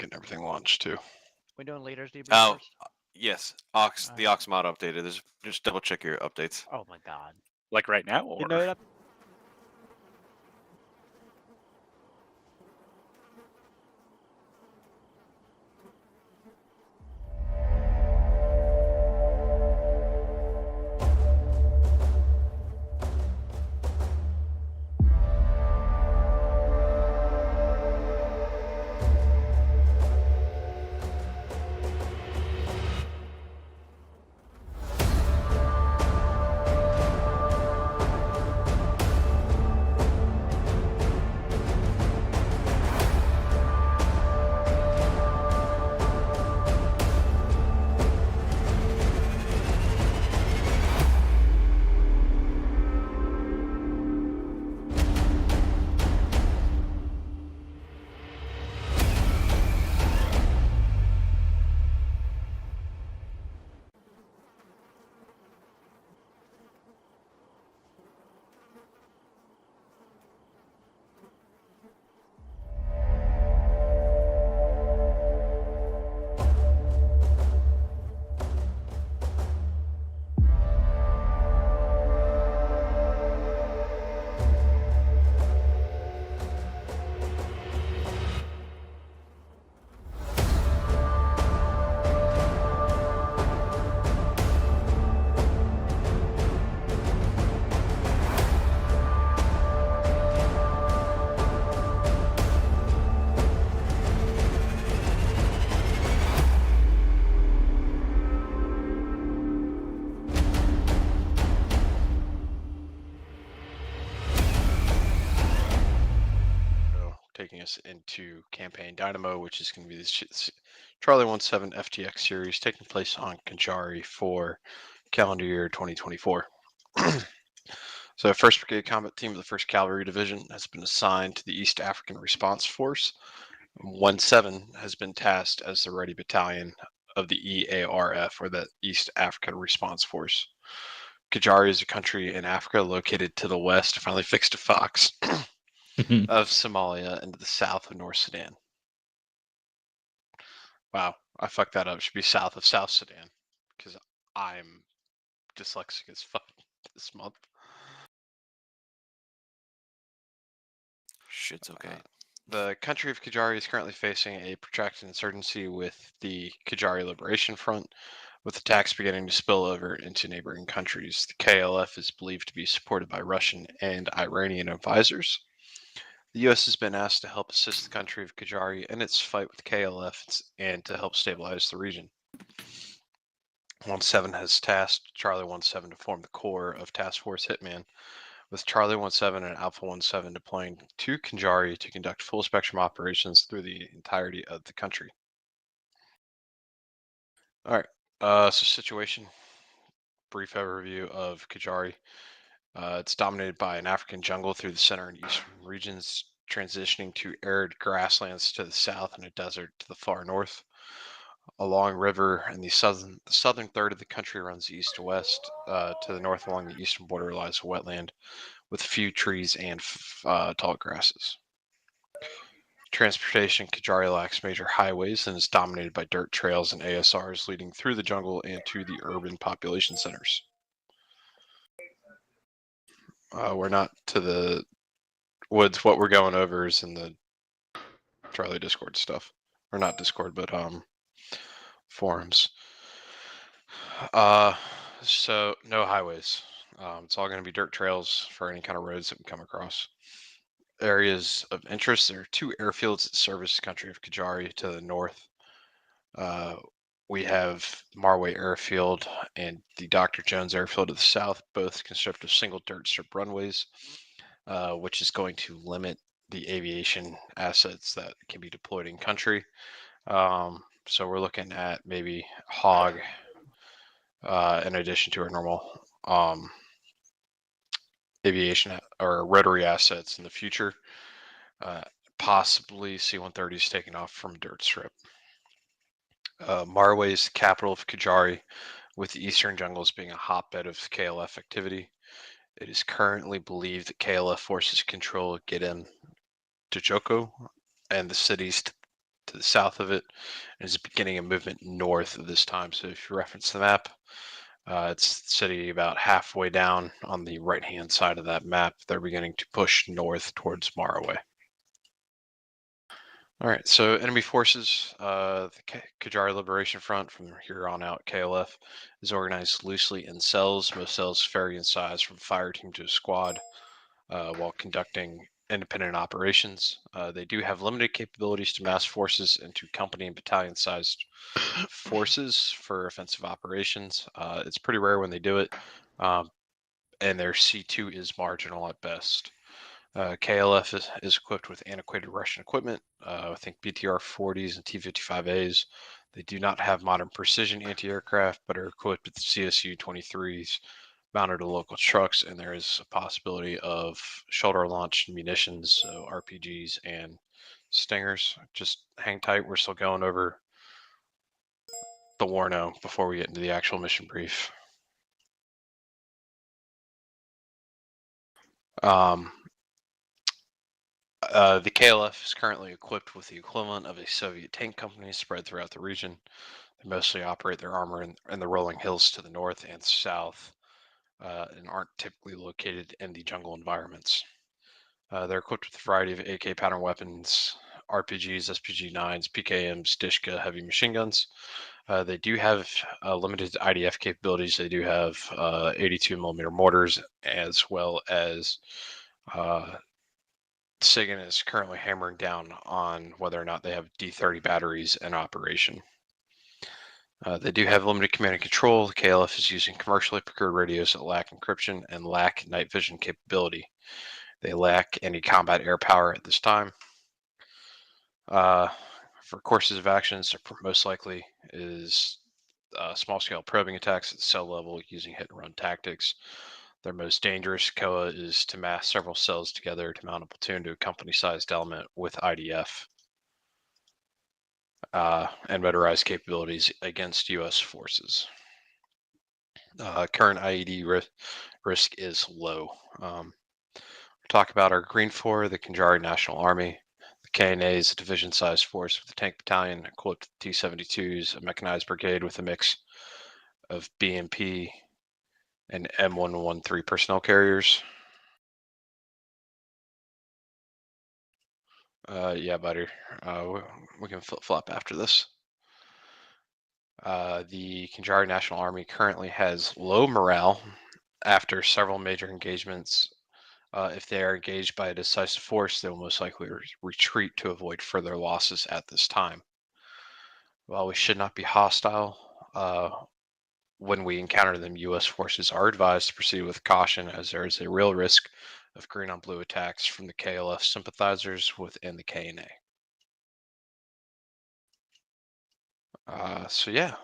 getting everything launched too. We doing leaders debrief Oh, first? yes. The Alright. Ox mod updated. Just double check your updates. Oh my god. Like right now, or? Didn't know it. Taking us into campaign Dynamo, which is going to be this Charlie 17 FTX series taking place on Cavalry for calendar year 2024. So, 1st Brigade Combat Team of the 1st Cavalry Division has been assigned to the East African Response Force. 17 has been tasked as the Ready Battalion of the EARF, or the East African Response Force. Cavalry is a country in Africa located to the west, finally fixed a fox, of Somalia and to the south of North Sudan. Wow, I fucked that up. It should be south of South Sudan because I'm dyslexic as fuck this month. Shit's okay. The country of Cavalry is currently facing a protracted insurgency with the Cavalry Liberation Front, with attacks beginning to spill over into neighboring countries. The KLF is believed to be supported by Russian and Iranian advisors. The U.S. has been asked to help assist the country of Cavalry in its fight with KLF and to help stabilize the region. 17 has tasked Charlie 17 to form the core of Task Force Hitman, with Charlie 17 and Alpha 17 deploying to Cavalry to conduct full spectrum operations through the entirety of the country. All right, so situation. Brief overview of Cavalry. It's dominated by an African jungle through the center and eastern regions, transitioning to arid grasslands to the south and a desert to the far north. A long river and the southern third of the country runs east to west. To the north along the eastern border lies a wetland with few trees and tall grasses. Transportation, Cavalry lacks major highways and is dominated by dirt trails and ASRs leading through the jungle and to the urban population centers. We're not to the woods. What we're going over is in the Charlie Discord stuff. Or not Discord, but forums. So no highways. It's all going to be dirt trails for any kind of roads that we come across. Areas of interest: there are 2 airfields that service the country of Cavalry to the north. We have Marway Airfield and the Dr. Jones Airfield to the south, both consist of single dirt strip runways, which is going to limit the aviation assets that can be deployed in country. So we're looking at maybe Hog in addition to our normal aviation or rotary assets in the future. Possibly C-130s taking off from dirt strip. Marway is the capital of Cavalry, with the eastern jungles being a hotbed of KLF activity. It is currently believed that KLF forces control Gedem, Djoko, and the cities to the south of it, and is beginning a movement north of this time. So if you reference the map, it's sitting about halfway down on the right-hand side of that map. They're beginning to push north towards Maraway. All right, so enemy forces, the Kajari Liberation Front from here on out, KLF, is organized loosely in cells. Most cells vary in size from fire team to a squad while conducting independent operations. They do have limited capabilities to mass forces and to company and battalion sized forces for offensive operations. It's pretty rare when they do it, and their C2 is marginal at best. KLF is equipped with antiquated Russian equipment. I think BTR 40s and T-55As. They do not have modern precision anti-aircraft, but are equipped with CSU 23s mounted to local trucks, and there is a possibility of shoulder-launched munitions, so RPGs and Stingers. Just hang tight. We're still going over the Warno before we get into the actual mission brief. The KLF is currently equipped with the equivalent of a Soviet tank company spread throughout the region. They mostly operate their armor in the rolling hills to the north and south, and aren't typically located in the jungle environments. They're equipped with a variety of AK pattern weapons, RPGs, SPG-9s, PKMs, Dishka, heavy machine guns. They do have limited IDF capabilities. They do have 82 millimeter mortars, as well as SIGINT is currently hammering down on whether or not they have D30 batteries in operation. They do have limited command and control. The KLF is using commercially procured radios that lack encryption and lack night vision capability. They lack any combat air power at this time. For courses of actions, most likely is small-scale probing attacks at the cell level using hit-and-run tactics. Their most dangerous COA is to mass several cells together to mount a platoon to a company-sized element with IDF and motorized capabilities against U.S. forces. Current IED risk is low. Talk about our Green 4, the Kanjari National Army. The KNA is a division-sized force with a tank battalion equipped with T-72s, a mechanized brigade with a mix of BMP and M113 personnel carriers. Yeah, buddy. We can flip-flop after this. The Kanjari National Army currently has low morale after several major engagements. If they are engaged by a decisive force, they will most likely retreat to avoid further losses at this time. While we should not be hostile, when we encounter them, U.S. forces are advised to proceed with caution, as there is a real risk of green on blue attacks from the KLF sympathizers within the KNA. So yeah,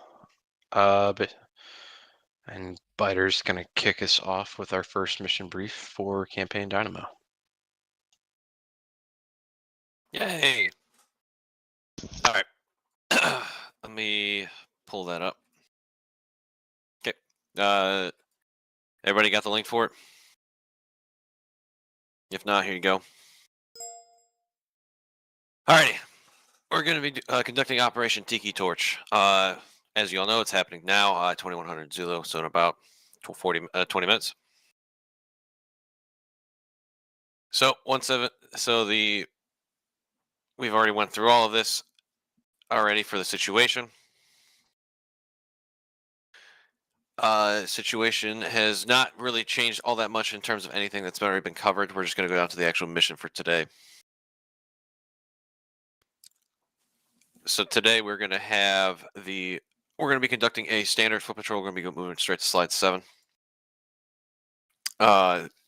and Biter's gonna kick us off with our first mission brief for Campaign Dynamo. Yay! All right. Let me pull that up. Okay. Everybody got the link for it? If not, here you go. Alrighty. We're going to be conducting Operation Tiki Torch. As you all know, it's happening now, 2100 Zulu, so in about 20 minutes. So we've already went through all of this already for the situation. Situation has not really changed all that much in terms of anything that's already been covered. We're just going to go down to the actual mission for today. So today we're going to be conducting a standard foot patrol. We're going to be moving straight to slide 7.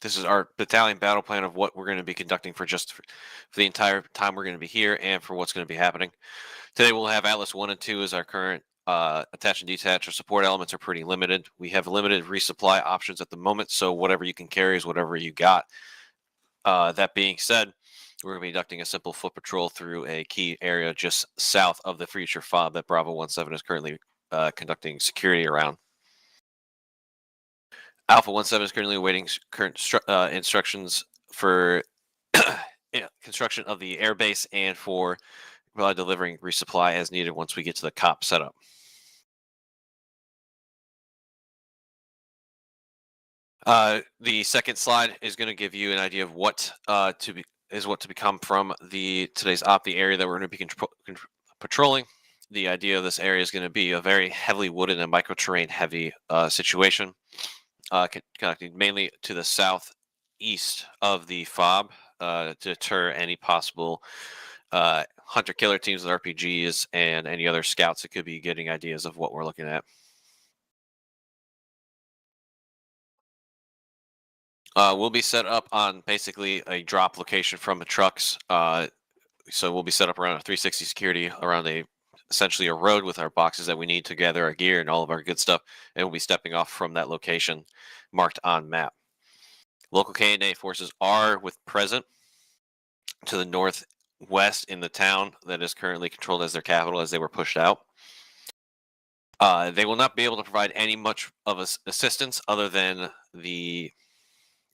This is our battalion battle plan of what we're going to be conducting for the entire time we're going to be here and for what's going to be happening. Today we'll have Atlas 1 and 2 as our current attach and detach. Our support elements are pretty limited. We have limited resupply options at the moment, so whatever you can carry is whatever you got. That being said, we're going to be conducting a simple foot patrol through a key area just south of the future fob that Bravo 17 is currently conducting security around. Alpha 17 is currently awaiting current instructions for construction of the airbase and for while delivering resupply as needed once we get to the COP setup. The second slide is going to give you an idea of what to become from today's op, the area that we're going to be patrolling. The idea of this area is going to be a very heavily wooded and micro-terrain heavy situation, connecting mainly to the southeast of the FOB to deter any possible hunter-killer teams with RPGs and any other scouts that could be getting ideas of what we're looking at. We'll be set up on basically a drop location from the trucks. So we'll be set up around a 360 security around essentially a road with our boxes that we need to gather our gear and all of our good stuff. And we'll be stepping off from that location marked on map. Local KNA forces are present to the northwest in the town that is currently controlled as their capital as they were pushed out. They will not be able to provide any much of assistance other than the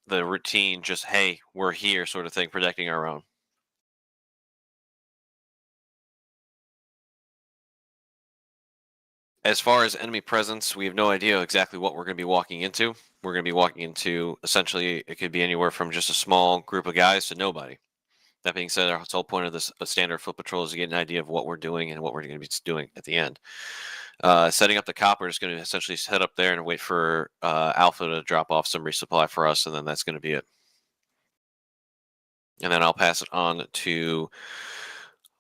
routine, just, hey, we're here sort of thing, protecting our own. As far as enemy presence, we have no idea exactly what we're going to be walking into. We're going to be walking into, essentially, it could be anywhere from just a small group of guys to nobody. That being said, our whole point of this standard foot patrol is to get an idea of what we're doing and what we're going to be doing at the end. Setting up the COP, we're just going to essentially head up there and wait for Alpha to drop off some resupply for us, and then that's going to be it. And then I'll pass it on to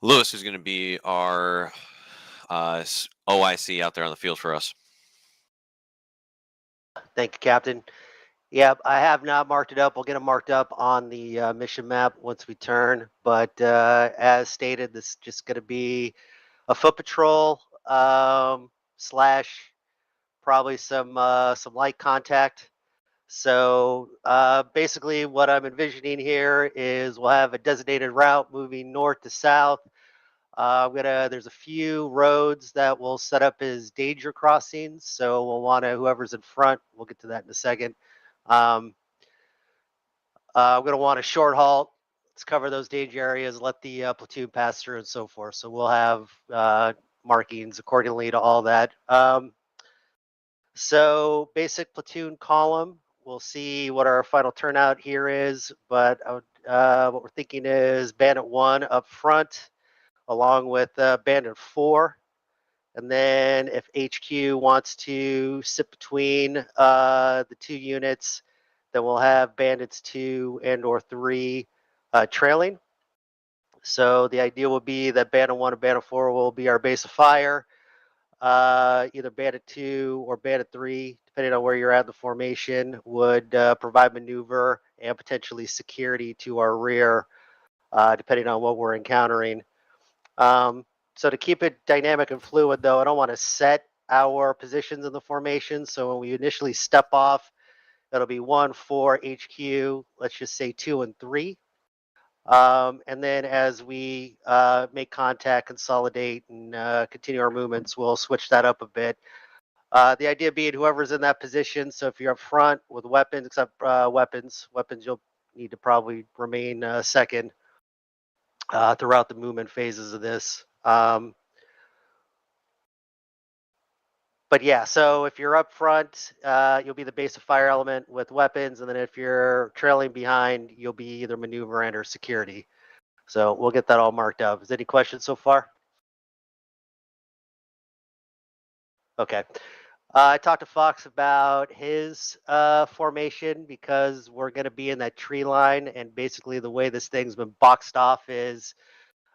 Lewis, who's going to be our OIC out there on the field for us. Thank you, Captain. Yep, I have not marked it up. We'll get them marked up on the mission map once we turn. But as stated, this is just going to be a foot patrol slash probably some light contact. So basically what I'm envisioning here is we'll have a designated route moving north to south. There's a few roads that we'll set up as danger crossings. So we'll want to, whoever's in front, we'll get to that in a second. I'm going to want a short halt. Let's cover those danger areas, let the platoon pass through and so forth. So we'll have markings accordingly to all that. So basic platoon column, we'll see what our final turnout here is, but what we're thinking is Bandit 1 up front, along with Bandit 4. And then if HQ wants to sit between the two units, then we'll have Bandits 2 and or 3 trailing. So the idea will be that Bandit 1 and Bandit 4 will be our base of fire. Either Bandit 2 or Bandit 3, depending on where you're at in the formation, would provide maneuver and potentially security to our rear, depending on what we're encountering. So to keep it dynamic and fluid, though, I don't want to set our positions in the formation. So when we initially step off, it'll be 1, 4, HQ, let's just say 2 and 3. And then as we make contact, consolidate, and continue our movements, we'll switch that up a bit. The idea being whoever's in that position, so if you're up front with weapons, except weapons you'll need to probably remain second throughout the movement phases of this. But yeah, so if you're up front, you'll be the base of fire element with weapons, and then if you're trailing behind, you'll be either maneuver and or security. So we'll get that all marked up. Is there any questions so far? Okay. I talked to Fox about his formation because we're going to be in that tree line, and basically the way this thing's been boxed off is,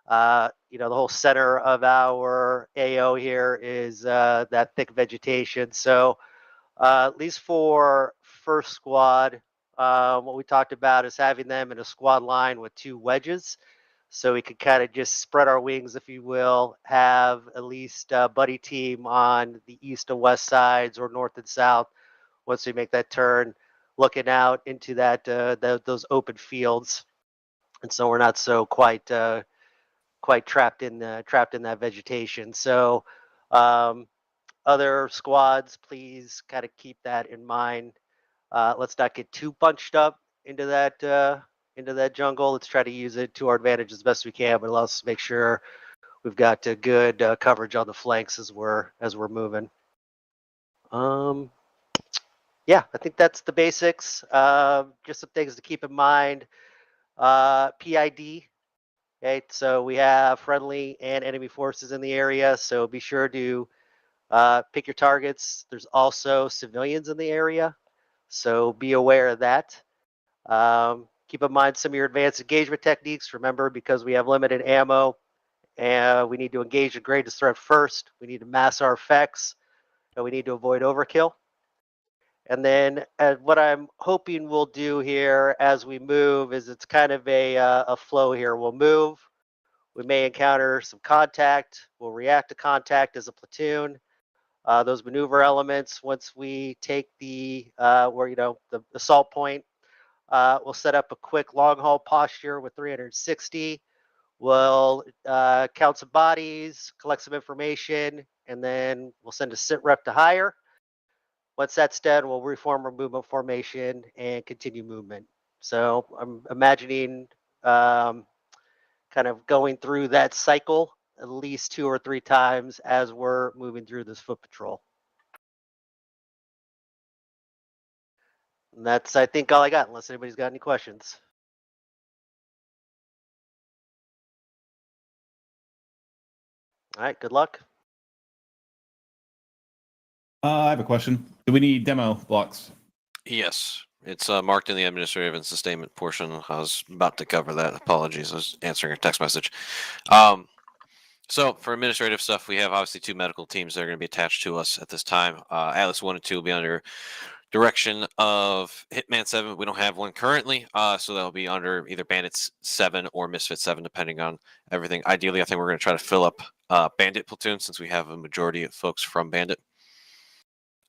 the whole center of our AO here is that thick vegetation. So at least for first squad, what we talked about is having them in a squad line with 2 wedges. So we could kind of just spread our wings, if you will, have at least a buddy team on the east and west sides or north and south once we make that turn, looking out into that those open fields. And so we're not so quite trapped in that vegetation. So other squads, please kind of keep that in mind. Let's not get too bunched up into that jungle. Let's try to use it to our advantage as best we can, but let's make sure we've got good coverage on the flanks as we're moving. Yeah, I think that's the basics. Just some things to keep in mind. PID. Okay, so we have friendly and enemy forces in the area, so be sure to pick your targets. There's also civilians in the area, so be aware of that. Keep in mind some of your advanced engagement techniques. Remember, because we have limited ammo, and we need to engage the greatest threat first. We need to mask our effects, and we need to avoid overkill. And then what I'm hoping we'll do here as we move is it's kind of a flow here. We'll move. We may encounter some contact. We'll react to contact as a platoon. Those maneuver elements, once we take the assault point, we'll set up a quick long haul posture with 360. We'll count some bodies, collect some information, and then we'll send a sit rep to hire. Once that's done, we'll reform our movement formation and continue movement. So I'm imagining kind of going through that cycle at least 2 or 3 times as we're moving through this foot patrol. And that's, I think, all I got, unless anybody's got any questions. All right, good luck. I have a question. Do we need demo blocks? Yes, it's marked in the administrative and sustainment portion. I was about to cover that. Apologies, I was answering a text message. So for administrative stuff, we have obviously 2 medical teams that are going to be attached to us at this time. Atlas 1 and 2 will be under direction of Hitman 7. We don't have one currently, so that'll be under either Bandits 7 or Misfit 7, depending on everything. Ideally, I think we're going to try to fill up Bandit platoon since we have a majority of folks from Bandit.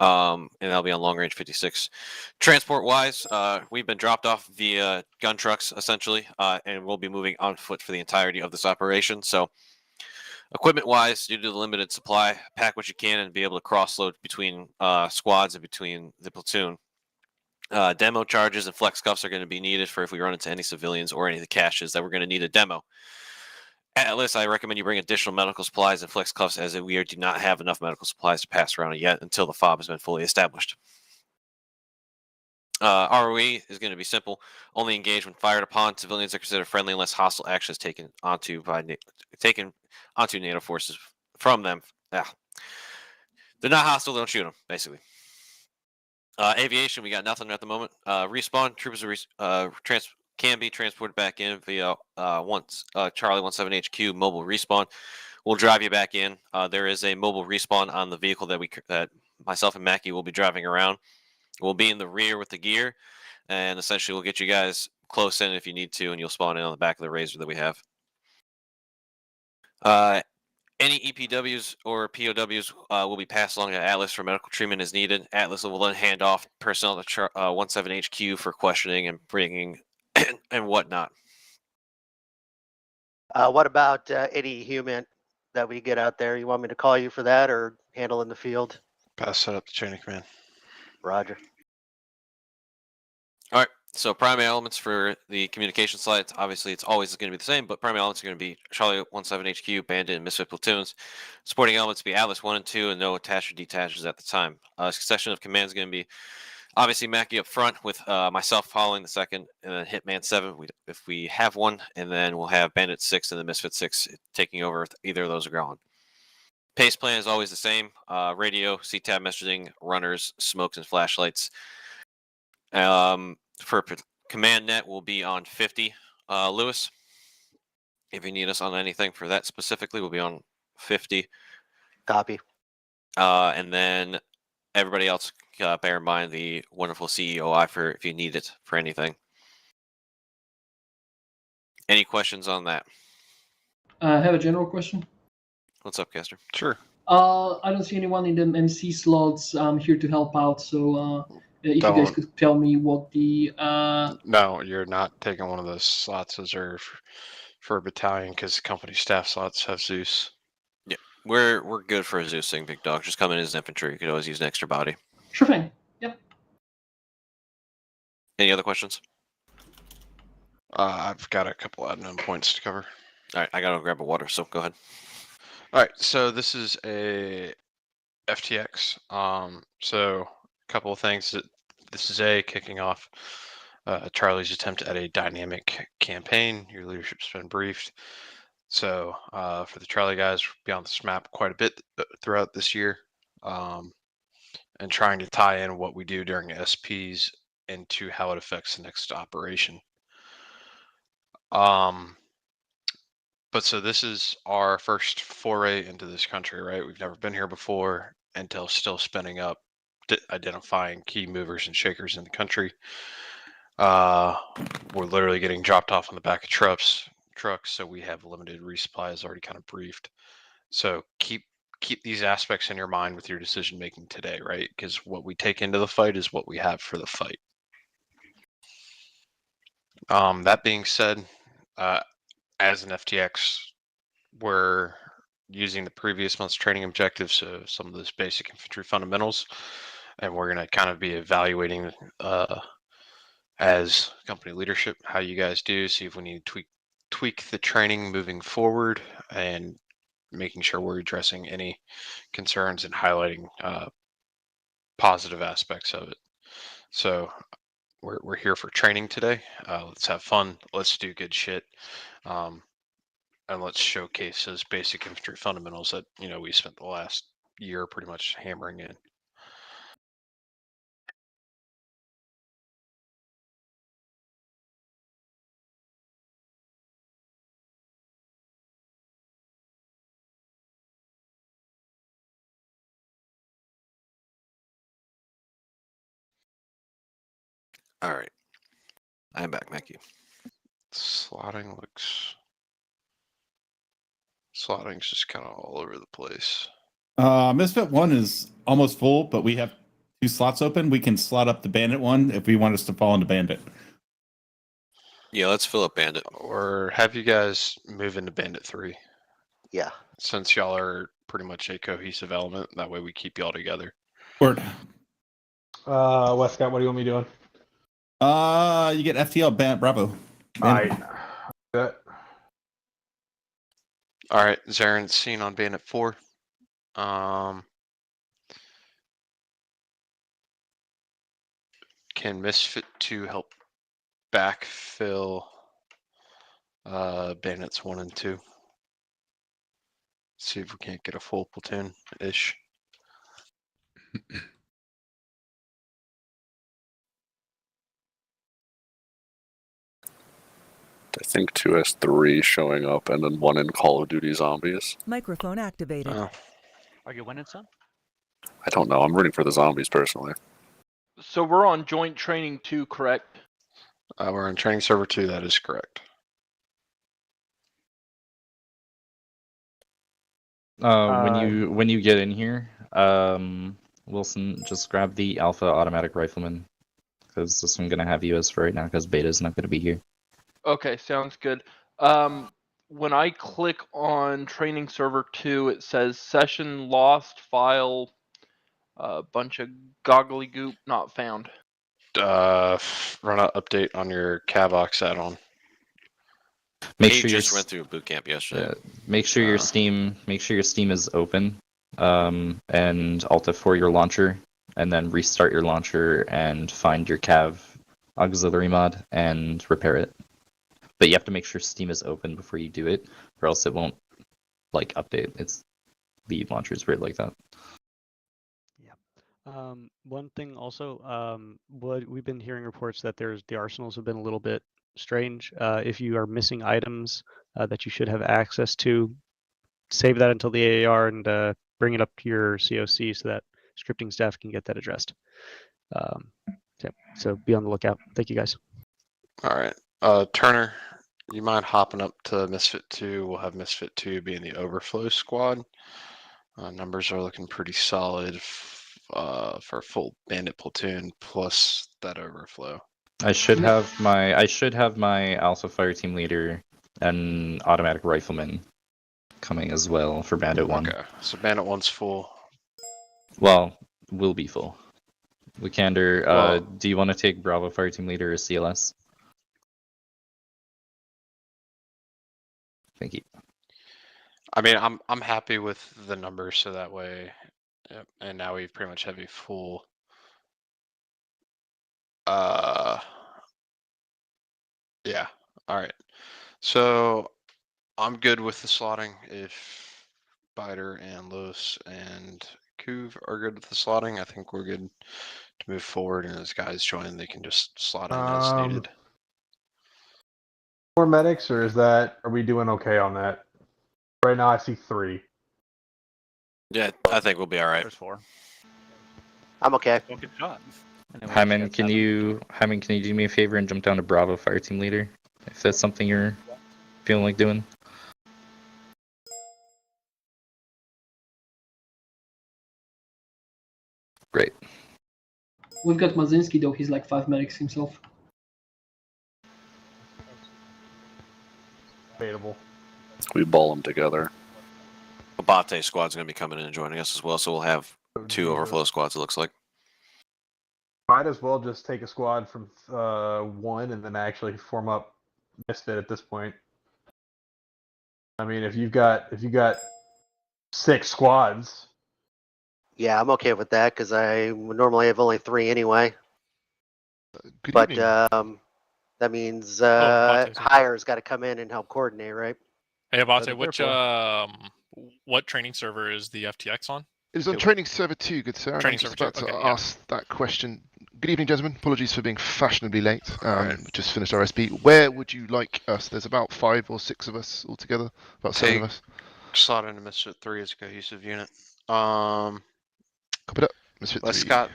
And that'll be on long range 56. Transport wise, we've been dropped off via gun trucks essentially, and we'll be moving on foot for the entirety of this operation. So equipment wise, due to the limited supply, pack what you can and be able to cross load between squads and between the platoon. Demo charges and flex cuffs are going to be needed for if we run into any civilians or any of the caches that we're going to need a demo. Atlas, I recommend you bring additional medical supplies and flex cuffs as we do not have enough medical supplies to pass around yet until the FOB has been fully established. ROE is going to be simple. Only engage when fired upon. Civilians are considered friendly unless hostile action is taken onto NATO forces from them. They're not hostile, don't shoot them, basically. Aviation, we got nothing at the moment. Respawn, troopers can be transported back in via Charlie 17 HQ mobile respawn. We'll drive you back in. There is a mobile respawn on the vehicle that myself and Mackie will be driving around. We'll be in the rear with the gear, and essentially we'll get you guys close in if you need to, and you'll spawn in on the back of the Razor that we have. Any EPWs or POWs will be passed along to Atlas for medical treatment as needed. Atlas will then hand off personnel to 17 HQ for questioning and bringing and whatnot. What about any human that we get out there? You want me to call you for that or handle in the field? Pass that up to chain of command. Roger. All right. So primary elements for the communication slides, obviously it's always going to be the same, but primary elements are going to be Charlie 17 HQ, Bandit, and Misfit platoons. Supporting elements be Atlas 1 and 2, and no attached or detaches at the time. Succession of command is going to be obviously Mackie up front with myself following the second, and then Hitman 7 if we have one, and then we'll have Bandit 6 and the Misfit 6 taking over if either of those are gone. Pace plan is always the same. Radio, CTAB messaging, runners, smokes, and flashlights. For command net, we'll be on 50. Lewis, if you need us on anything for that specifically, we'll be on 50. Copy. And then everybody else, bear in mind the wonderful CEOI for if you need it for anything. Any questions on that? I have a general question. What's up, Caster? Sure. I don't see anyone in the MC slots. I'm here to help out, so if you guys could tell me what the... No, you're not taking one of those slots reserved for a battalion because company staff slots have Zeus. Yeah, we're good for a Zeusing, big dog. Just come in as infantry. You could always use an extra body. Sure thing. Yep. Any other questions? I've got a couple admin points to cover. All right, I gotta grab a water, so go ahead. All right, so this is a FTX. So a couple of things. This is kicking off Charlie's attempt at a dynamic campaign. Your leadership's been briefed. So for the Charlie guys, we'll be on this map quite a bit throughout this year, and trying to tie in what we do during SPs into how it affects the next operation. But so this is our first foray into this country, right? We've never been here before. Intel's still spinning up, identifying key movers and shakers in the country. We're literally getting dropped off on the back of trucks, so we have limited resupply, as already kind of briefed. So keep these aspects in your mind with your decision making today, right? Because what we take into the fight is what we have for the fight. That being said, as an FTX, we're using the previous month's training objectives, so some of those basic infantry fundamentals, and we're going to kind of be evaluating as company leadership how you guys do, see if we need to tweak the training moving forward, and making sure we're addressing any concerns and highlighting positive aspects of it. So we're here for training today. Let's have fun. Let's do good shit. And let's showcase those basic infantry fundamentals that we spent the last year pretty much hammering in. All right. I'm back. Thank you. Slotting's just kind of all over the place. Misfit 1 is almost full, but we have 2 slots open. We can slot up the Bandit one if we want us to fall into Bandit. Yeah, let's fill up Bandit. Or have you guys move into Bandit 3, Yeah. since y'all are pretty much a cohesive element. That way we keep y'all together. Word. Westcott, what do you want me doing? You get FTL Bravo. Bandit. Good. All right, Zaren's seen on Bandit 4. Can Misfit 2 help backfill Bandits 1 and 2? See if we can't get a full platoon-ish. I think 2 has 3 showing up, and then 1 in Call of Duty Zombies. Microphone activated. Oh. Are you winning, son? I don't know. I'm rooting for the zombies personally. So we're on joint training 2, correct? We're on training server 2. That is correct. When you get in here, Wilson, just grab the Alpha Automatic Rifleman, because this one gonna have you as for right now, because Beta's not gonna be here. Okay, sounds good. When I click on training server 2, it says session lost, file, a bunch of goggly goop not found. Run an update on your Cavox add-on. Make He sure just your went through boot camp yesterday. make sure your Steam is open, and Alt F4 your launcher, and then restart your launcher and find your Cav auxiliary mod and repair it. But you have to make sure Steam is open before you do it, or else it won't update. It's the launcher is weird like that. Yeah. One thing also, what we've been hearing reports that the arsenals have been a little bit strange. If you are missing items that you should have access to, save that until the AAR and bring it up to your COC so that scripting staff can get that addressed. So be on the lookout. Thank you guys. All right. Turner, you mind hopping up to Misfit 2? We'll have Misfit 2 be in the overflow squad. Numbers are looking pretty solid for a full bandit platoon plus that overflow. I should have my Alpha Fire Team Leader and Automatic Rifleman coming as well for Bandit 1. Okay, so Bandit 1's full. Well, will be full. Wikander, Well, do you want to take Bravo Fire Team Leader or CLS? Thank you. I mean, I'm happy with the numbers, so that way, yep, and now we pretty much have a full. Yeah. All right. So I'm good with the slotting. If Biter and Los and Kuv are good with the slotting, I think we're good to move forward. And as guys join, they can just slot in as needed. More medics, or are we doing okay on that? Right now, I see 3. Yeah, I think we'll be all right. There's 4. I'm okay. Well, good shot. Hyman, can you do me a favor and jump down to Bravo Fire Team Leader? If that's something you're feeling like doing. Great. We've got Mazinski though. He's like 5 medics himself. Debatable. We ball them together. Abate squad's going to be coming in and joining us as well, so we'll have 2 overflow squads, it looks like. Might as well just take a squad from 1 and then actually form up Misfit at this point. I mean, if you've got 6 squads. Yeah, I'm okay with that because I would normally have only 3 anyway. Good But evening. that means Abate's here. Hire's got to come in and help coordinate, right? Hey Abate, Better what training server is the FTX on? It is on training server 2, good sir. And Training I'm just server about 2, to okay, yeah. ask that question. Good evening, gentlemen. Apologies for being fashionably late. Alright. Just finished RSP. Where would you like us? There's about 5 or 6 of us altogether. About 7 of us. Slot into Misfit 3 as a cohesive unit. Copy that. Misfit Let's 3. Scott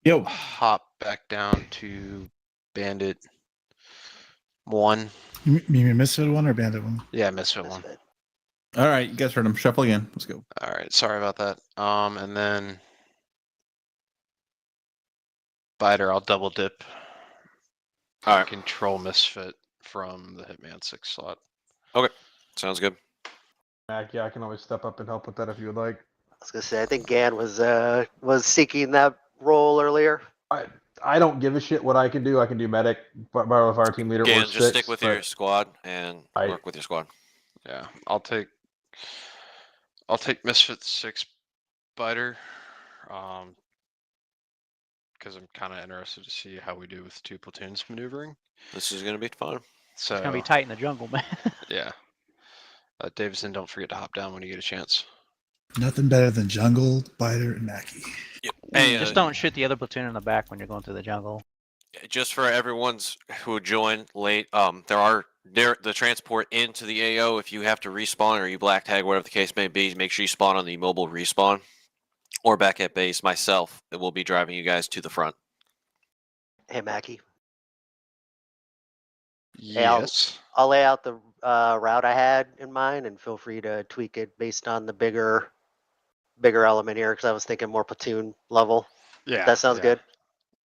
Yo. hop back down to Bandit 1. You mean Misfit 1 or Bandit 1? Yeah, Misfit 1. Misfit. All right, you guys heard him. Shuffle again. Let's go. All right, sorry about that. And then Biter, I'll double dip. All right. Control Misfit from the Hitman 6 slot. Sounds good. Mac, yeah, I can always step up and help with that if you would like. I was gonna say I think Gan was seeking that role earlier. I don't give a shit what I can do. I can do medic, Barrel Fire Team Leader, Again, or just 6, stick with your but squad and work with your squad. Yeah, I'll take Misfit 6 Biter. Because I'm kind of interested to see how we do with 2 platoons maneuvering. This is going to be fun. So It's gonna be tight in the jungle, man. yeah. Davison, don't forget to hop down when you get a chance. Nothing better than Jungle, Biter, and Mackie. Yep. Hey, Just don't shoot the other platoon in the back when you're going through the jungle. just for everyone's who joined late, the transport into the AO. If you have to respawn or you black tag, whatever the case may be, make sure you spawn on the mobile respawn or back at base. Myself, that will be driving you guys to the front. Hey, Mackie. Yes. I'll lay out the route I had in mind, and feel free to tweak it based on the bigger element here. Because I was thinking more platoon level. Yeah. That sounds good.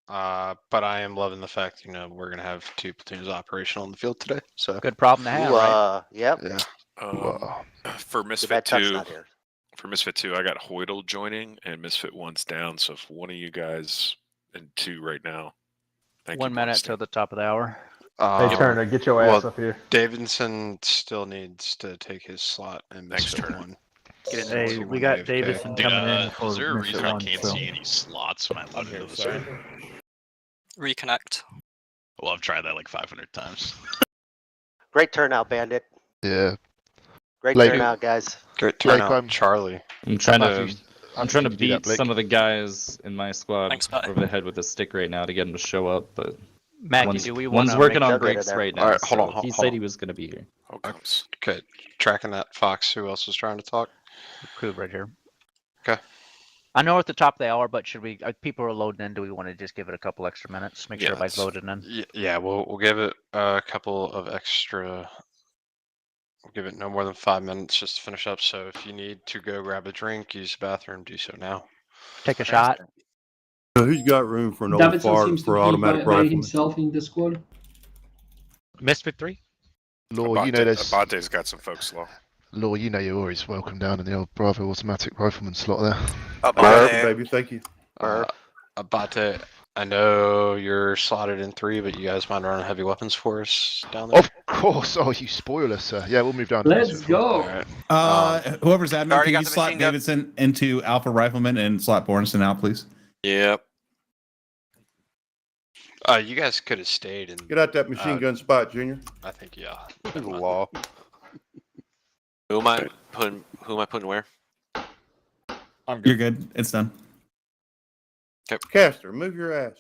But I am loving the fact, we're gonna have 2 platoons operational in the field today. So Good problem to have, right? Yep. Yeah. For Too Misfit bad Tuck's 2, not here. for Misfit 2, I got Hoydle joining and Misfit 1's down. So if one of you guys and 2 right now. Thank 1 you, minute Bunston. till the top of the hour. hey, Turner, get your ass up here. Davidson still needs to take his slot and Thanks, Misfit Turner. 1. Hey, we got Davison coming in for is there a Misfit reason I 1, can't so- see any slots when I load into the server? Reconnect. Well, I've tried that like 500 times. Great turnout, Bandit. Yeah. Great Blake- turnout, guys. Great Blake, turnout, Charlie. I'm trying happy- to I'm happy to do beat that, Blake. some of the guys in my squad Thanks, bud. over the head with a stick right now to get them to show up, but Mackie, one's, do we want one's working on They'll get it breaks there. right now. All right, hold so on, he hold said on. he was going to be here. Oh, comes. Okay, tracking that Fox. Who else was trying to talk? Cool, right here. Okay. I know we're at the top of the hour, but should we? People are loading in. Do we want to just give it a couple extra minutes? Make sure Yeah, everybody's loaded in. Yeah, we'll give it a couple of extra. We'll give it no more than 5 minutes just to finish up. So if you need to go grab a drink, use the bathroom, do so now. Take a shot. Who's got room for an old Davidson fart seems to for be automatic by rifle? himself in the squad. Misfit 3? Law, you know there's Abate's got some folks slow. Law, you know you're always welcome down in the old Bravo automatic rifleman slot there. Perfect, baby. Thank you. Abate, I know you're slotted in 3, but you guys mind running heavy weapons for us down there? Of course. Oh, you spoil us, sir. Yeah, we'll move down. to Let's Misfit go. Whoever's admin, already can got you the slot machine gun. Davidson into Alpha Rifleman and slot Bornson out, please? Yep. You guys could have stayed and Get out that machine gun spot, Junior. I think yeah. The law. Who am I putting where? You're good. It's done. Caster, move your ass.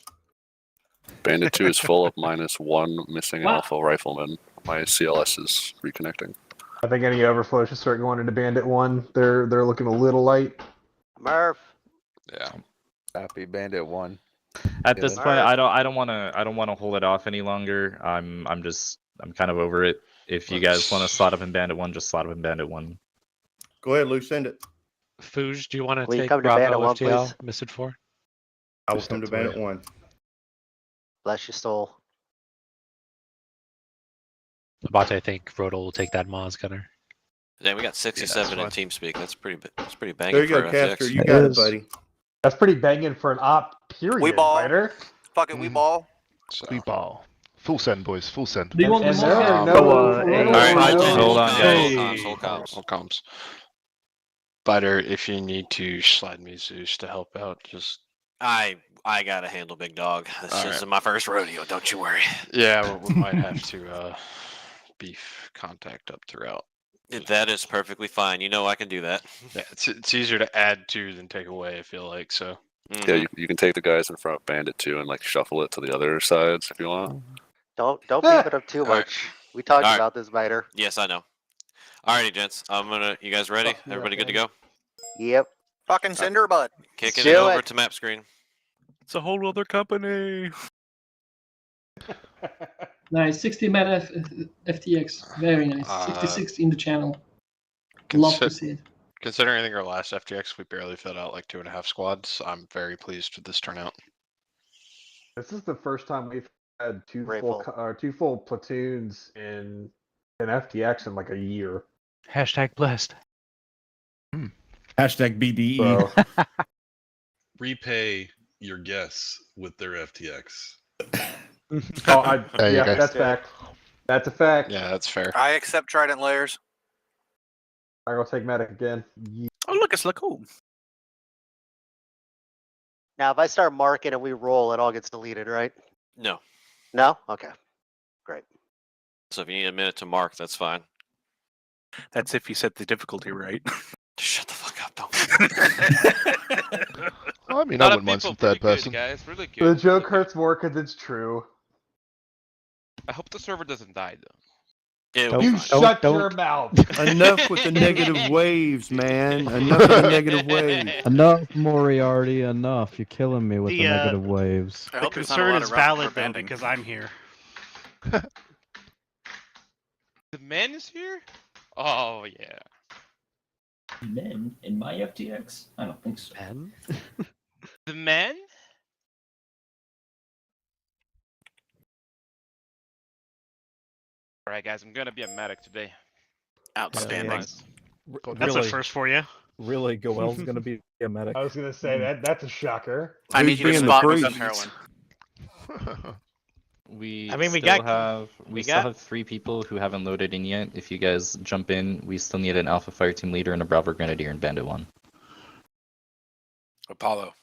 Bandit 2 is full up -1, missing Wow. Alpha Rifleman. My CLS is reconnecting. I think any overflow should start going into Bandit 1. They're looking a little light. Murph. Yeah. Happy Bandit 1. At this point, I don't want to hold it off any longer. I'm kind of over it. If you guys want to slot up in Bandit 1, just slot up in Bandit 1. Go ahead, Lou, send it. Fuge, do you want to Will you take come to Bravo Bandit 1, FTL, please? Misfit 4? I will Just come to step away. Bandit 1. Bless your soul. Abate, I think Rodol will take that Maz gunner. Yeah, we got 67 in fine. TeamSpeak. That's pretty banging There you for go, FTX. Caster. You got it, buddy. That's pretty banging for an op, period, We ball. fighter. Fuck it, we ball. So, We ball. Full send, boys. Full send. Do you want the And there are Mars? no- Alright, Hold on, guys. Whole comms. all comms. Fighter, if you need to slide me Zeus to help out, just I gotta handle Big Dog. This Alright. is my first rodeo, don't you worry. yeah, we might have to beef contact up throughout. That is perfectly fine. You know I can do that. Yeah, it's easier to add to than take away. I feel like so. Mhm. Yeah, you can take the guys in front of Bandit 2 and like shuffle it to the other sides if you want. Don't beef it up too Alright. much. We talked Alright. about this, Biter. Yes, I know. Alrighty, gents. You guys ready? Fuck you Everybody up, good to man. go? Yep. Fucking cinder butt. Kicking Do it over it. to map screen. It's a whole other company. Nice. 60 man FTX. Very nice. 66 in the channel. Love to see it. Considering I think our last FTX we barely filled out like 2.5 squads, I'm very pleased with this turnout. This is the first time we've had two Grateful. full platoons in FTX in like a year. Hashtag blessed. Hashtag BDE. So Repay your guests with their FTX. There you yeah, go. that's fact. That's a fact. Yeah, that's fair. I accept Trident layers. I'm gonna take medic again. Oh, look, it's cool. Now, if I start marking and we roll, it all gets deleted, right? No. No? Okay. Great. So if you need a minute to mark, that's fine. That's if you set the difficulty right. Shut the fuck up, don't. I mean, I wouldn't mind some third person. Guys, really The good. joke hurts more because it's true. I hope the server doesn't die though. You shut your mouth. Enough with the negative waves, man. Enough with the negative waves. Enough, Moriarty, enough. You're killing me with the, The, negative waves. The concern is valid though because I'm here. The man is here? Oh yeah. Men in my FTX? I don't think so. Men? The man? Alright guys, I'm gonna be a medic today. Outstanding. That's a first for you. Really, Goel's gonna be a medic. I was gonna say that's a shocker. I need you to spot me some heroin. We I mean, we still got- have we still got- have 3 people who haven't loaded in yet. If you guys jump in, we still need an Alpha Fire Team Leader and a Bravo Grenadier in Bandit 1. Apollo.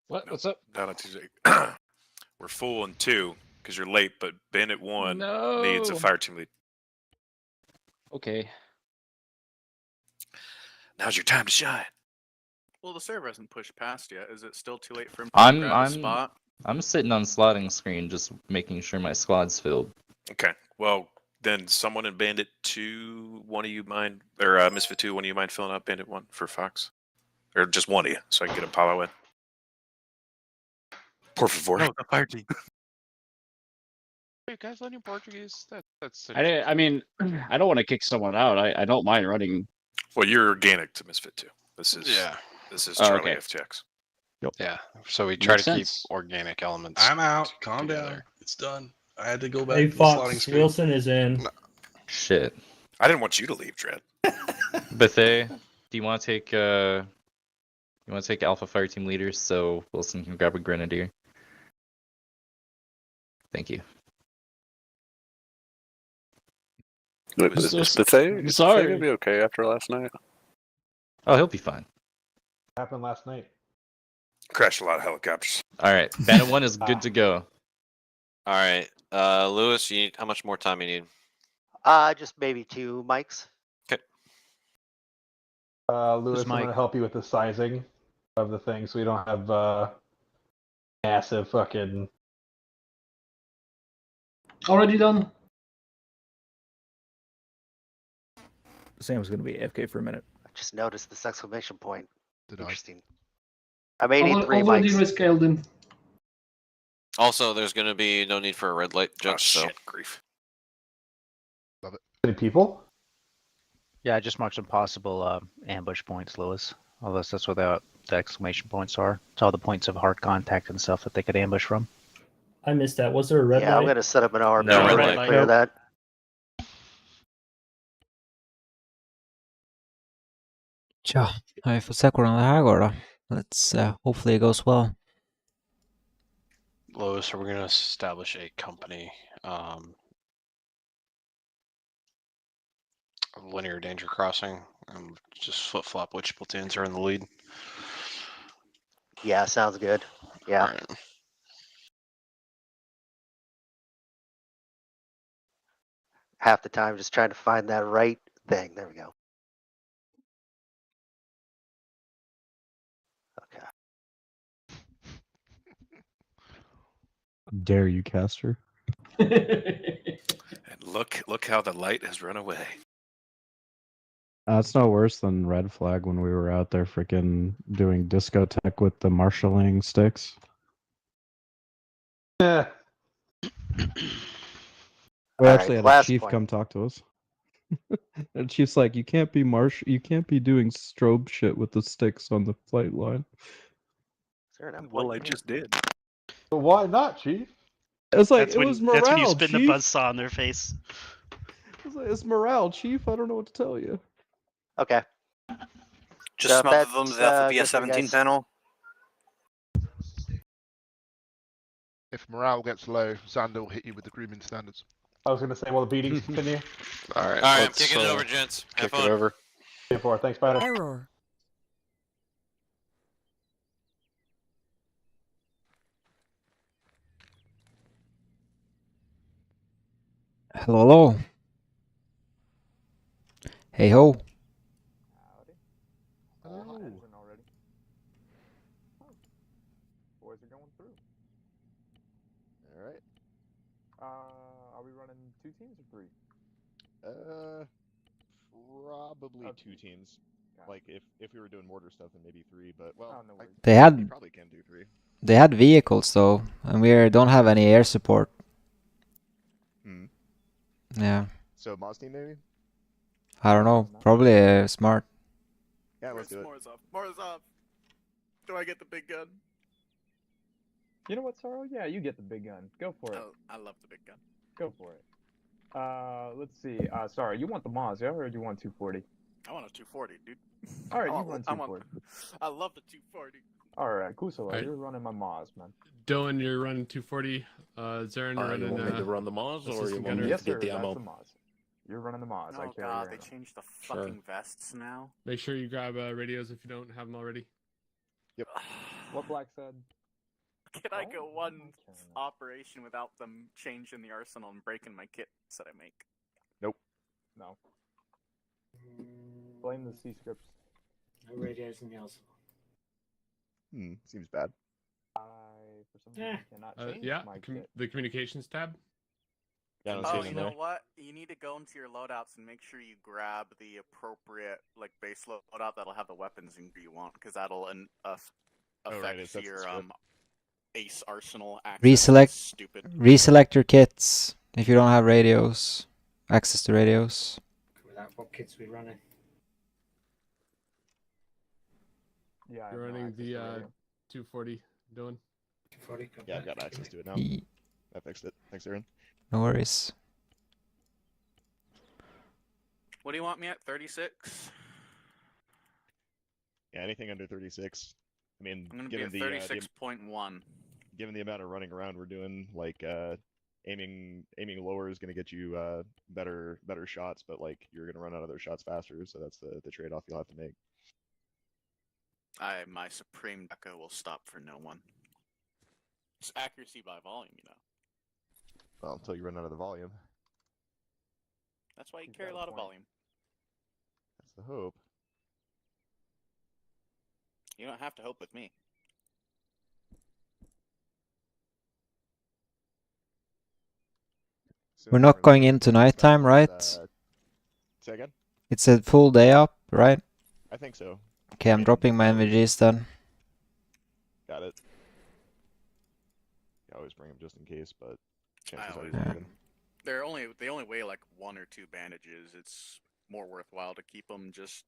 What's up? Down at TJ. We're full in 2 because you're late, but Bandit 1 needs a No. fire team lead. Okay. Now's your time to shine. Well, the server hasn't pushed past yet. Is it still too late for him to I'm grab a spot? I'm sitting on slotting screen, just making sure my squad's filled. Okay. Well, then someone in Bandit 2, one of you mind, or Misfit 2, one of you mind filling out Bandit 1 for Fox? Or just one of you, so I can get Apollo in. Por favor. No, the fire team. You guys learning Portuguese? That's I mean, I don't want to kick someone out. I don't mind running. Well, you're organic to Misfit 2. This is Oh, Charlie okay. FTX. Yeah. So we try Makes to sense. keep organic elements. I'm out. Calm together. down. It's done. I had to go back Hey, to the slotting Fox, screen. Wilson is in. Shit. I didn't want you to leave, Dread. Bethay, do you want to take Alpha Fire Team Leader so Wilson can grab a Grenadier? Thank you. Wait, was is so Buffet sorry. gonna be okay after last night? Oh, he'll be fine. Happened last night. Crashed a lot of helicopters. All right, Bandit 1 is good to go. All right, Lewis, you need how much more time you need? Just maybe 2 mics. Okay. Lewis, I'm Mike? gonna help you with the sizing of the thing, so we don't have massive fucking. Already done. Sam's gonna be AFK for a minute. I just noticed this exclamation point. Did I? Interesting. I may need 3 Already mics. rescaled him. Also, there's going to be no need for a red light judge. So grief. Love it. Any people? Yeah, I just marked some possible ambush points, Lewis. Unless that's what the exclamation points are. It's all the points of hard contact and stuff that they could ambush from. I missed that. Was there a red Yeah, light? I'm gonna set up an RP No, red to light. clear that. Tja, vi får se hvordan det här går då. Let's hopefully it goes well. Lois, are we going to establish a company linear danger crossing and just flip flop which platoons are in the lead? Yeah, sounds good. Yeah. Right. Half the time just trying to find that right thing. There we go. Okay. Dare you, Caster? And look how the light has run away. That's no worse than Red Flag when we were out there freaking doing discotheque with the marshalling sticks. Yeah. We actually Alright, had a last chief point. come talk to us. And chief's like, you can't be doing strobe shit with the sticks on the flight line. Is there an Well, I just did. But why not, Chief? It's like That's it when, was morale, that's when you spin Chief. the buzzsaw in their face. It's, like, it's morale, Chief. I don't know what to tell you. Okay. Just So smelt that's, the thumbs out the good for you BS-17 guys. panel. If morale gets low, Xander will hit you with the grooming standards. I was gonna say, well, the beatings continue. All right. All right, I'm let's, kicking it over, gents. Have Kick fun. it over. 4. Thanks, Spider. Error. Hello. Hey ho. Boys are going through. All right. Are we running 2 teams or 3? Probably 2 teams. Like if we were doing mortar stuff, then maybe 3. But well, They you had probably can do 3. they had vehicles though, and we don't have any air support. Hmm. Yeah, So Moz team maybe. I don't know. Probably smart. Yeah, let's do it. Moore's up. Moore's up. Do I get the big gun? You know what, Sorrow? Yeah, you get the big gun. Go for it. Oh, I love the big gun. Go for it. Let's see. Sorry, you want the Moz, yeah, or do you want 240? I want a 240, dude. All right, I you run 240. I love the 240. All right, Kusala, Alright. you're running my Moz, man. Dylan, you're running 240. Zarin, you're running. You want me to run the Moz, or you assistant want me gunner. Yes, to sir, get the that's ammo? the Moz. You're running the Moz. I Oh carry god, your they ammo. changed the Sure. fucking vests now. Make sure you grab radios if you don't have them already. Yep. What Black said? Can I go one operation without them changing the arsenal and breaking my kits that I make? Nope. No. Blame the C scripts. No radios in the arsenal. Seems bad. I, for some reason, cannot change Yeah, my kit. the communications tab. Yeah, I don't see Oh, it you in know there. what? You need to go into your loadouts and make sure you grab the appropriate like base loadout that'll have the weapons and you want, because that'll affect that's the your script. ace arsenal access. Reselect Stupid. reselect your kits if you don't have radios. Access to radios. Without what kits we running? Yeah, You're running the 240, Dylan. 240. Yeah, I've got access to it now. Ye- I fixed it. Thanks, Aaron. No worries. What do you want me at? 36? Yeah, anything under 36. I mean, I'm gonna be given at the 36.1. given the amount of running around we're doing, like aiming lower is going to get you better shots, but like you're going to run out of those shots faster. So that's the trade-off you'll have to make. My supreme deco will stop for no one. It's accuracy by volume, you know. Well, until you run out of the volume. That's why you carry a lot of volume. That's the hope. You don't have to hope with me. We're not going into nighttime, right? Say again? It's a full day up, right? I think so. Okay, I'm dropping my NVGs then. Got it. I always bring them just in case, but chances are always you're Yeah. good. They only weigh like 1 or 2 bandages. It's more worthwhile to keep them just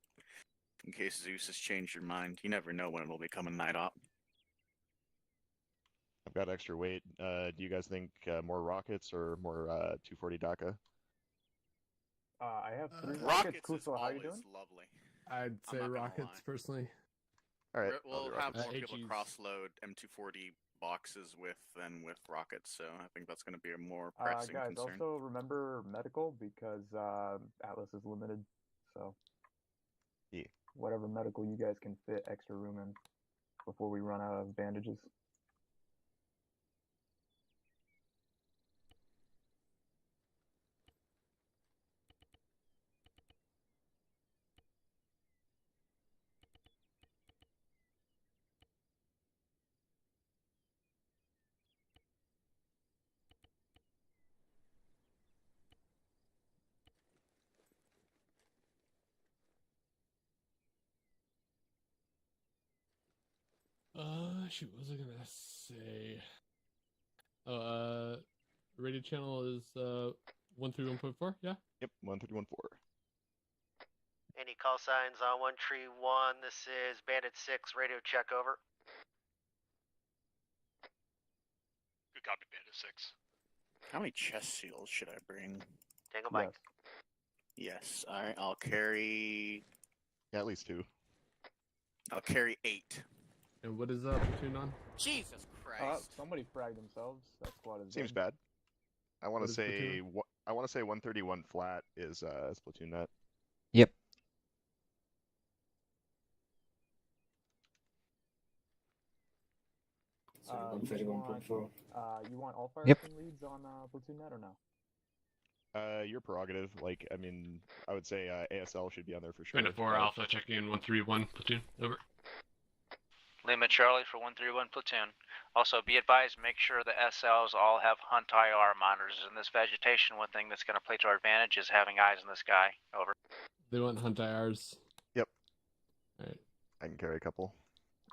in case Zeus has changed your mind. You never know when it'll become a night op. I've got extra weight. Do you guys think more rockets or more 240 DACA? I have 3 rockets. Rockets Kuso, is how you always doing? lovely. I'd I'm say not gonna rockets lie. personally. All right, We'll have more people HEs. cross-load M240 boxes than with rockets, so I think that's going to be a more pressing Guys, concern. also remember medical because Atlas is limited. So yeah, whatever medical you guys can fit extra room in before we run out of bandages. Shoot, what was I gonna say? Radio channel is 131.4. Yeah. Yep, 131.4. Any call signs on 131? This is Bandit 6. Radio check over. Good copy, Bandit 6. How many chest seals should I bring? Tango Mike. Yes. All right. I'll carry. Yeah, at least 2. I'll carry 8. And what is up, Platoon on? Jesus Christ! Somebody fragged themselves. That squad is Seems dead. bad. I want What to is say platoon? I want to say 131 flat is platoon net. Yep. You want all fire Yep. leads on platoon net or no? Your prerogative. Like, I mean, I would say ASL should be on there for sure. Bandit 4 Alpha checking in 131 platoon. Over. Lima Charlie for 131 platoon. Also, be advised, make sure the SLs all have hunt IR monitors. In this vegetation, one thing that's going to play to our advantage is having eyes in the sky. Over. They want hunt IRs. Yep. Alright. I can carry a couple.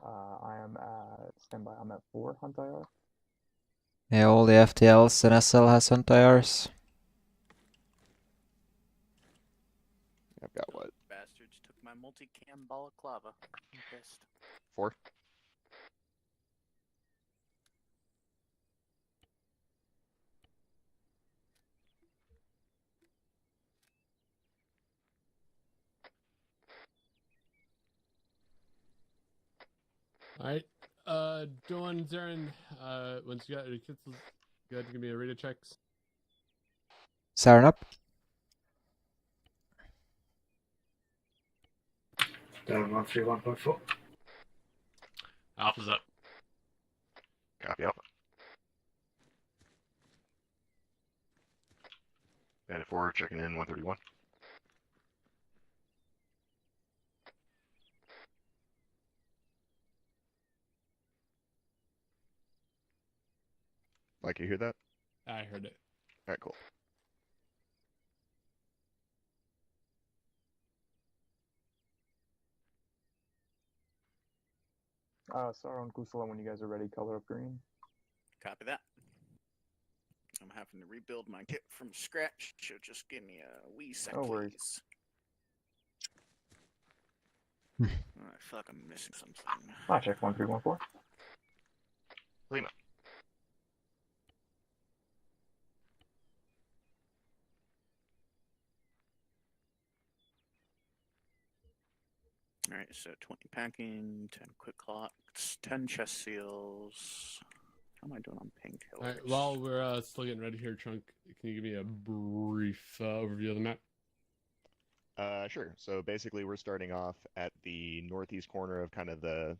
I am at standby. I'm at 4 hunt IR. Yeah, all the FTLs and SL has hunt IRs. I've got what? Bastards took my multicam balaclava. I'm pissed. 4. Alright. Dawn, Zarin, once you got your kids, go ahead and give me a radio checks. Siren up. Down 131.4. Alpha's up. Copy Alpha. Bandit 4 checking in 131. Like, you hear that? I heard it. Alright, cool. Sorry on Kusala when you guys are ready, color up green. Copy that. I'm having to rebuild my kit from scratch, so just give me a wee sec, No worries. please. Alright, fuck, I'm missing something. I check 1314. Lima. Alright, so 20 packing, 10 quick clocks, 10 chest seals. How am I doing on painkillers? Alright, while we're still getting ready here, Trunk, can you give me a brief overview of the map? Sure. So basically, we're starting off at the northeast corner of kind of the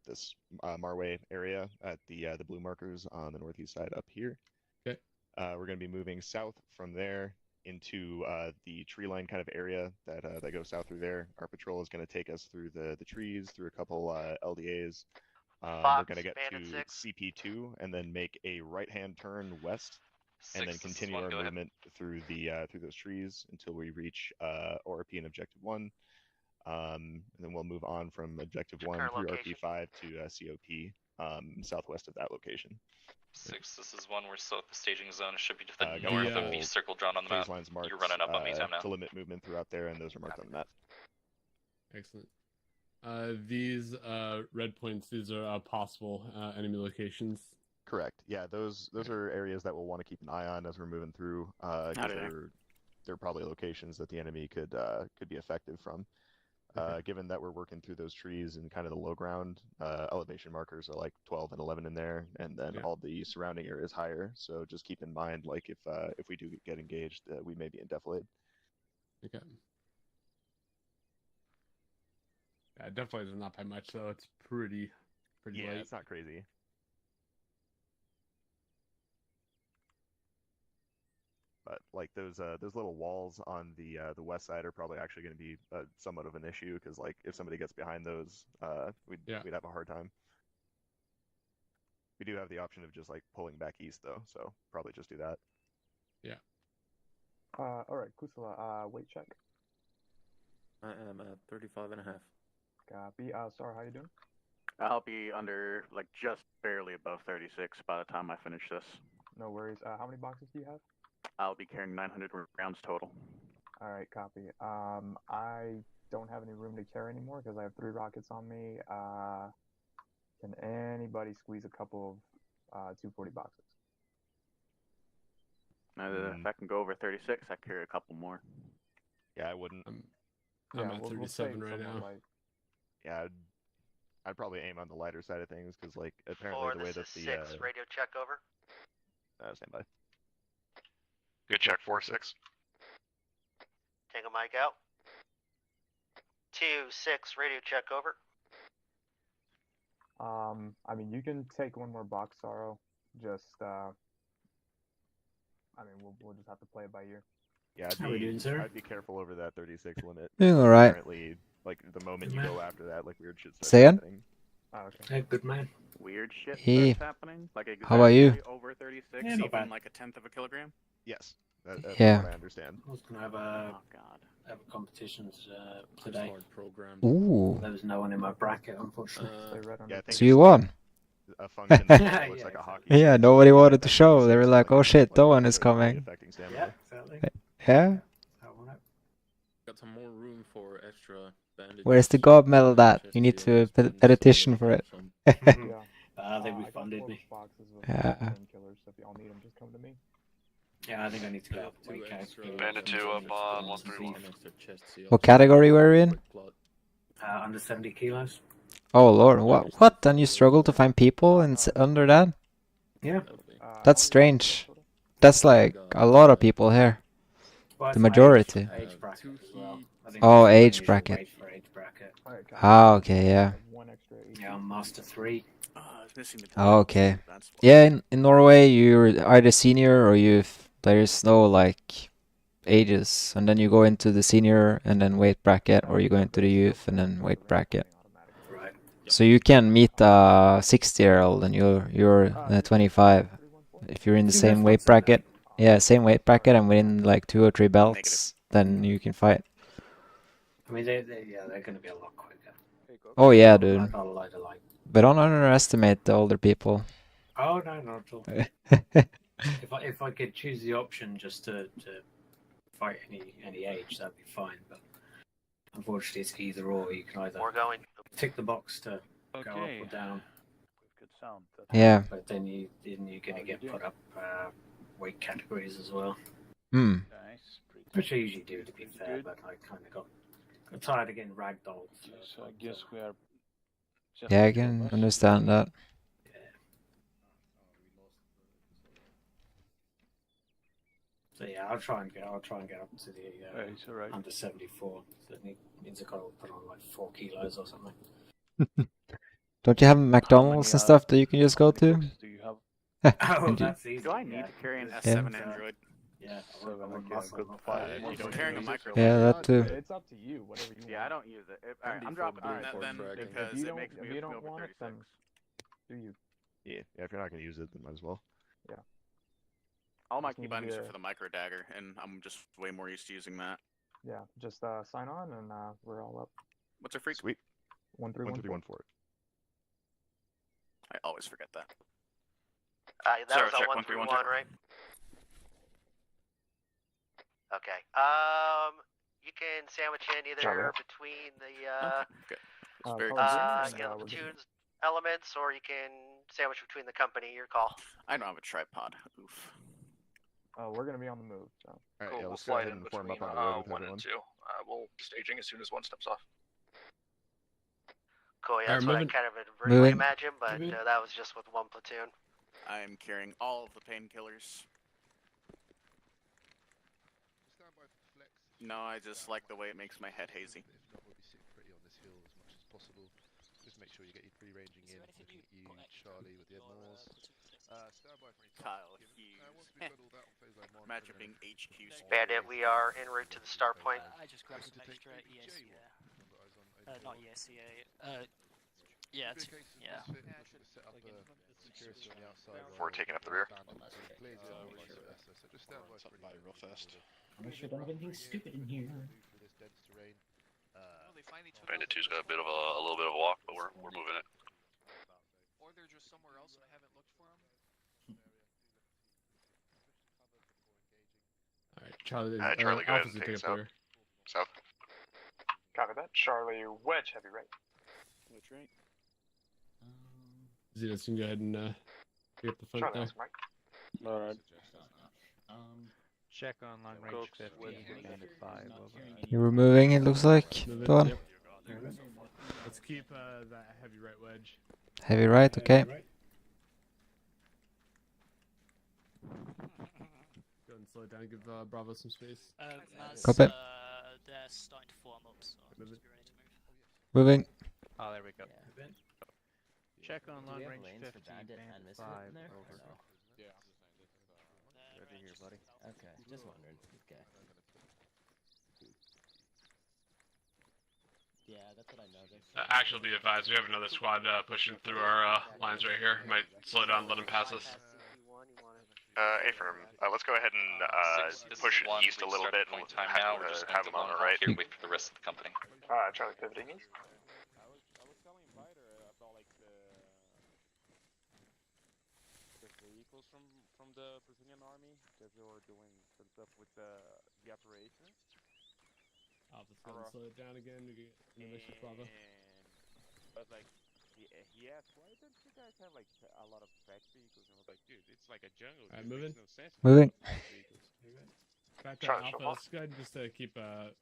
this Marway area at the blue markers on the northeast side up here. Okay. We're going to be moving south from there into the tree line kind of area that goes south through there. Our patrol is going to take us through the trees, through a couple LDAs. We're going to get to CP2 and then make a right-hand turn west, and then continue our movement through through those trees until we reach ORP and Objective 1. And then we'll move on from Objective 1 through RP5 to COP southwest of that location. 6, this is 1. We're still at the staging zone. It should be to the Got north a of the circle drawn on the map. phase lines marked, You're running up on me, Sam, now. to limit movement throughout there, and those are marked on the map. Excellent. These red points, these are possible enemy locations. Correct. Yeah, those are areas that we'll want to keep an eye on as we're moving through. They're probably locations that the enemy could be effective from. Given that we're working through those trees and kind of the low ground, elevation markers are like 12 and 11 in there, and then all the surrounding areas higher. So just keep in mind, like if we do get engaged, we may be in defilade. Okay. Yeah, definitely is not by much, though. It's pretty yeah, light. It's not crazy. But like those little walls on the west side are probably actually going to be somewhat of an issue, because like if somebody gets behind those, we'd have a hard time. We do have the option of just like pulling back east though, so probably just do that. Yeah. All right, Kusala, weight check. I am at 35 and a half. Copy. Sar, how you doing? I'll be under, like, just barely above 36 by the time I finish this. No worries. How many boxes do you have? I'll be carrying 900 rounds total. All right, copy. I don't have any room to carry anymore because I have 3 rockets on me. Can anybody squeeze a couple of 240 boxes? If I can go over 36, I carry a couple more. Yeah, I wouldn't. I'm at 37 right now. Yeah, I'd probably aim on the lighter side of things, because like apparently the way that the radio check over. Stand by. Good check, 4-6. Tango mic out. 2-6 radio check over. I mean, you can take one more box, Sorrow. Just I mean, we'll just have to play it by ear. Yeah, I'd be careful over that 36 limit. Doing all right. Apparently, like the moment you go after that, like weird shit starts Say it? happening. Oh, okay. Hey, good man. Weird shit Hey. starts happening. Like exactly How about you? Over 36, Yeah, not even bad. like a 1/10 of a kilogram. Yes, that's Yeah. what I understand. I was gonna have a competitions today. Ooh. There was no one in my bracket, unfortunately. Yeah, I think So you won. A function that looks like a hockey. Yeah, nobody wanted to show. They were like, "Oh shit, no one is coming." Affecting stamina. Yeah, exactly. Yeah. Got some more room for extra bandages. Where's the gold medal? That you need to petition for it. They refunded me. Yeah. Painkillers, so if y'all need them, just come to me. Yeah, I think I need to go up to 8K. Bandit 2 up on 131. What category were you in? Under 70 kilos. Oh lord, what? And you struggle to find people and under that? Yeah. That's strange. That's like a lot of people here. Well, The it's my majority. Age bracket as well. I think Oh, it's age unusual bracket. weight for age bracket. Ah, okay, yeah. Yeah, I'm Master 3. Oh, okay. Yeah, in Norway, you're either senior or youth. There's no like ages, and then you go into the senior and then weight bracket, or you go into the youth and then weight bracket. Right. So you can meet a 60-year-old and you're 25 if you're in the same weight bracket. Yeah, same weight bracket, and within like 2 or 3 belts, then you can fight. I mean, they're going to be a lot quicker. Oh yeah, dude. Not a lot of like. But don't underestimate the older people. Oh no, not at all. if I could choose the option just to fight any age, that'd be fine. But unfortunately, it's either or. You can either tick the box to go up or down. Good sound. Yeah. But then you're gonna get put up weight categories as well. Hmm. Which I usually do, to be fair. But I kind of got tired of getting ragdolled. So I guess we are. Yeah, I can understand that. So yeah, I'll try and get up to the it's all right. under 74. So it means I've got to put on like 4 kilos or something. Don't you have McDonald's and stuff that you can just go to? Do you have? Oh, that's easy. Do I need yeah. to carry an Yeah. S7 Android? Yeah, Seven, I'm a okay, muscle, good not five. fat. I'm carrying a micro. Yeah, that too. It's up to you, whatever you want. Yeah, I don't use it. Alright, I'm MD4 dropping. blue Alright, for then frag. because If you it don't, makes me if you go don't over want it, 36. then do you? Yeah, if you're not gonna use it, then might as well. Yeah. All my Just need key bindings to- are for the micro dagger, and I'm just way more used to using that. Yeah, just sign on and we're all up. What's our freak? Sweet. 1314. 1314. I always forget that. That Sarah, was a check 131, 131, right? Okay. You can sandwich in either Charlie. between the Okay, good. It's very the platoon's elements, or you can sandwich between the company. Your call. I don't have a tripod. Oof. We're gonna be on the move, so. Alright, Cool, yeah, we'll let's go slide ahead in and form between up on the road with 1 everyone. and 2. We'll staging as soon as 1 steps off. Cool. Yeah, that's Alright, what I moving. kind of originally Moving. imagined, but Moving. that was just with 1 platoon. I'm carrying all of the painkillers. No, I just like the way it makes my head hazy. If not, we'll be sitting pretty on this hill as much as possible. Just make sure you get your pre-ranging in. Looking at you, Charlie, with the Edmores. Stand by for any Kyle once Hughes. we've got all that on phase line 1, Matchup being HQ. Bandit, we are en route to the start point. I just grabbed some extra ESC there. Not ESC, yeah, yeah. We're taking up the rear. Just stand by for Something by real fast. I wish I don't have anything stupid in here. Bandit 2's got a bit of a little bit of a walk, but we're moving it. Or they're just somewhere else and I haven't looked for them. Alright, Charlie. Charlie, go ahead Alpha's and to take take us up out. there. South. Copy that. Charlie, wedge, heavy right. That's right. Zetas can go ahead and pick up the front Charlie, there. that's Mike. Alright. Check on long range 50 and 5 over. You're removing, it looks like. Move it, Don. yep. Let's keep that heavy right wedge. Heavy right, okay. Go ahead and slow it down, give Bravo some space. Maz, Copy. they're starting to form up, so Move just it. be ready to move. Moving. Oh, there we go. Check on Do long we have range lanes for 50 Bandit and and Misfit 5 in there, or over. no? Ready here, buddy. Okay, just wondering. Okay. Yeah, that's what I noticed. Actually, be advised, we have another squad pushing through our lines right here. Might slow down, let them pass us. A-firm, let's go ahead and push east a little bit and have them on our right. Here, wait for the rest of the company. Charlie, pivoting east. Vehicles from the Brazilian army because they were doing some stuff with the operations. Alpha's going to slow it down again to get an initial Bravo. But like, he asked, why don't you guys have like a lot of track vehicles? And I was like, dude, it's like a jungle. Alright, It moving. makes no sense. to Moving. have track vehicles. Back to Charlie, Alpha. show Let's go ahead and just keep Like,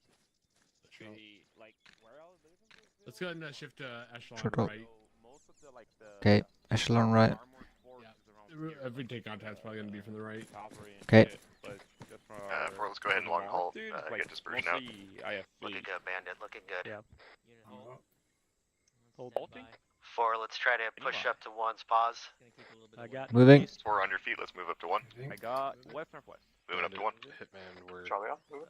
where else they even do let's go ahead and shift echelon Short roll. right. most of the like the Okay, echelon right. armored forces around Every here, every take contact's probably going to be from the right. cavalry and Okay. shit, but just for Let's go ahead and long haul, dude, get dispersion out. mostly IFV. Looking good, Bandit. Looking good. Yeah. Halting? 4, let's try to push up to 1's pause. I got Moving. 4 on your feet, let's move up to 1. I got west northwest. Moving up to 1. Hitman, we're Charlie, on. Moving.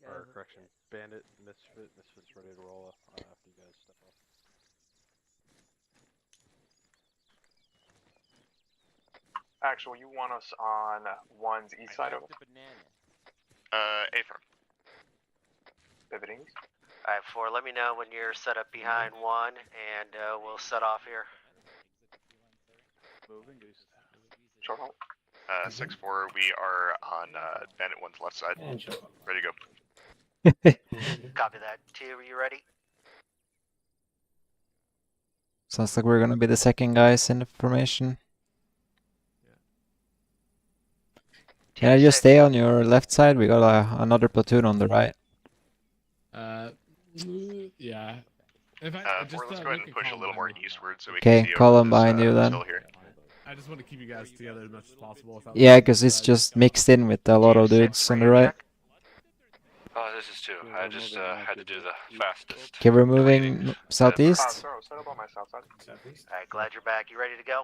or correction, Bandit, Misfit's ready to roll after you guys step off. Actual, you want us on 1's east side over? A-firm. Pivoting east. Alright, 4, let me know when you're set up behind 1, and we'll set off here. Moving east. Short hold. 6-4, we are on Bandit 1's left side. Ready to go. Copy that. 2, are you ready? Sounds like we're gonna be the second guys in the formation. Can I just stay on your left side? We got another platoon on the right. Yeah. If I, 4, let's go ahead and push a little more eastward so we Okay, can see column over this behind you then. hill here. I just want to keep you guys together as much as possible. Without Yeah, because it's just mixed in with a lot of dudes on the right. Oh, this is 2. I just had to do the fastest. Okay, we're moving southeast. Set up on my south side. Alright, glad you're back. You ready to go?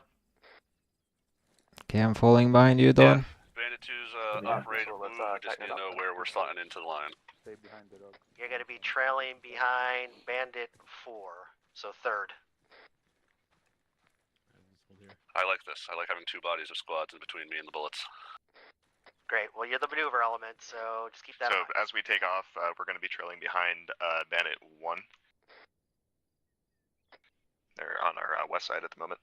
Okay, I'm falling behind you, Don. Bandit 2's operator move. Just need to know where we're slotting into the line. Stay behind the dog. You're going to be trailing behind Bandit 4, so third. I like this. I like having 2 bodies of squads in between me and the bullets. Great. Well, you're the maneuver element, so just keep that in mind. So as we take off, we're going to be trailing behind Bandit 1. They're on our west side at the moment.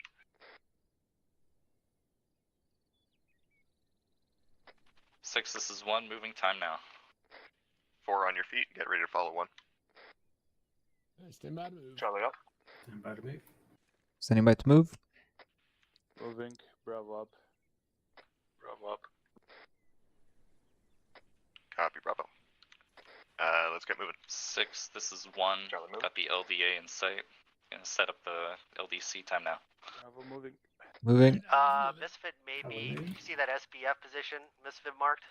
Six, this is 1, moving time now. 4 on your feet, get ready to follow 1. Stand by to move. Charlie up. Stand by to move. Is anybody to move? Moving. Bravo up. Bravo up. Copy, Bravo. Let's get moving. 6, this is 1, got the LDA in sight. Gonna set up the LDC time now. Bravo moving. Moving. Misfit maybe. You see that SBF position? Misfit marked?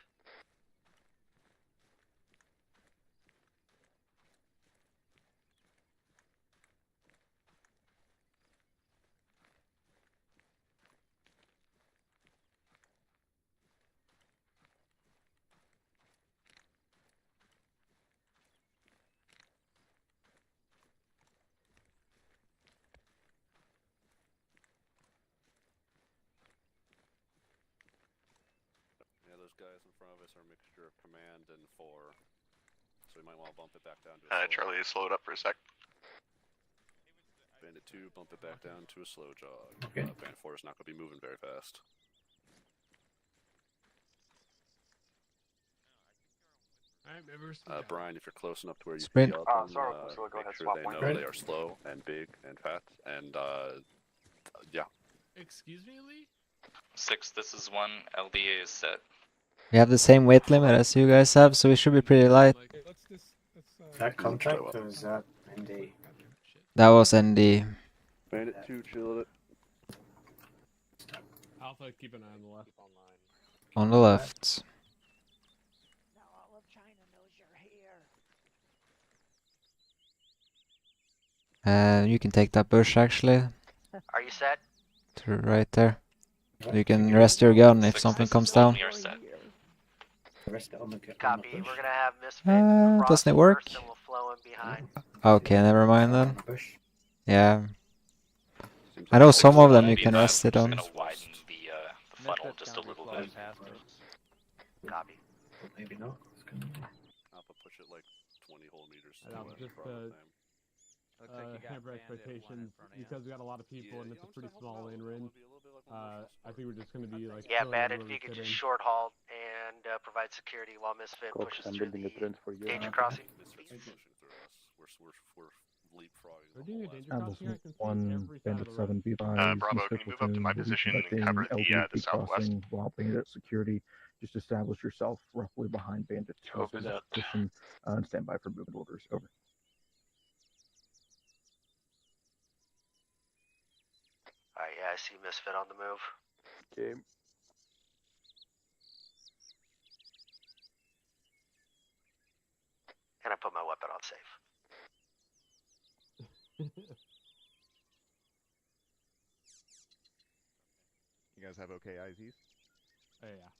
Yeah, those guys in front of us are a mixture of command and 4. So we might want to bump it back down to a slow. Charlie, slow it up for a sec. Bandit 2, bump it back down to a slow jog. Okay. Bandit 4 is not going to be moving very fast. Brian, if you're close enough to where you Sprint. can Sorry, make go ahead, sure swap they one. know they are slow and big and fat and yeah. Excuse me, Lee? 6, this is 1, LDA is set. We have the same weight limit as you guys have, so we should be pretty light. Is that contract or is that ND? That was ND. Bandit 2, chill it. Alpha, keep an eye on the left. On the left. You can take that bush actually. Are you set? To right there. You can rest your gun if something comes down. Copy. We're gonna have Misfit Doesn't it work? first, and we'll flow in behind. Okay, never mind then. Yeah. I know some of them you can rest it on. Gonna widen the funnel just a little bit. Copy. Maybe not. Alpha push it like 20 whole meters. Hamper expectations because we got a lot of people and it's a pretty small lane we're in. I think we're just going to be like. Yeah, Bandit, if you could just short halt and provide security while Misfit pushes through the danger crossing. We're doing a danger crossing. I can see 1, every Bandit side of the 7, be advised. Bravo, can you move up to my position and cover the southwest? While Bandit security, just establish yourself roughly behind Bandit 2 position and stand by for movement orders. Over. Alright, yeah, I see Misfit on the move. Okay. And I put my weapon on safe. You guys have okay IZs? Oh, yeah.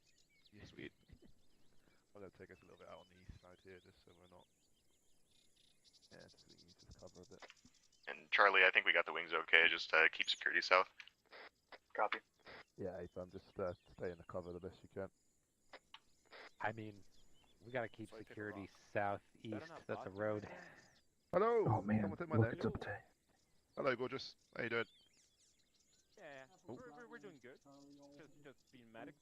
Sweet. I'm gonna take us a little bit out on the east side here, just so we're not. Yeah, just so we can just cover a bit. And Charlie, I think we got the wings okay. Just keep security south. Copy. Yeah, Ethan, just stay in the cover the best you can. I mean, we gotta keep security southeast. That's a road. Hello. Oh man, Someone take my look, neck. it's up to. Hello, gorgeous. How you doing? Yeah, we're doing good. Just being medic.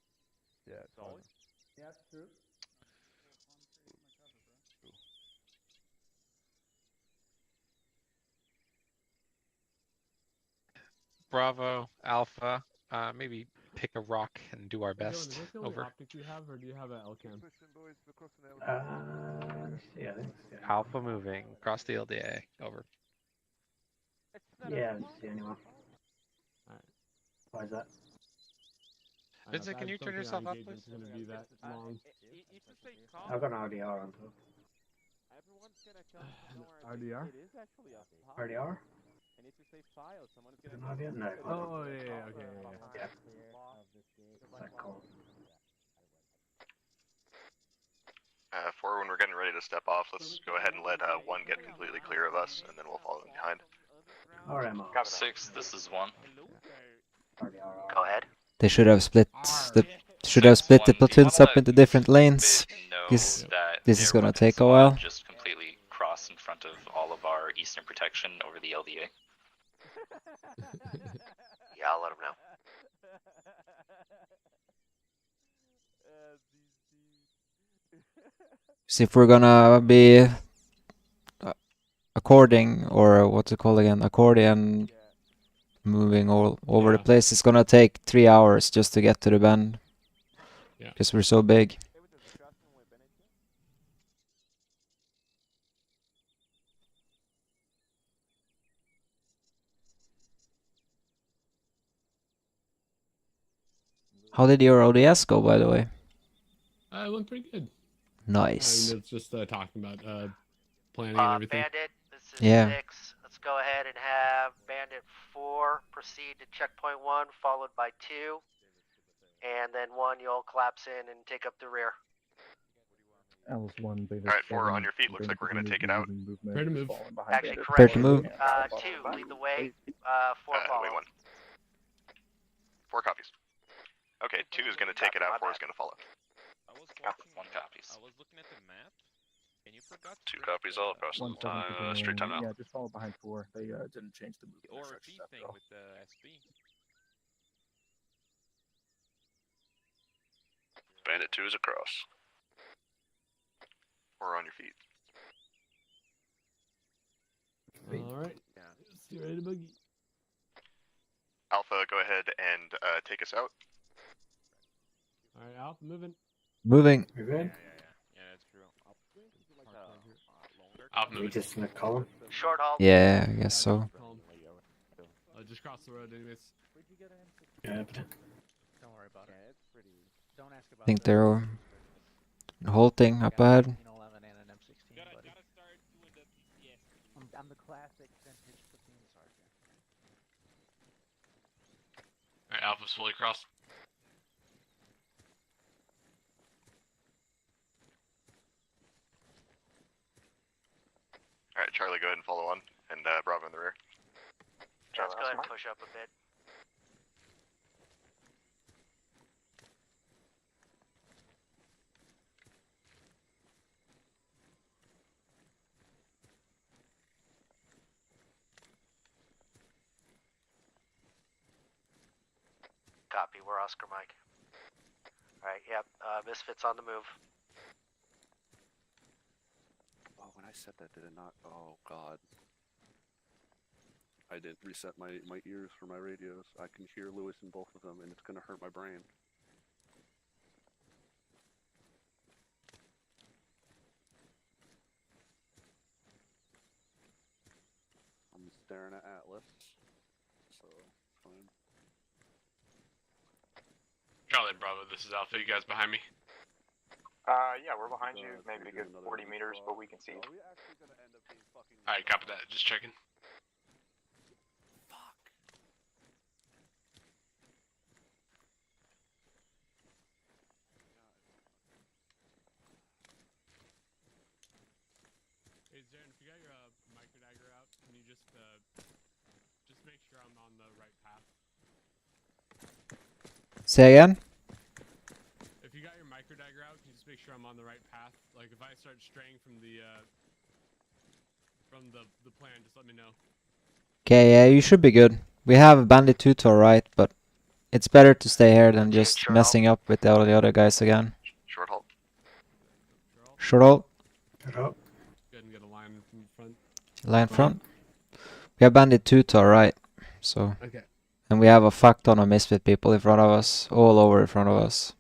Yeah, it's always. fine. Yeah, true. Bravo, Alpha, maybe pick a rock and do our best. Is this the only Over. optic you have, or do you have an LCAM? Yeah, I think so. Alpha moving across the LDA. Over. Yeah, I don't see anyone. Why is that? Vincent, can you turn yourself off, please? Going to be that long. I've got an RDR on top. Everyone's gonna come. Don't worry, RDR? It is actually a file. RDR? And if you say file, someone's Is it gonna not yet? No. Oh, yeah, okay, Yeah. Like call. For when we're getting ready to step off, let's go ahead and let one get completely clear of us, and then we'll follow in behind. Arma. 6, this is 1. Go ahead. They should have split the platoons up into different lanes. This is gonna take a while. Just completely cross in front of all of our eastern protection over the LDA. Yeah, I'll let them know. See if we're gonna be according, or what's it called again, accordion, moving all over the place. It's gonna take 3 hours just to get to the bend. Yeah. Because we're so big. How did your ODS go, by the way? It went pretty good. Nice. I mean, it's just talking about planning and everything. Bandit, this is Yeah. 6. Let's go ahead and have Bandit 4 proceed to checkpoint 1, followed by 2. And then 1, you'll collapse in and take up the rear. L1, Beta Alright, 4 on 7, your feet. Looks like we're going to take it out. Prepare to move. Actually, Prepare correct. to move. 2, lead the way. 4, follow. Wait, 1. 4 copies. Okay, 2 is going to take it out, 4 is going to follow. I was watching, 1 copies. I was looking at the map, and you forgot 2 copies all across the straight time now. Yeah, just follow behind 4. They didn't change the movement. the ORP thing with the SB. Bandit 2 is across. 4 on your feet. Alright. Let's get ready to boogie. Alpha, go ahead and take us out. Alright, Alpha, moving. Moving. You're good? Yeah, that's true. We just in the column. Short halt. Yeah, I guess so. Just cross the road, anyways. Yeah. Don't worry about it. It's pretty. Don't ask about I think they're halting up ahead. 11 and an M16. Buddy. I'm the classic vintage platoon sergeant. Alright, Alpha's fully crossed. Alright, Charlie, go ahead and follow on, and Bravo in the rear. Let's go ahead and push up a bit. Copy, we're Oscar Mike. Alright, yep, Misfits on the move. Oh, when I said that, did it not? Oh, God. I didn't reset my ears for my radios. I can hear Lewis in both of them, and it's gonna hurt my brain. I'm staring at Atlas, so fine. Charlie and Bravo, this is Alpha. You guys behind me? Yeah, we're behind you, maybe a good 40 meters, but we can see. Alright, copy that. Just checking. Hey, Zarin, if you got your micro dagger out, can you just make sure I'm on the right path? Say again? If you got your micro dagger out, can you just make sure I'm on the right path? Like, if I start straying from the plan, just let me know. Okay, yeah, you should be good. We have Bandit 2 to our right, but it's better to stay here than just messing up with all the other guys again. Short halt. Short halt. Shut up. Go ahead and get a line from front. Line front. We have Bandit 2 to our right, so. Okay. And we have a fuck ton of misfit people in front of us, all over in front of us.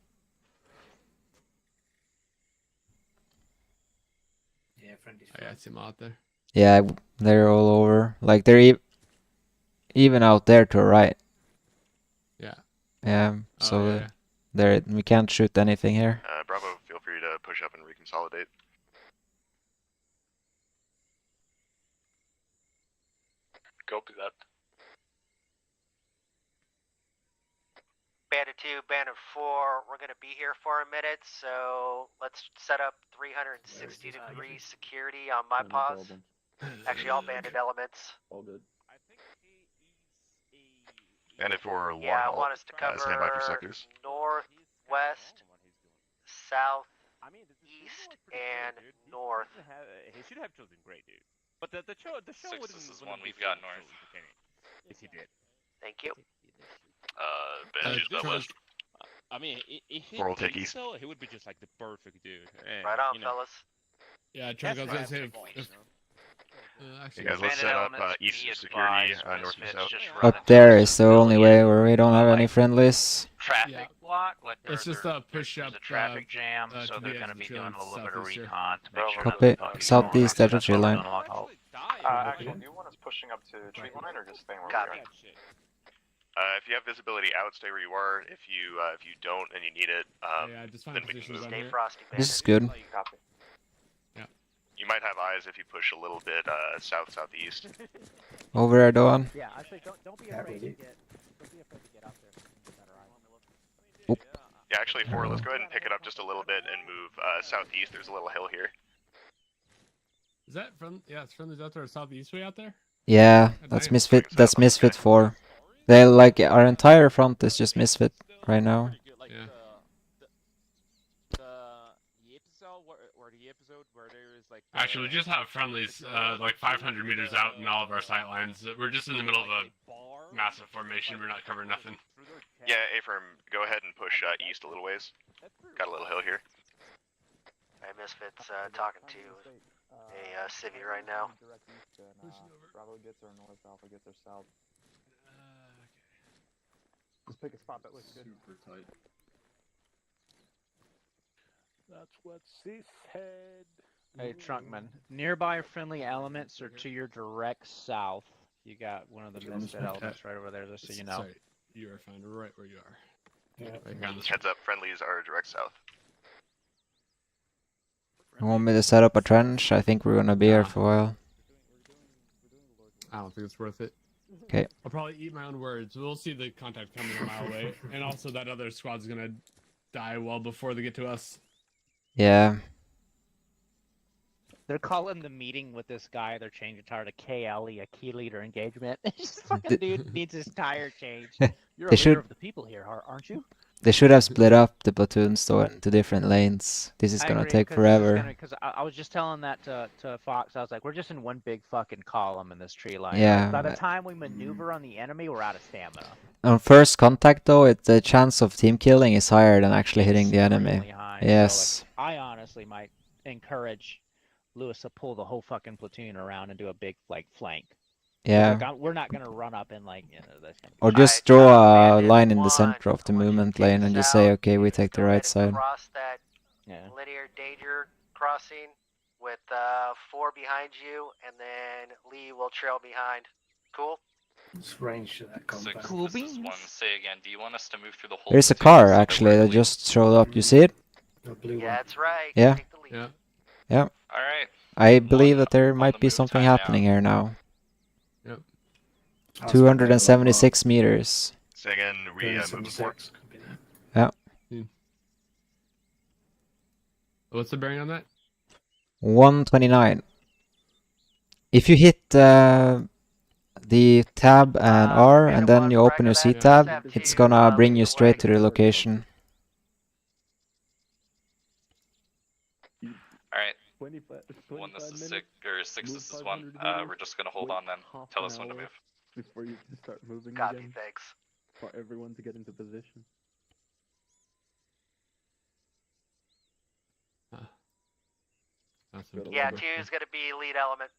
Yeah, friendly's Oh, yeah, I see them out there. Yeah, they're all over. Like, they're even out there to our right. Yeah. Yeah, Oh, so yeah. There, we can't shoot anything here. Bravo, feel free to push up and reconsolidate. Copy that. Bandit 2, Bandit 4, we're going to be here for a minute, so let's set up 360-degree security on my pause. Actually, all bandit elements. All good. Bandit 4, Yeah, I want us to cover stand by for sectors. north, west, south, east, and north. He should have chosen gray, dude. But the show wouldn't. This is one we've got north. Yes, he did. Thank you. Bandit that west. I mean, if he Floral thinks Tikis. so, he would be just like the perfect dude. And, Right on, you know, fellas. Yeah, Trunk, I was gonna say if Hey guys, let's set up east of security, north and south. Up there is the only way where we don't have any friendlies. Traffic block. Like let's just push up. There's a traffic jam, so to they're the going to be doing a little bit of southeast here. recon to make sure Copy. that Southeast, that's a tree line. Actually, do you want us pushing up to tree line or just staying where we are? If you have visibility out, stay where you are. If you don't and you need it, just then find we can positions move. on here. Frosty, This is good. Copy. You might have eyes if you push a little bit southeast. Over there, Dawn. Yeah, actually, don't be afraid to get out there. Oop. Yeah, actually, 4, let's go ahead and pick it up just a little bit and move southeast. There's a little hill here. Is that from? Yeah, it's from the out there southeast way out there. Yeah, that's Misfit. That's Misfit 4. They like our entire front is just Misfit right now. Yeah. Actually, we just have friendlies like 500 meters out in all of our sight lines. We're just in the middle of a massive formation. We're not covering nothing. Yeah, A-firm, go ahead and push east a little ways. Got a little hill here. Hey, Misfit's talking to a civvy right now. Bravo gets our north, Alpha gets our south. Just pick a spot that looks good. Super tight. That's what she said. Hey, Trunkman, nearby friendly elements are to your direct south. You got one of the misfit elements right over there, just so you know. Sorry, you are fine. Right where you are. Heads up, friendlies are direct south. You want me to set up a trench? I think we're gonna be here for a while. I don't think it's worth it. Okay. I'll probably eat my own words. We'll see the contact coming a mile away, and also that other squad's gonna die well before they get to us. Yeah. They're calling the meeting with this guy. They're changing tire to KLE, a key leader engagement. This fucking dude needs his tire changed. You're a leader of the people here, aren't you? They should have split up the platoons though into different lanes. This is gonna take forever. Because I was just telling that to Fox. I was like, we're just in one big fucking column in this tree line. Yeah. By the time we maneuver on the enemy, we're out of stamina. On first contact though, the chance of team killing is higher than actually hitting the enemy. High. Yes. So, like, I honestly might encourage Lewis to pull the whole fucking platoon around and do a big flank. Yeah. Like, we're not gonna run up and this. Or just draw a line in the center of the movement lane and just say, okay, we take the right side. Cross that linear danger crossing with 4 behind you, and then Lee will trail behind. Cool? It's range to that combat. Cool beans. Say again, do you want us to move through the whole There's a car actually that just showed up. You see it? Yeah, that's right. Yeah. Yeah. Yeah. Alright. I believe that there might be something happening here now. Yep. 276 meters. Say again, we move to 4. Yeah. What's the bearing on that? 129. If you hit the tab and R and then you open your C tab, it's gonna bring you straight to the location. Alright. 1, this is 6, or 6, this is 1. We're just gonna hold on then. Tell us when to move. Before you start moving Copy, again. thanks. For everyone to get into position. Yeah, 2 is gonna be lead element.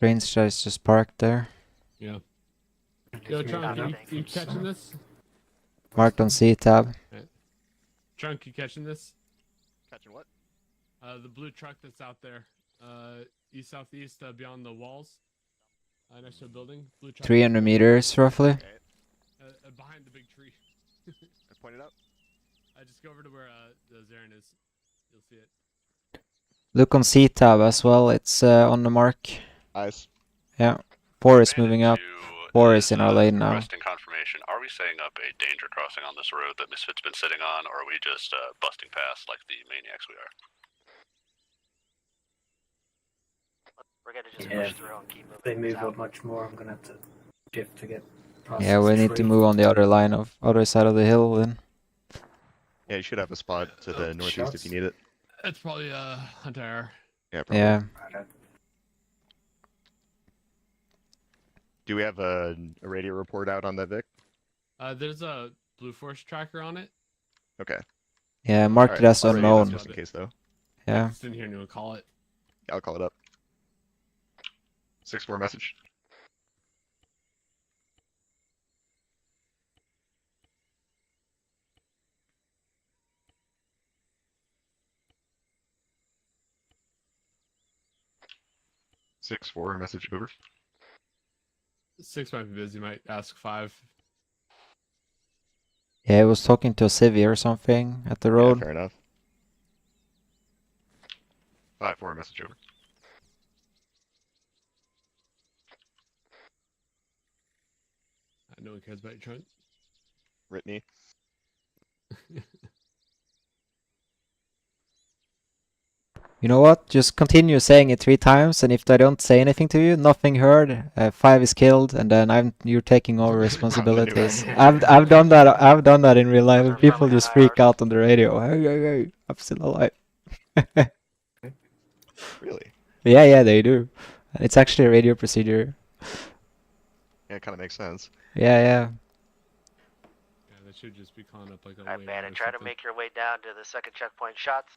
Range is just parked there. Yeah. Yo, Trunk, you catching this? Marked on C tab. Right. Trunk, you catching this? Catching what? The blue truck that's out there. East southeast beyond the walls. Next to a building. Blue truck. 300 meters roughly. Behind the big tree. just go over to where the Zaren is. You'll see it. Look on C-tab as well. It's on the mark. Eyes. Yeah. 4 is moving up. 4 is in our lane now. Requesting confirmation. Are we setting up a danger crossing on this road that Misfit's been sitting on, or are we just busting past like the maniacs we are? We're gonna just Yeah, push through and keep moving. they move up much more. I'm gonna have to shift to get past Yeah, we this need to tree. move on the other line of other side of the hill then. Yeah, you should have a spot to the northeast if you need it. It's probably Hunter. Yeah. Probably. Yeah. Do we have a radio report out on that Vic? There's a Blue Force tracker on it. Okay. Yeah, mark it as I'll radio unknown. this just in case though. Yeah. Just didn't hear anyone call it. I'll call it up. 6-4 message. Six 4 message over. 6 might be busy. Might ask 5. Yeah, I was talking to a civvy or something at the road. Yeah, fair enough. 5-4 message over. No one cares about your trunk. Brittany. You know what? Just continue saying it 3 times, and if I don't say anything to you, nothing heard. 5 is killed, and then you're taking over responsibilities. I've done that. I've done that in real life. And people just freak out on the radio. Hey, I'm still alive. Really? Yeah, they do. It's actually a radio procedure. Yeah, it kind of makes sense. Yeah. Yeah, that should just be calling up like a Alright, wave Bandit, or try to something. make your way down to the second checkpoint shots.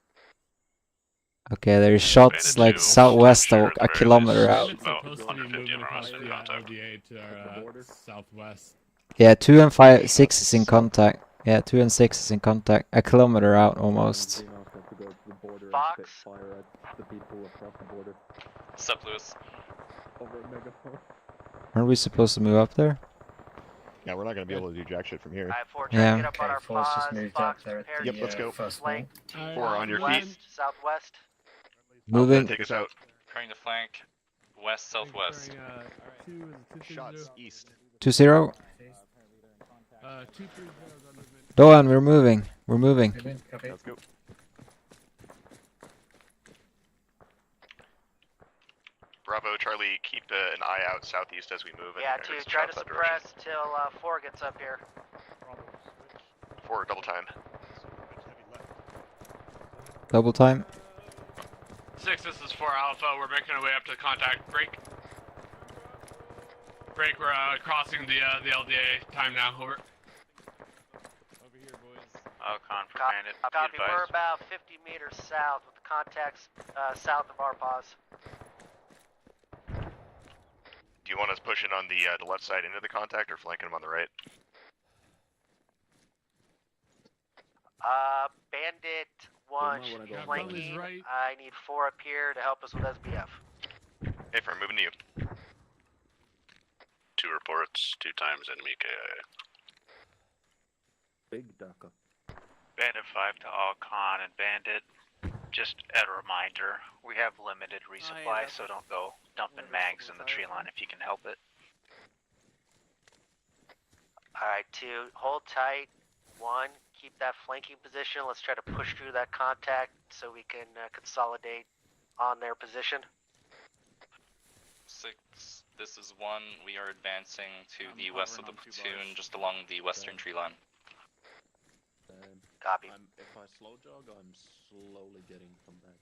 Okay, there's shots like southwest of a kilometer out. It's supposed to be moving across the LDA to our southwest. Yeah, 2 and 5, 6 is in contact. Yeah, 2 and 6 is in contact. A kilometer out almost. Fox. Sup, Lewis? Aren't we supposed to move up there? Yeah, we're not going to be able to do jack shit from here. Alright, 4, Yeah. try to get up on our Force just pause. moved Fox, up there at prepare Yep, to let's go. flank. Alright, 4 on your West, feet. southwest. Moving. Take us out. Trying to flank west southwest. Shots east. 2-0. 230 movement. Doan, we're moving. We're moving. Let's go. Bravo, Charlie, keep an eye out southeast as we move. Yeah, and 2, it's try to south that direction. suppress till 4 gets up here. 4, double time. Double time. 6, this is 4 Alpha. We're making our way up to contact. Break. Break, we're crossing the LDA. Time now, over. Over here, boys. Oh, confirm, Bandit. Copy, we're about 50 meters south with contacts south of our pause. Do you want us pushing on the left side into the contact or flanking them on the right? Bandit 1 should be flanking. Right. I need 4 up here to help us with SBF. Hey, firm, moving to you. 2 reports, 2 times enemy KIA. Big Daka. Bandit 5 to all con and Bandit. Just a reminder, we have limited resupply, so don't go dumping mags in the tree line if you can help it. Alright, 2, hold tight. 1, keep that flanking position. Let's try to push through that contact so we can consolidate on their position. 6, this is 1. We are advancing to the west of the platoon, just along the western tree line. Copy. If I slow jog, I'm slowly getting come back.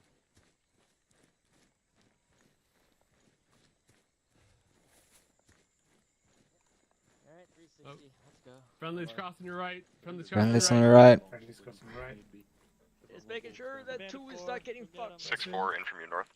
Alright, 360. Let's go. Friendly's crossing your right. Friendly's Friendly's crossing on your your right. Friendly's crossing right. Just making sure that 2 is not getting fucked. 6-4 in from your north.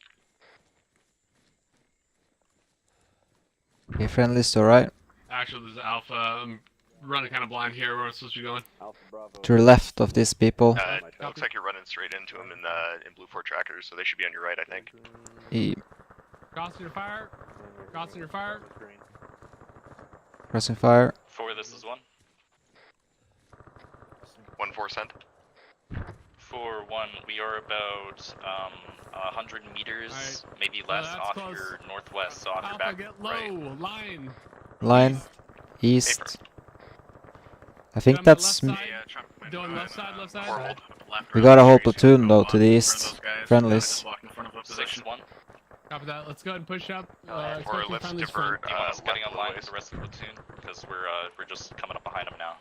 Okay, friendly's to right. Actually, there's Alpha. I'm running kind of blind here. Where I'm supposed to be going. Alpha Bravo. To the left of these people. It looks like you're running straight into them in Blue 4 trackers, so they should be on your right, I think. Crossing your fire. Crossing your fire. Crossing fire. 4, this is 1. 1-4 sent. 641, we are about 100 meters, maybe less, off your northwest, so off your back. Get low, line. Line. East. I think that's... Doing left side. We got a whole platoon though to the east. Friendlies. 6-1. Copy that. Let's go ahead and push up. Or let's divert. Do you want us getting online with the rest of the platoon? Because we're just coming up behind them now.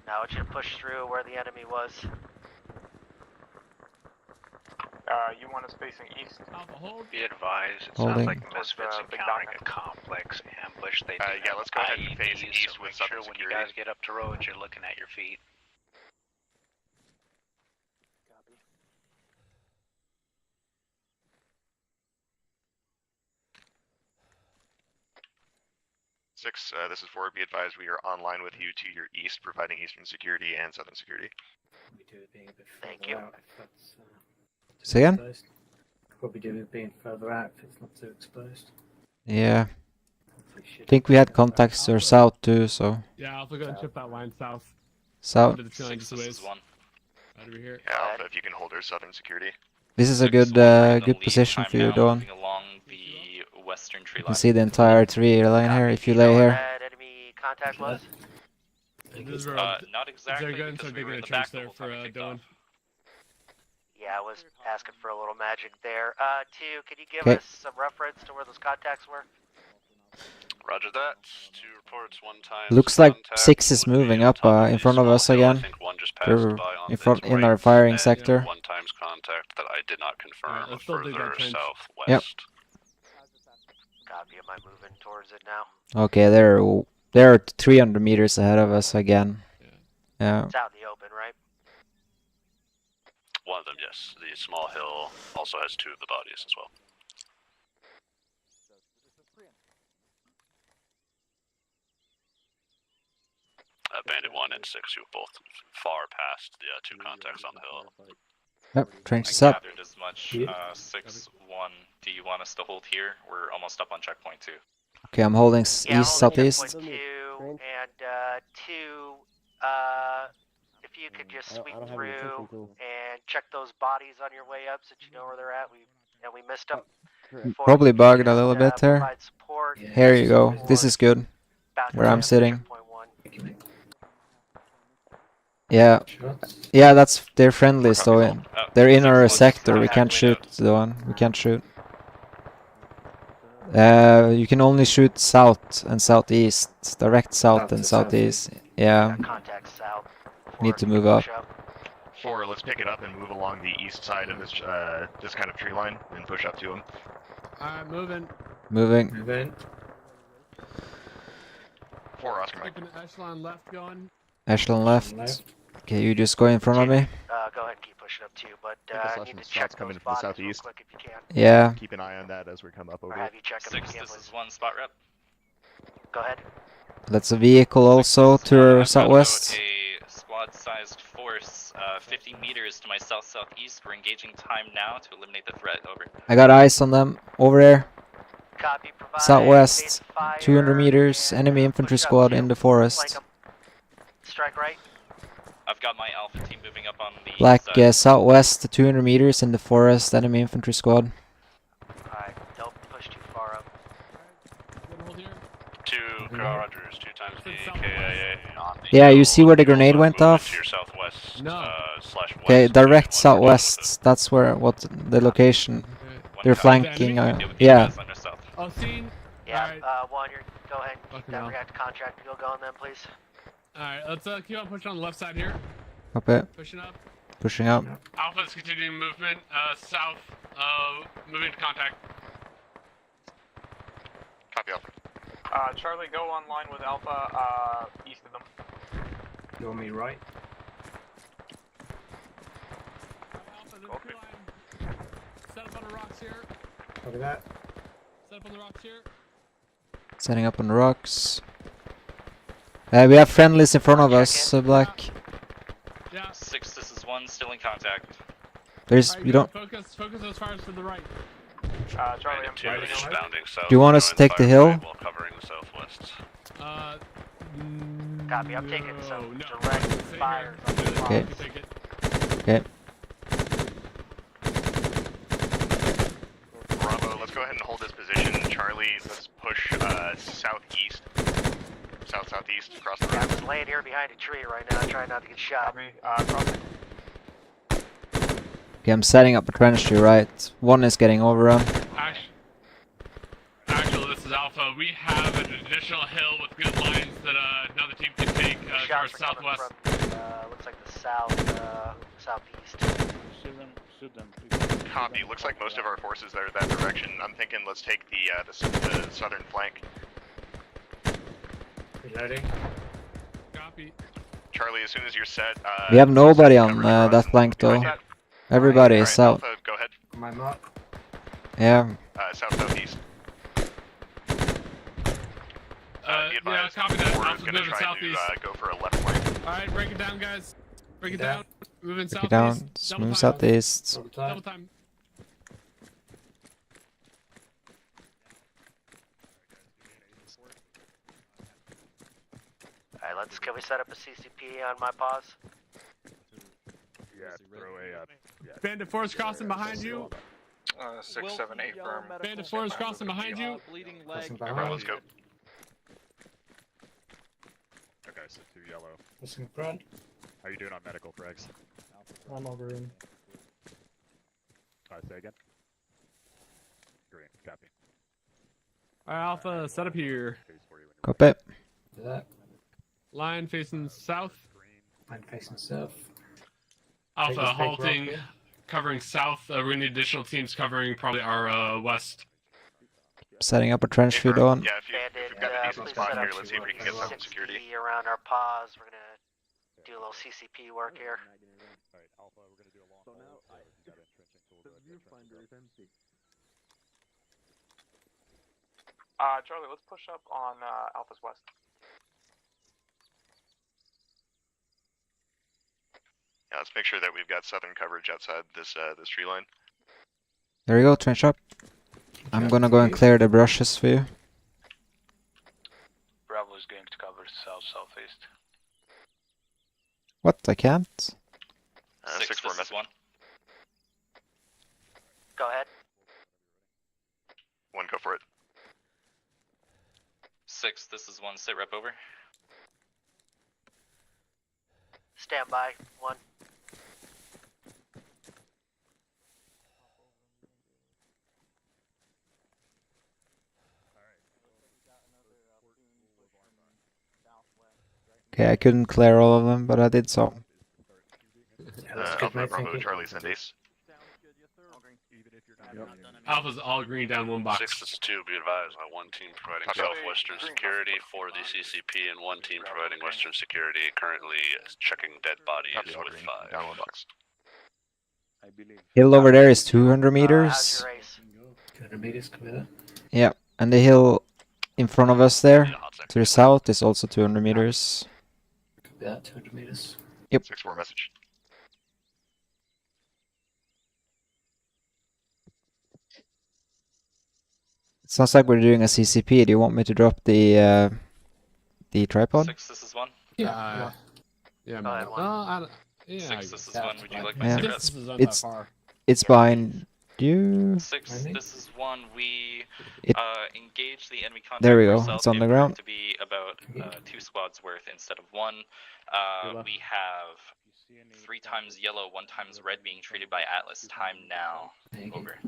Now it should push through where the enemy was. You want us facing east? Be advised, it Holding. sounds like Misfits encountering a complex ambush. They yeah, let's go ahead and phase IEDs, east so with make southern sure when security. you guys get up to roads, you're looking at your feet. Six, this is 4. Be advised, we are online with you to your east, providing eastern security and southern security. Thank you. Say again? Probably do it being further out if it's not too exposed. Yeah. I think we had contacts to our south too, so... Yeah, Alpha, go and chip that line south. South. Under the tree line, just a ways. One. Right over here. Yeah, Alpha, if you can hold our southern security. This is a good good position for you, Dawn. Along the western tree You line. can see the entire tree line here if you lay here. Enemy contact was? Not exactly, because we were in the back the whole time we kicked off. Yeah, I was asking for a little magic there. Two, can you give Okay. us some reference to where those contacts were? Roger that. 2 reports, 1 time. Looks like contact, 6 is moving up in front of us again. They're in our firing sector. 1 times contact that I did not confirm let's still do further that trench. southwest. Yep. Copy, am I moving towards it now? Okay, they're 300 meters ahead of us again. Yeah. It's out in the open, right? One of them, yes. The small hill also has 2 of the bodies as well. Bandit 1 and 6, you both far past the 2 contacts on the hill. Yep, trench is I up. gathered as much. 6-1. Do you want us to hold here? We're almost up on checkpoint 2. Okay, I'm holding Yeah, east, holding southeast. checkpoint 2, and 2, if you could just sweep through and check those bodies on your way up so that you know where they're at. We missed them. Probably bugged a little bit there. Provide support. Here you go. This is good. Where I'm sitting. Yeah. Yeah, they're friendly, so they're in our sector. We can't shoot the one. We can't shoot. You can only shoot south and southeast. Direct south and southeast. Yeah. Need to move up. 4, let's pick it up and move along the east side of this kind of tree line and push up to him. Alright, moving. Moving. Moving. 4, Oscar Mike. Keeping echelon left going. Echelon left. Okay, you just go in front of me. Go ahead and keep pushing up too, but I I think need the to check coming those from the bodies real southeast. quick if you can. Yeah. Keep an eye on that as we come up Or over. have you check them if 6, you can, this please. is 1 spot rep. Go ahead. That's a vehicle also to our southwest. A squad-sized force, 50 meters to my south-southeast. We're engaging time now to eliminate the threat. Over. I got eyes on them over there. Copy, provide Southwest, base fire 200 meters, and, enemy infantry push up squad to in the flank forest. 'em. Strike right. I've got my alpha team moving up on the Black, side. southwest, 200 meters in the forest, enemy infantry squad. Alright, don't push too far up. 2 Rogers, 2 times the KIA on the Yeah, you see where the grenade went off? to your southwest, /west. Okay, direct southwest. That's what the location. They're flanking. Yeah. Oh, seen. Yeah, one, go ahead and keep that react contract fuel going then, please. Alright, let's keep on pushing on the left side here. Okay. Pushing up. Pushing up. Alpha's continuing movement south, moving to contact. Copy Alpha. Charlie, go online with Alpha, east of them. You want me right? Okay. Set up on the rocks here. Copy that. Set up on the rocks here. Setting up on the rocks. We have friendlies in front of us, Black. Yeah. 6, this is 1, still in contact. There's you don't. Focus those fires to the right. Charlie, I'm 2 is bounding south. Do you want us to take the hill? While covering the southwest. Copy, I'm taking some no. direct fires on the Okay. Take it. Okay. Bravo, let's go ahead and hold this position. Charlie, let's push southeast. Southeast across the I'm road. just laying here behind a tree right now, trying not to get shot. Okay, I'm setting up a trench to your right. One is getting overrun. Actually, this is Alpha. We have an additional hill with good lines that another team can take towards southwest. Looks like the southeast. Shoot them. Copy. Looks like most of our forces are that direction. I'm thinking let's take the southern flank. Reloading. Copy. Charlie, as soon as you're set. We have nobody on that flank though. Everybody is south. Alpha, go ahead. My mark. Yeah. Southeast. Yeah, copy that. Alpha's We're gonna moving try southeast. to go for a left flank. Alright, break it down, guys. Break it down. Moving Break it southeast. down. Move southeast. Double time. Alright, can we set up a CCP on my pause? Yeah, throw a Bandit force crossing behind you. 6, 7, 8 firm. Bandit force crossing behind you. Bleeding Alright, let's go. Okay, so 2 yellow. Missing front. How you doing on medical, Frags? I'm over in. Say again. Green, copy. Alright, Alpha, set up here. Copy. That. Line facing south. Line facing south. Alpha halting, covering south. We need additional teams covering probably our west. Setting up a trench for you, Dawn. Yeah, if you've got a decent spot here, let's see if we can get some security. Around our pause, we're gonna do a little CCP work here. Alright, Alpha, we're gonna do a long hold. Charlie, let's push up on Alpha's west. Yeah, let's make sure that we've got southern coverage outside this tree line. There you go, trench up. I'm gonna go and clear the brushes for you. Bravo is going to cover southeast. What? I can't? 6-4 message. Go ahead. 1, go for it. 6, this is 1, sit rep over. Stand by. 1. Okay, I couldn't clear all of them, but I did so. Alpha, Bravo, Charlie, send ace. Alpha's all green down 1 box. 6 is 2, be advised. 1 team providing southwestern security for the CCP and 1 team providing western security. Currently checking dead bodies with 5. Down 1 box. Hill over there is 200 meters. 200 meters, come here. Yeah, and the hill in front of us there, to the south, is also 200 meters. Yeah, 200 meters. Yep. 6-4 message. It sounds like we're doing a CCP. Do you want me to drop the tripod? 6, this is 1. Yeah. Yeah, man. I don't, yeah, 6, this is 1. Would you like my Yeah. sit rep? It's behind you. 6, this is 1. We engage the enemy contact. There we go. ourselves. It's on It the proved ground. to be about 2 squads worth instead of 1. We have 3 times yellow, 1 times red being treated by Atlas. Time now. Over.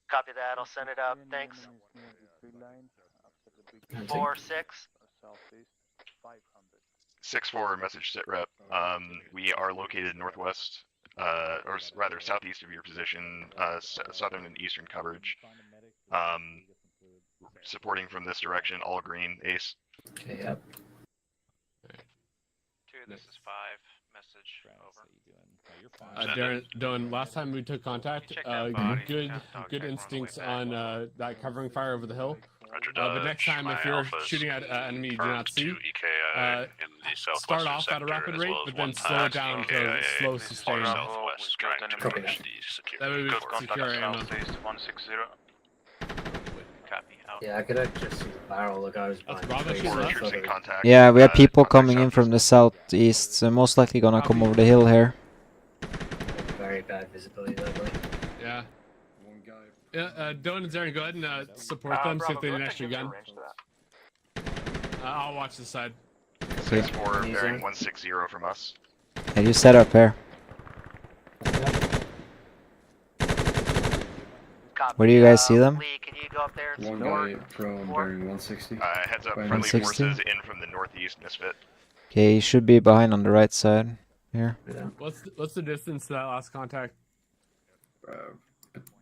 Copy that. I'll send it up. Thanks. 4, 6. 6-4 message sit rep. We are located northwest, or rather southeast of your position, southern and eastern coverage. Supporting from this direction, all green, ace. Okay, yep. 2, this is 5. Message over. Darren, last time we took contact, good instincts on that covering fire over the hill. But next time, if you're shooting at an enemy you do not see, start off at a rapid rate, but then slow it down to slow sustain. That way we can secure ammo. Copy. Out. Yeah, I could actually see the barrel. The guy was behind the Bravo, trees. she's I left. thought it was- Yeah, we have people coming in from the southeast, so most likely gonna come over the hill here. Very bad visibility that way. Yeah. Yeah, Dylan and Zaren, go ahead and support them, see if they need an extra gun. I'll watch this side. 6-4 bearing 160 from us. Yeah, you set up here. Where do you guys see them? Lee, can you go up there and One support? guy from bearing 160. Heads up, friendly 160? forces in from the northeast, Misfit. Okay, he should be behind on the right side here. What's the distance to that last contact?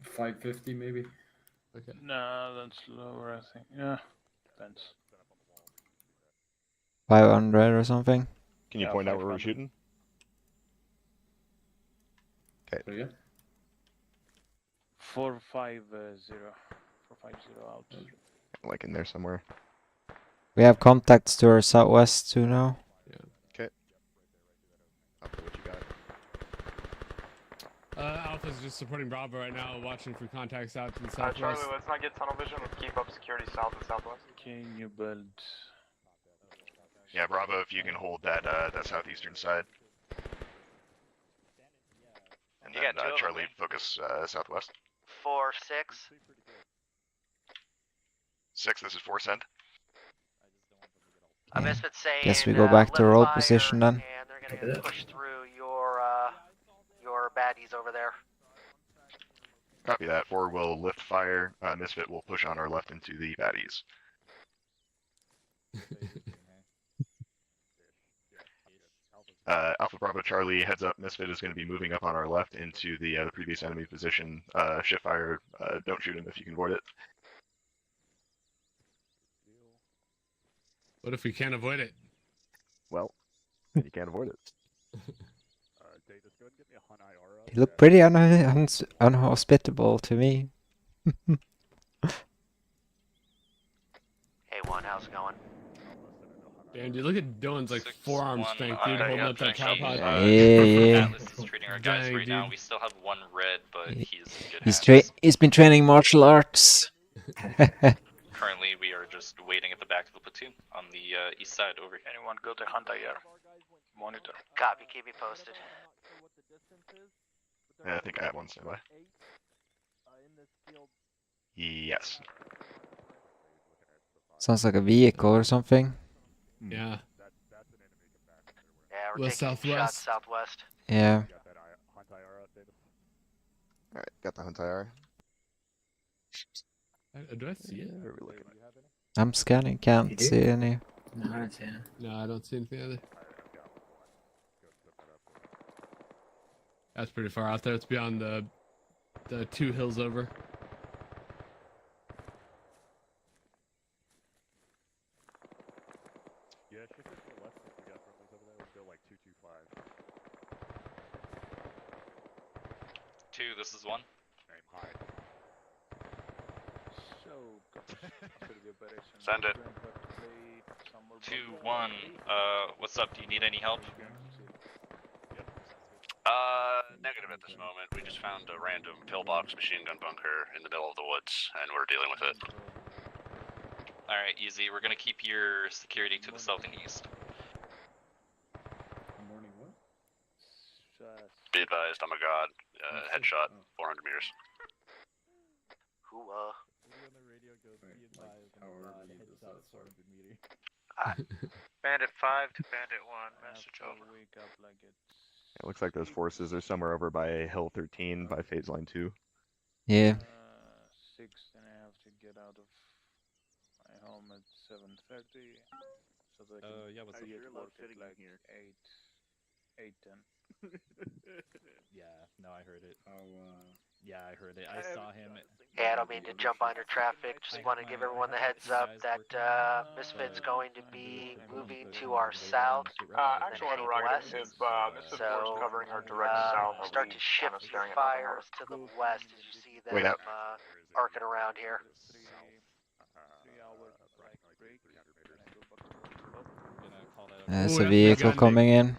550 maybe. Okay. No, that's lower, I think. Yeah, depends. 500 or something. Can you point out where we're shooting? Okay. So, yeah. 450. 450 out. Like in there somewhere. We have contacts to our southwest too now. Okay. What you got? Alpha's just supporting Bravo right now, watching for contacts out to the Charlie, southwest. let's not get tunnel vision. Let's keep up security south and southwest. Can you build? Yeah, Bravo, if you can hold that that southeastern side. And You then got two of them, Charlie, focus southwest. 4-6. 6, this is 4 send. I Misfit saying. Guess we go back to lift our old fire, position then. And they're gonna push through your baddies over there. Copy that. 4 will lift fire. Misfit will push on our left into the baddies. Alpha Bravo Charlie, heads up. Misfit is going to be moving up on our left into the previous enemy position. Shift fire. Don't shoot him if you can avoid it. What if we can't avoid it? Well, you can't avoid it. He looked pretty unhospitable to me. Hey, one, how's it going? Damn, dude, look at Dylan's like forearm strength, dude, holding up that tripod. Yeah. Atlas is treating our guys Dang, right now. dude. We still have one red, but he's in good hands. He's been training martial arts. Currently, we are just waiting at the back of the platoon on the east side over here. Anyone go to Hunter? Monitor. Copy, keep me posted. I think I have one standby. Yes. Sounds like a vehicle or something. Yeah. Yeah, we're West taking shots southwest. southwest. Yeah. Alright, got the Hunter. Do I see it? I'm scanning, can't see any. No, I don't see it. No, I don't see anything either. That's pretty far out there. It's beyond the 2 hills over. Yeah, shift it to the left if we got friendlies over there. Let's go like 225. 2, this is 1. Aim high. So, Send it. 2, 1. What's up? Do you need any help? Negative at this moment. We just found a random pillbox machine gun bunker in the middle of the woods, and we're dealing with it. Alright, easy. We're gonna keep your security to the south and east. Morning what? Be advised, I'm a god. Headshot, 400 meters. Hoo-ah. Bandit 5 to Bandit 1. Message over. It looks like those forces are somewhere over by Hill 13 by phase line 2. Yeah. 6, and I have to get out of my home at 7:30. So that I can yeah, what's see up? it work at like 8:10. Yeah, no, I heard it. Yeah, I heard it. I saw him. Yeah, I don't mean to jump on your traffic. Just want to give everyone the heads up that Misfit's going to be moving to our south and Actual heading interrogative, west. if Misfit Force covering her direct south, are start we to shift kinda staring your at nothing fires to the west as you see them Wait out. arcing around here. 3 hours like break. There's a vehicle coming in.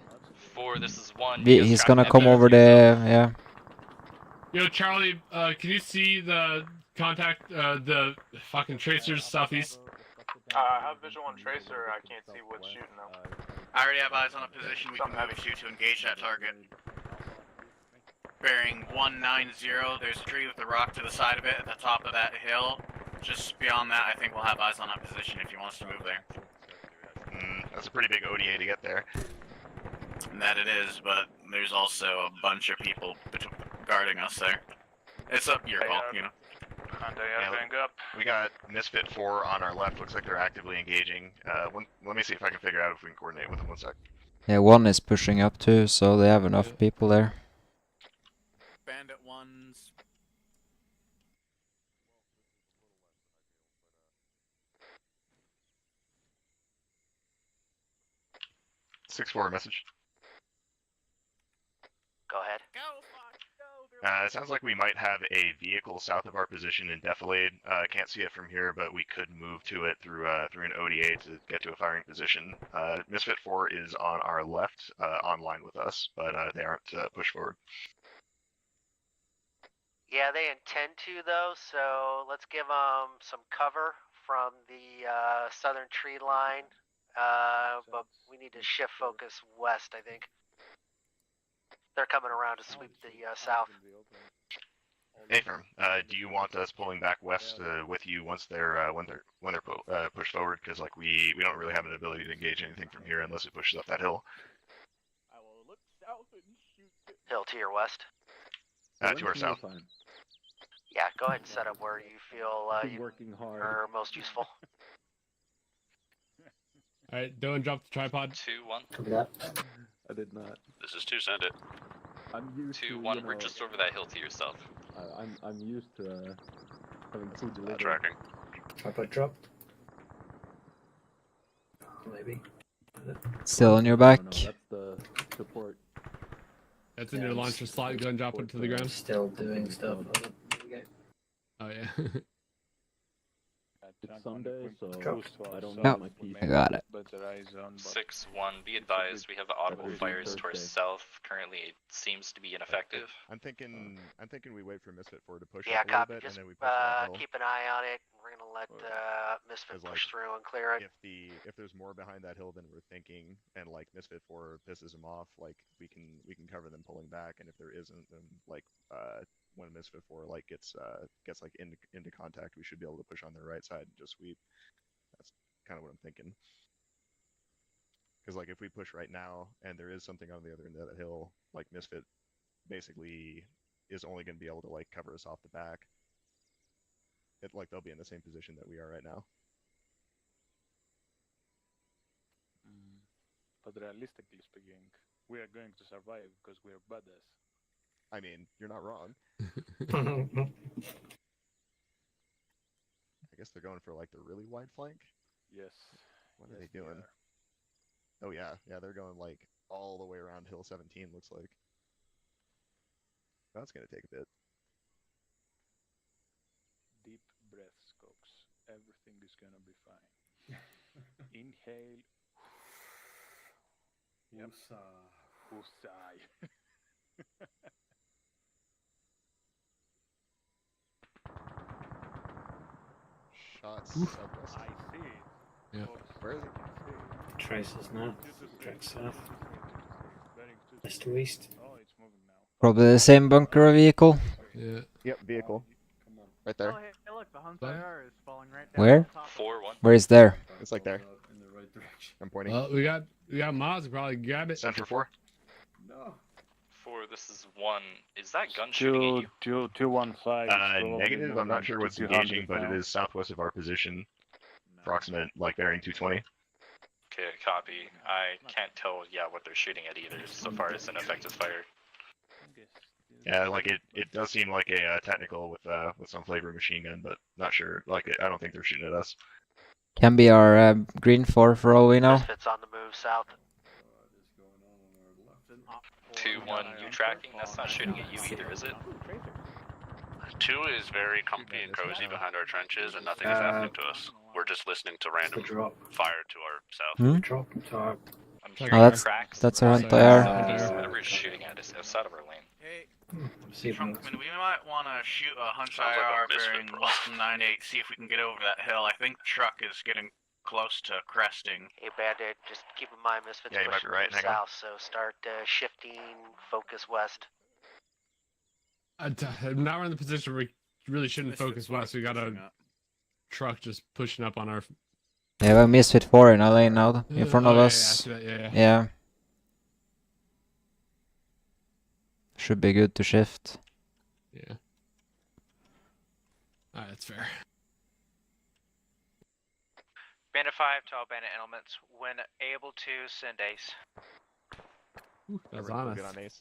4, this is 1. He's Yes, gonna traffic. come over there, yeah. Yo, Charlie, can you see the contact the fucking tracers southeast. I have visual on Tracer, I can't see what's shooting though. I already have eyes on a position we can move to engage that target. Bearing 190, there's a tree with a rock to the side of it at the top of that hill. Just beyond that, I think we'll have eyes on that position if he wants to move there. That's a pretty big ODA to get there. And that it is, but there's also a bunch of people guarding us there. It's up your call, you know. We got Misfit 4 on our left. Looks like they're actively engaging. Let me see if I can figure out if we can coordinate with them. 1 sec. Yeah, 1 is pushing up too, so they have enough people there. Bandit 1's... 6-4 message. Go ahead. It sounds like we might have a vehicle south of our position in Defilade. Can't see it from here, but we could move to it through an ODA to get to a firing position. Misfit 4 is on our left, online with us, but they aren't pushed forward. Yeah, they intend to though, so let's give them some cover from the southern tree line, but we need to shift focus west, I think. They're coming around to sweep the south. Hey, firm. Do you want us pulling back west with you once they're when they're pushed forward? Because like we don't really have an ability to engage anything from here unless it pushes up that hill. I will look south and shoot it. Hill to your west. To our south. Yeah, go ahead and set up where you feel you working hard. are most useful. Alright, Dylan, drop the tripod. 2-1. Copy that. I did not. This is 2, send it. I'm used 2-1, to, we're just over that hill to your south. I'm used to having 2 delivery. Tracking. Tripod drop. Maybe. Still on your back. No, that's the support. That's in your launcher slot. Go and drop it to the ground. Still doing stuff. Oh yeah. It's Sunday, so I don't Oh, know my PC. I got it. 6-1, be advised, we have audible fires to our south. Currently, it seems to be ineffective. I'm thinking we wait for Misfit 4 to push Yeah, up a little copy. bit, Just and then we push that hill. keep an eye on it. We're gonna let Misfit push through and clear it. If there's more behind that hill than we're thinking, and like Misfit 4 pisses them off, like we can cover them pulling back, and if there isn't, then like when Misfit 4 like gets like into contact, we should be able to push on their right side and just sweep. That's kind of what I'm thinking. Because like if we push right now and there is something on the other end of that hill, like Misfit basically is only going to be able to like cover us off the back. Like they'll be in the same position that we are right now. But realistically speaking, we are going to survive because we are badass. I mean, you're not wrong. I guess they're going for like the really wide flank. Yes. What are they doing? Oh yeah, they're going like all the way around Hill 17. Looks like. That's gonna take a bit. Deep breaths, Cox. Everything is gonna be fine. Inhale. Yep. Woosah. Shots southwest. I see it. Yeah. Where is it? Traces now. Track south. West to east. Oh, it's moving now. Probably the same bunker or vehicle. Yeah. Yep, vehicle. Right there. Oh, hey, look, the Hunt IR is falling right down. Where? 4-1. Where is there? It's like there. I'm pointing. Well, we got mods. Probably grab it. Center 4. No. 4, this is 1. Is that gun shooting at you? 215. Negative. I'm not sure what's engaging, but it is southwest of our position. Approximate, like bearing 220. Okay, copy. I can't tell, what they're shooting at either, so far as an effective fire. Yeah, like it does seem like a technical with some flavor machine gun, but not sure. Like I don't think they're shooting at us. Can be our green 4 for all we know. Misfit's on the move south. 2-1, you tracking? That's not shooting at you either, is it? 2 is very comfy and cozy behind our trenches, and nothing is happening to us. We're just listening to random fire to our south. Hmm? Drop to our... Oh, that's our Hunt IR. Whatever is shooting at us outside of our lane. Hey, Trunkman, we might want to shoot a hunch Sounds like a IR misfit, bearing bro. 198, see if we can get over that hill. I think the truck is getting close to cresting. Hey, Bandit, just keep in mind Misfits Yeah, you might pushing be right, from hang on. south, so start shifting, focus west. Now we're in the position where we really shouldn't focus west. We got a truck just pushing up on our. Yeah, we have Misfit 4 in a lane now, in front of Oh, yeah, us. yeah. Yeah. Should be good to shift. Yeah. Alright, that's fair. Bandit 5 to all bandit elements. When able to, send ace. That's Everyone honest. good on ace?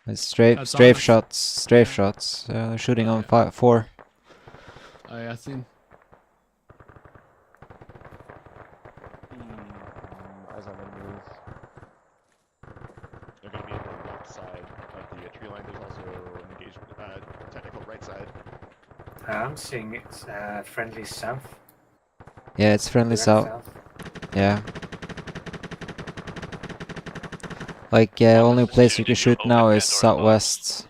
It's strafe That's strafe honest. shots. Strafe shots. They're shooting on 4. Oh, yeah, I've seen. Eyes on enemies. They're going to be on the left side of the tree line. There's also an engagement, technical right side. I'm seeing it's friendly south. Yeah, it's friendly Direct south. Yeah. Like, only place you can shoot now is southwest. So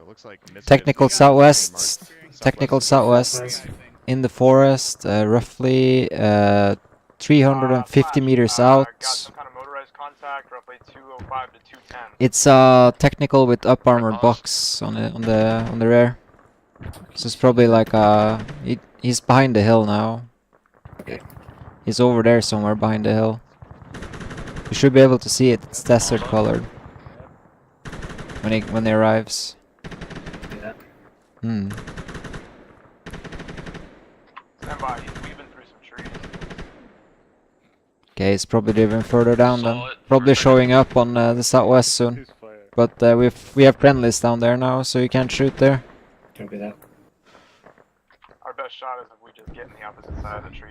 it looks like Technical southwest. Technical southwest. In the forest, roughly 350 meters out. It's technical with up armored box on the rear. So it's probably like he's behind the hill now. He's over there somewhere behind the hill. You should be able to see it. It's desert colored when he arrives. Hmm. Stand by, he's weaving through some trees. Okay, he's probably driven further down then. Probably showing up on the southwest soon. But we have friendlies down there now, so you can't shoot there. Copy that. Our best shot is if we just get in the opposite side of the tree.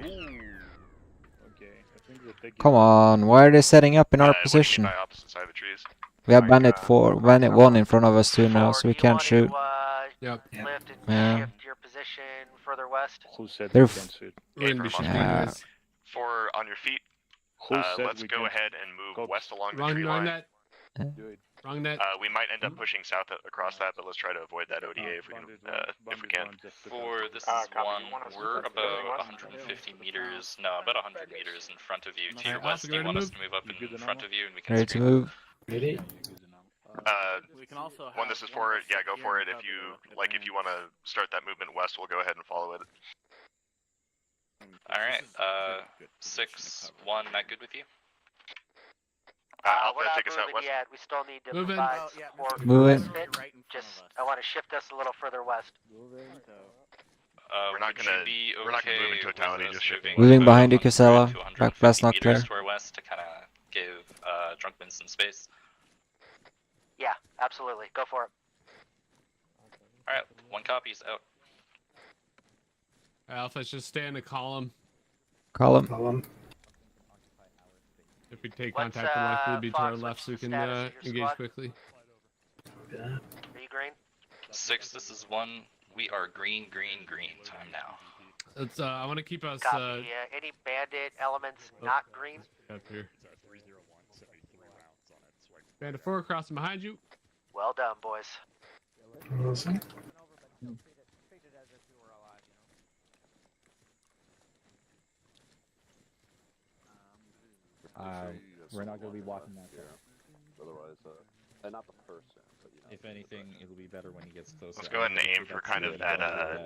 Okay, I think we're taking. Come on, why are they setting up in our What do you position? mean by opposite side of the trees? We have Bandit 4, Bandit 1 in front of us too now, so we can't shoot. Yep. Lift and Yeah. shift your position further west. Who said They're we f- can shoot? We're gonna be shooting Yeah. anyways. 4 on your feet. Who said Let's we go can ahead and move west along the Wrong, tree wrong line. net. do it? Wrong net. We might end up pushing south across that, but let's try to avoid that ODA if we can. For this is one, we're about 150 meters, no, about 100 meters in front of you. To your Alright, west, Alpha, do you ready to want us move? to move up in front of you and we can Ready to screen? move? Really? We can also When this is for it, yeah, go for it. If you want to start that movement west, we'll go ahead and follow it. Alright, 6-1, Matt, good with you? Alpha, We're not take us out moving west. yet. We still need to Moving. provide Oh, support. Moving. Just, I want to shift us a little further west. We're not gonna move in totality, just shipping. Moving behind you, Casella. Back blast not clear. To our west to kind of give Drunkman some space. Yeah, absolutely. Go for it. Alright, 1 copy's out. Alpha, let's just stay in the column. Column. If we take What's, contact, we'll likely be to our Fox, left, so we what's the can status of your engage squad? quickly. Are you green? 6, this is 1. We are green time now. Let's. I want to keep us Copy. Any bandit elements not green? up here. Bandit 4 crossing behind you. Well done, boys. Awesome. We're not going to be walking that far. Otherwise, not the first chance, but you know. If anything, it'll be better when he gets closer. Let's go ahead and aim for kind of that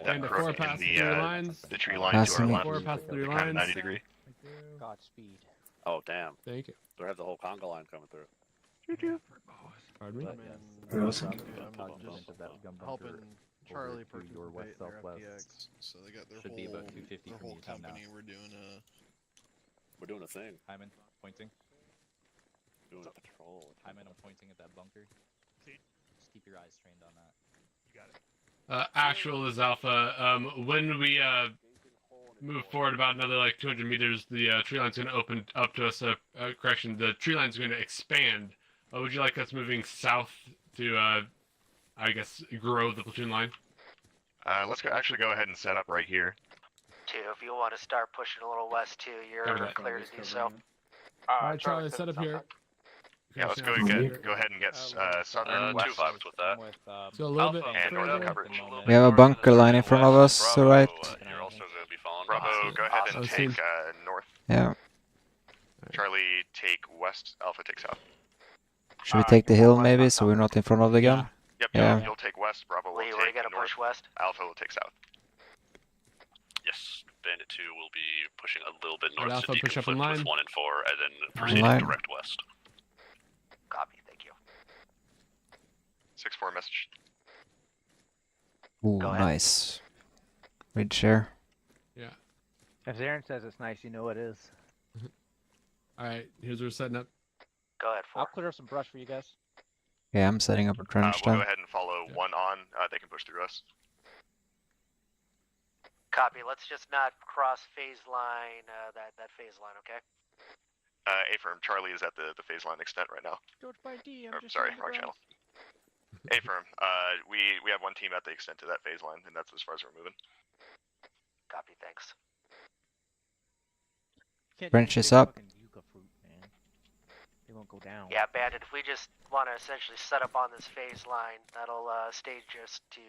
Bandit 4 crook in past the 3 lines. the tree line to Passing our me. left. 4 past the 3 Kind of lines. 90 degree. Godspeed. Oh damn! Thank you. Do I have the whole conga line coming through? Pardon me? Awesome. Helping Charlie your west southwest. So they got their Should whole, be about 250 their from whole you now. company. We're doing We're doing a thing. Hyman, pointing. Doing a patrol. Hyman, I'm pointing at that bunker. Just keep your eyes trained on that. You got it. Actual is Alpha. When we move forward about another like 200 meters, the tree line's going to open up to us. Correction, the tree line's going to expand. Would you like us moving south to, I guess, grow the platoon line? Let's actually go ahead and set up right here. Too, if you want to start pushing a little west too, you're Copy that. clear to do so. Alright, Charlie, set up here. Yeah, let's go ahead and get southern west. 2-5 with that. So a little bit and northern further. coverage. We have a bunker line in front of us, Bravo, alright? You're also going to be following. Bravo, go ahead and Awesome. take north. Yeah. Charlie, take west. Alpha, take south. Should we take the hill maybe, so we're not in front of the gun? Yep, Yeah. you'll take west. Bravo will Lee, we're take gonna north. push west. Alpha will take south. Yes, Bandit 2 will be pushing a little bit north Alpha, to push up in deconflict line. with 1 and 4, and then In proceeding line. direct west. Copy, thank you. 6-4 message. Ooh, Go ahead. nice. Read share. Yeah. If Zarin says it's nice, you know it is. Alright, here's where we're setting up. Go ahead, I'll 4. clear some brush for you guys. Yeah, I'm setting up a trench We'll then. go ahead and follow 1 on. They can push through us. Copy, let's just not cross phase line, that phase line, okay? A-firm, Charlie is at the phase line extent right now. George by D, I'm Or, just sorry, on the wrong ground. channel. A-firm, we have 1 team at the extent of that phase line, and that's as far as we're moving. Copy, thanks. Can't Branch use is big up. fucking yucca fruit, man. They won't go down. Yeah, Bandit, if we just want to essentially set up on this phase line, that'll stage us to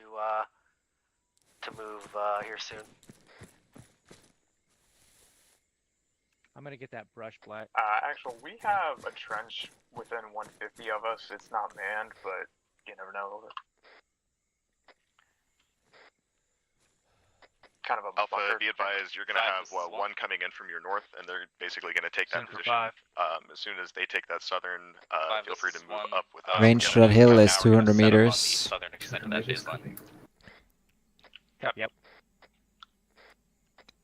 move here soon. I'm gonna get that brush, Black. Actually, we have a trench within 150 of us. It's not manned, but you never know. Kind of a Alpha, bunker. be advised, you're going to have 1 coming in from your north, and they're basically going to take that Center position. 5. As soon as they take that southern, feel free to move 1. up with Range to that hill is 200 meters. Southern extent of that phase line. Yep.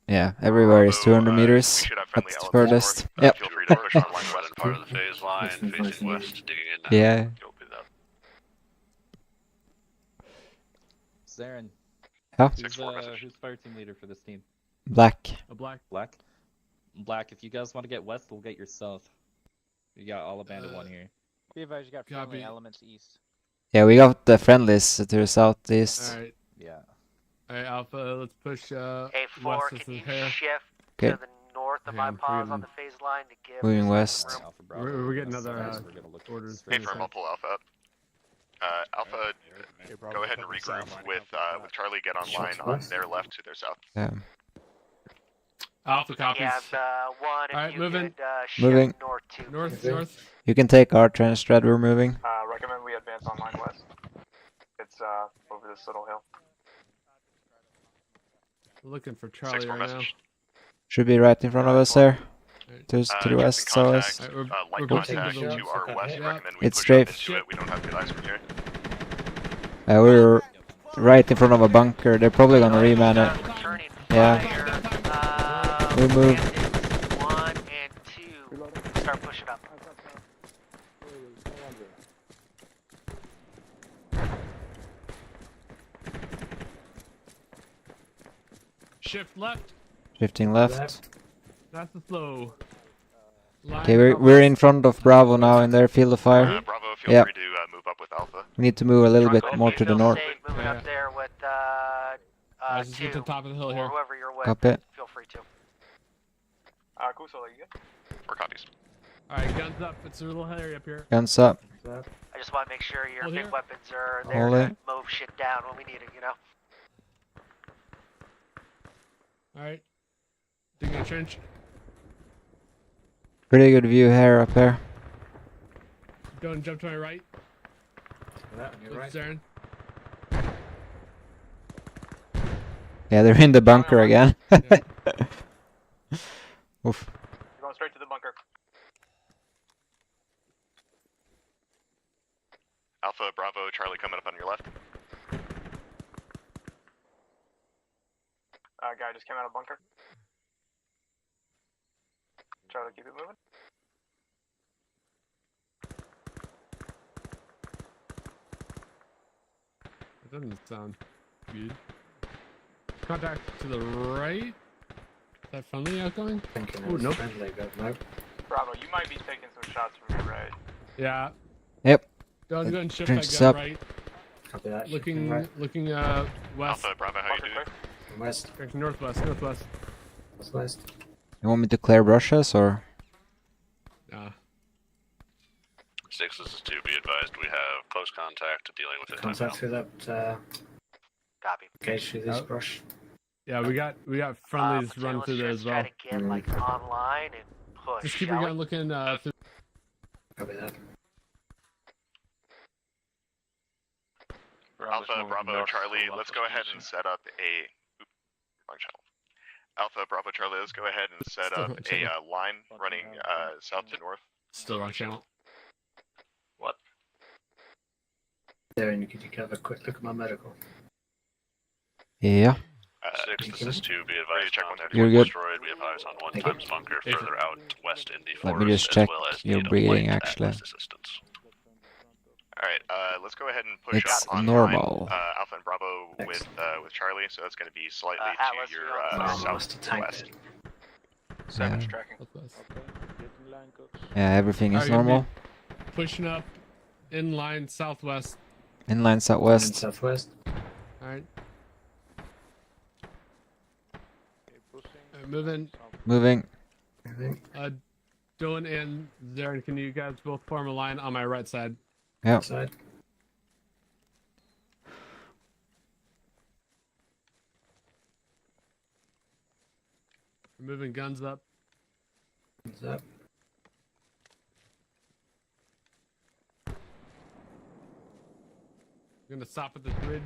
Yeah, everywhere is 200 meters. we should have friendly That's the elements furthest. north. Yep. Feel free to push on line West west. part of the phase line, facing west, digging in now. Yeah. You'll be that. Zarin. Huh? Who's fire team leader for this team? Black. A black. Black? Black, if you guys want to get west, we'll get your south. You got all abandoned 1 here. Be advised, you got friendly Copy. elements east. Yeah, we got the friendlies to the southeast. Alright. Yeah. Alright, Alpha, let's push A4, west of can the you hair. shift Okay. to the north of my Yeah, pause we're on the phase line to give Moving us west. room? Alpha Bravo. We're getting Yes, other guys, we're gonna look orders. straight A-firm, I'll pull Alpha up. Alpha, go ahead and regroup with Charlie, get online on their left to their south. Yeah. Alpha copies. Yeah, 1, if Alright, you moving. could shift Moving. north to. North. You can take our trench thread, we're moving. Recommend we advance on line west. It's over this little hill. We're looking for Charlie 6-4 right now. message. Should be right in front of us there. To the Just west, in southwest. contact, Alright, line we're contact pushing to the- to our west. Yeah. Recommend we It's push strafe. up into it. We don't have good eyes from here. We're right in front of a bunker. They're probably gonna reman it. Returning Yeah. fire. We move. Bandits 1 and 2. Start pushing up. Shift left. Shifting left. That's the slow. Line Okay, we're in front of Bravo now in their field of fire. Bravo, feel Yeah. free to move up with Alpha. We need to move a little bit If more you to the feel north. safe moving Yeah. up there with Let's just get to 2 the top of the hill or here. whoever you're with. Copy. Feel free to. Kuso, are you good? 4 copies. Alright, guns up. It's a little hairy up here. Guns up. I just want to make sure your Hold big here. weapons are there Hold to it. mow shit down when we need it, you know? Alright. Digging a trench. Pretty good view here up here. Go and jump to my right. You're Look, right. Zarin. Yeah, they're in the bunker again. Oof. You're going straight to the bunker. Alpha, Bravo, Charlie coming up on your left. Guy just came out of bunker. Try to keep it moving. That doesn't sound good. Contact to the right. Is that friendly outgoing? Thinking Oh, it was nope. friendly, but nope. Bravo, you might be taking some shots from your right. Yeah. Yep. Go and shift Trench that is gun up. right. Copy that. Looking, Right. looking west. Alpha, Bravo, how you doing? West. Direction northwest, northwest. West. You want me to clear brushes or? Nah. Six, this is 2. Be advised, we have close contact dealing with it. Contact through that Copy. gauge through this brush. Yeah, we got friendlies run through there as well. Try to get like online and push. Just keep your gun looking through. Copy that. Alpha Bravo Charlie, let's go ahead and set up a wrong channel. Alpha Bravo Charlie, let's go ahead and set up a line running south to north. Still wrong channel. What? There, and you can have a quick look at my medical. Yeah. 6, this is 2. Be advised, contact You're was good. destroyed. We advise on 1 times bunker further out west in the Let forest, me just as check well as your need of breathing light actually. Atlas assistance. Alright, let's go ahead and push It's up on normal. Alpha and Bravo with Charlie, so that's going to be slightly Atlas, to your southwest. Yeah. tracking. Yeah, everything is Alright, you're normal. Pushing up, inline southwest. Inline southwest. Southwest. Alright. Moving. Moving. Dylan and Zarin, can you guys both form a line on my right side? Yep. Side. Moving guns up. What's up? We're gonna stop at this ridge.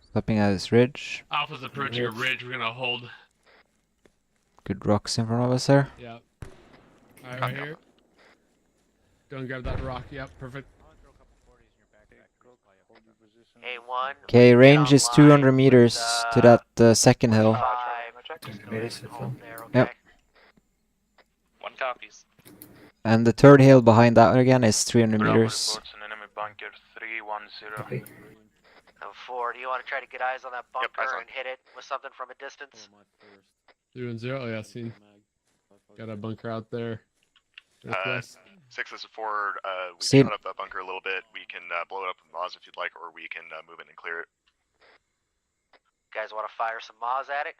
Stopping at this ridge. Alpha's approaching a ridge. We're gonna hold. Good rocks in front of us there. Yeah. Alright, right here. Don't grab that rock. Yep, perfect. A1. Okay, range is 200 meters to that second hill. Yep. 1 copies. And the third hill behind that one again is 300 meters. An enemy bunker 310. 4, do you want to try to get eyes on that bunker and hit it with something from a distance? 3 and 0. Oh, yeah, seen. Got a bunker out there. 6 is 4. We See- shot up that bunker a little bit. We can blow it up with Moz if you'd like, or we can move in and clear it. Guys want to fire some Moz at it?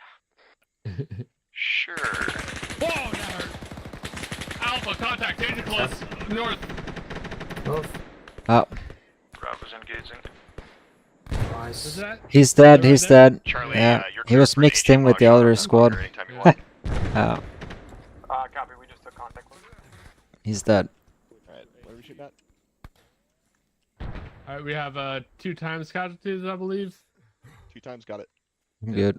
Sure. Whoa, that hurt. Alpha, contact, danger close. North. Oh, Bravo's engaging. Is that? he's dead, he's dead. Charlie, Yeah, you're he was mixed in with the other squad. Oh, Copy, we just took contact with he's dead. Alright, what are we shooting at? Alright, we have 2 times casualties, I believe. 2 times, got it. Good.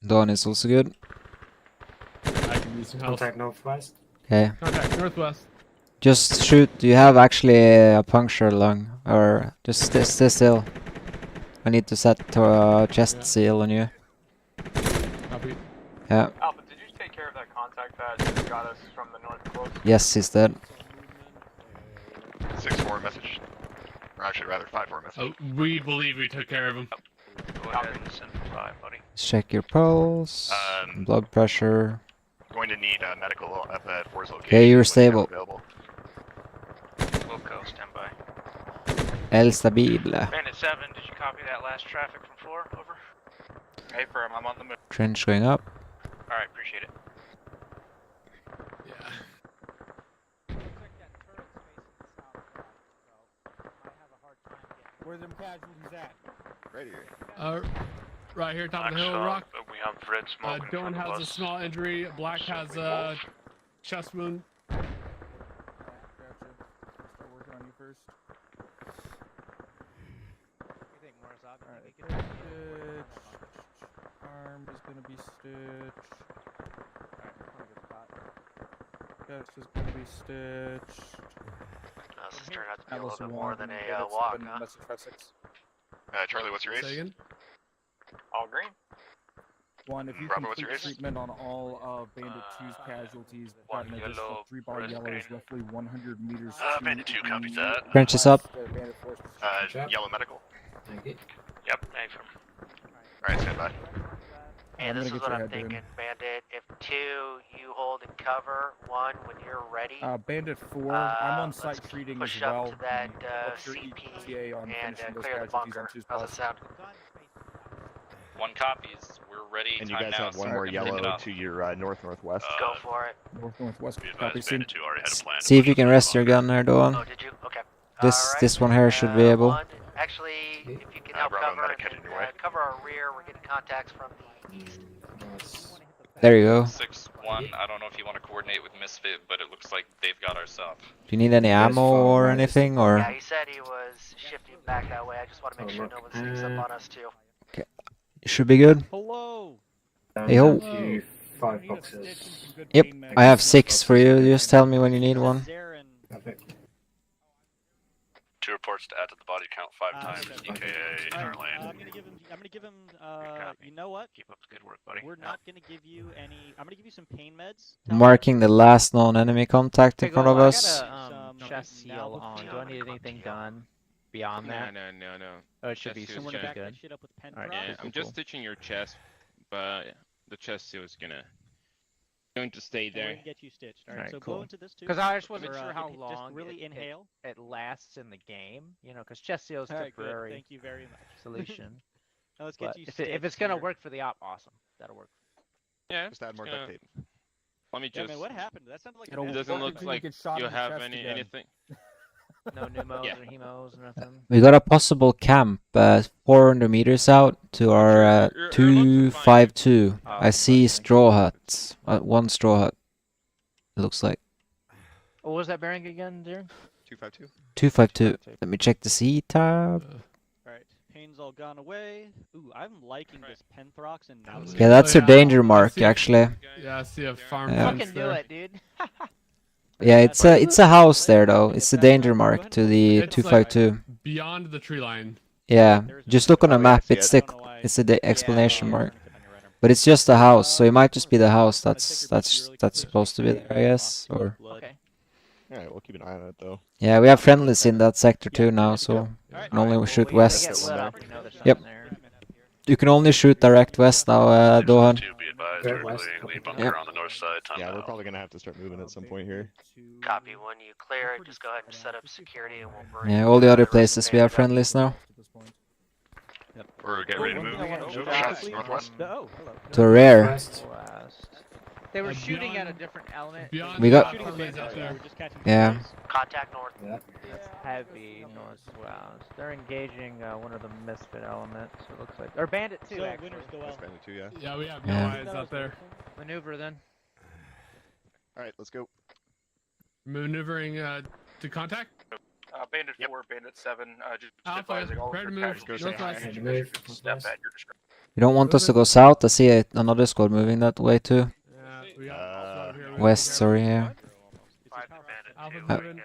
Dawn is also good. I can use some help. Contact northwest. Okay. Contact northwest. Just shoot. Do you have actually a puncture lung? Or just stay still. I need to set a chest seal on you. Copy. Yeah. Alpha, did you take care of that contact that got us from the north close? Yes, he's dead. 6-4 message. Or actually, rather 5-4 message. Oh, we believe we took care of him. Go ahead and send 5, buddy. Let's check your pulse. Blood pressure. Going to need medical up at 4's location. Okay, you're when stable. available. We'll go, stand by. El Stable. Bandit 7, did you copy that last traffic from 4? Over. Hey, firm, I'm on the move. Trench going up. Alright, appreciate it. Where them casualties at? Right here. Right here, top of the hill, rock. We have red smoke. Dylan has a small injury. Black has a chest wound. Gotcha. Start working on you first. Alright, stitch. Arm is gonna be stitched. Chest is gonna be stitched. This turned out to be a little bit more than a walk, huh? Charlie, what's your ace? Say again? All green. One, if you Bravo, what's your complete ace? treatment on all Bandit 2's casualties, got an additional 3 bar yellows, roughly 100 meters. Bandit 2 copies that. Trench is up. Yellow medical. Thank you. Yep, affirm. Alright, stand by. And I'm this gonna is get what your I'm head to him. thinking, Bandit. If 2, you hold and cover. 1, when you're ready. Bandit 4, I'm on site let's treating as push well. up to that What's your CP ETA on and finishing those clear the casualties bunker. on 2's How's it pulse? sound? 1 copies. We're ready. And you Time guys now, have one so more we're gonna kick it yellow off. to your north-northwest. Go for it. North-northwest. Be advised, Copy, Bandit 2 already had a plan. See if you can rest your gun there, Dawn. Oh, did you? Okay. This one here should be able. One, actually, if you can help Bravo, cover, medic heading your way. cover our rear. We're getting contacts from the east. There you go. 6-1. I don't know if you want to coordinate with Misfit, but it looks like they've got our south. Do you need any ammo or anything, or? Yeah, he said he was shifting back that way. I just want to make sure no one sneaks up on us too. Okay. Should be good. Hello. Hey ho. 5 boxes. Yep, I have 6 for you. Just tell me when you need one. 2 reports to add to the body count 5 times. EKA in our lane. I'm gonna give him. You know what? Keep up the good work, buddy. We're not gonna give you any. I'm gonna give you some pain meds. Marking the last known enemy contact in Hey, front go, of I us. got a chest seal on. Do I need anything done beyond that? No. Oh, it should be Chest seal should is be good. good. Shit up with pen Yeah, drops? I'm just stitching your chest, but the chest seal is going to stay And we're there. gonna get you stitched. All right, Alright, so cool. go into this too. Because I just wasn't or, sure how just long really inhale. it lasts in the game, you know, because chest seal is Alright, good. temporary. Thank you very much. Solution. Now let's get But you if it's stitched gonna here. work for the op, awesome. That'll work. Yeah. Just add more it's duct gonna- tape. Let me Yeah, just. man, what happened? That sounded like It doesn't look like you have anything. No pneumos Yeah. or hemos or nothing. We got a possible camp 400 meters out to our 252. I see straw huts. 1 straw hut. It looks like. What was that bearing again, Darren? 252. 252. Let me check the C tab. Alright, pain's all gone away. Ooh, I'm liking this Penthrox and now. Yeah, that's a danger mark actually. Yeah, I see a farm Yeah. fence there. dude. Yeah, it's a house there though. It's a danger mark to the It's 252. like beyond the tree line. Yeah, just look on the map. It's the explanation mark. But it's just a house, so it might just be the house that's supposed to be there, I guess. Or Okay. Alright, we'll keep an eye on it though. yeah, we have friendlies in that sector too now, so you can only shoot west. Yep. You can only shoot direct west now, Dohan. Be advised, we're clearing lead bunker Yep. on the north side. Time Yeah, we're now. probably gonna have to start moving at some point here. Copy. When you clear it, just go ahead and set up security, and we'll bring. Yeah, all the other places we have friendlies now. We're getting ready to move. Shots northwest. Oh, hello. To rare. They were shooting at a different element. We got. Yeah. Contact north. It's heavy northwest. They're engaging one of the misfit elements. It looks like, or bandit too. So, Actually. winners go That's out. Bandit 2, yeah. Yeah, we have no Yeah. eyes out there. Maneuver then. Alright, let's go. Maneuvering to contact. Bandit 4, Bandit 7, just Alpha, advising all of prepare your to move. casualties Northwest. and information step at your discretion. You don't want us to go south? I see another squad moving that way too. Yeah, we got Alpha here. West, sorry, yeah. Alpha Uh, moving.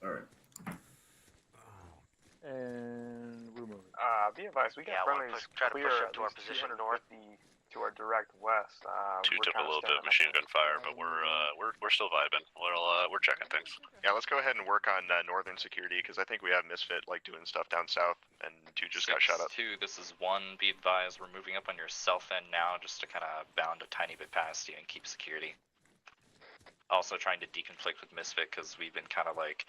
Alright. And we're moving. Be advised, we got friendlies try to clear push at up to our least position 250 north. to our direct west. 2 took a little bit of machine gun fire, but we're still vibing. We're checking things. Yeah, let's go ahead and work on northern security because I think we have Misfit like doing stuff down south, and 2 just got shot up. 6-2, this is 1. Be advised, we're moving up on your south end now just to kind of bound a tiny bit past you and keep security. Also trying to deconflict with Misfit because we've been kind of like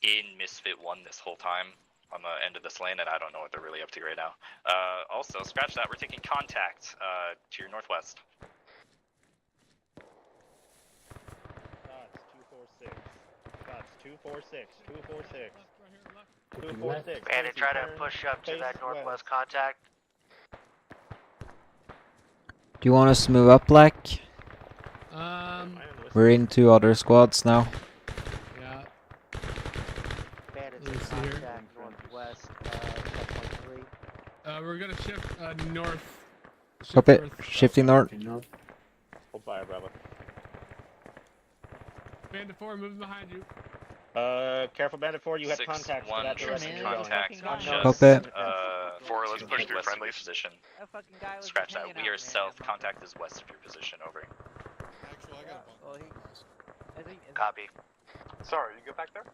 in Misfit 1 this whole time on the end of this lane, and I don't know what they're really up to right now. Also, scratch that, we're taking contact to your northwest. Cots 246. 246. 246. Bandit, try to push up to that northwest contact. Do you want us to move up, Black? We're We're in 2 other squads now. Yeah. Bandit's Let me in see here. contact northwest, checkpoint 3. We're gonna shift north. Shift Copy. north. Shifting north. Hold fire, Bravo. Bandit 4 moving behind you. Careful, Bandit 4. You had 6-1, contacts to that direction. trusting You're going. contacts Copy. 4, let's push through west of your friendlies. position. Scratch that, we are south, contact is west of your position, over. Copy. Sorry, you go back there?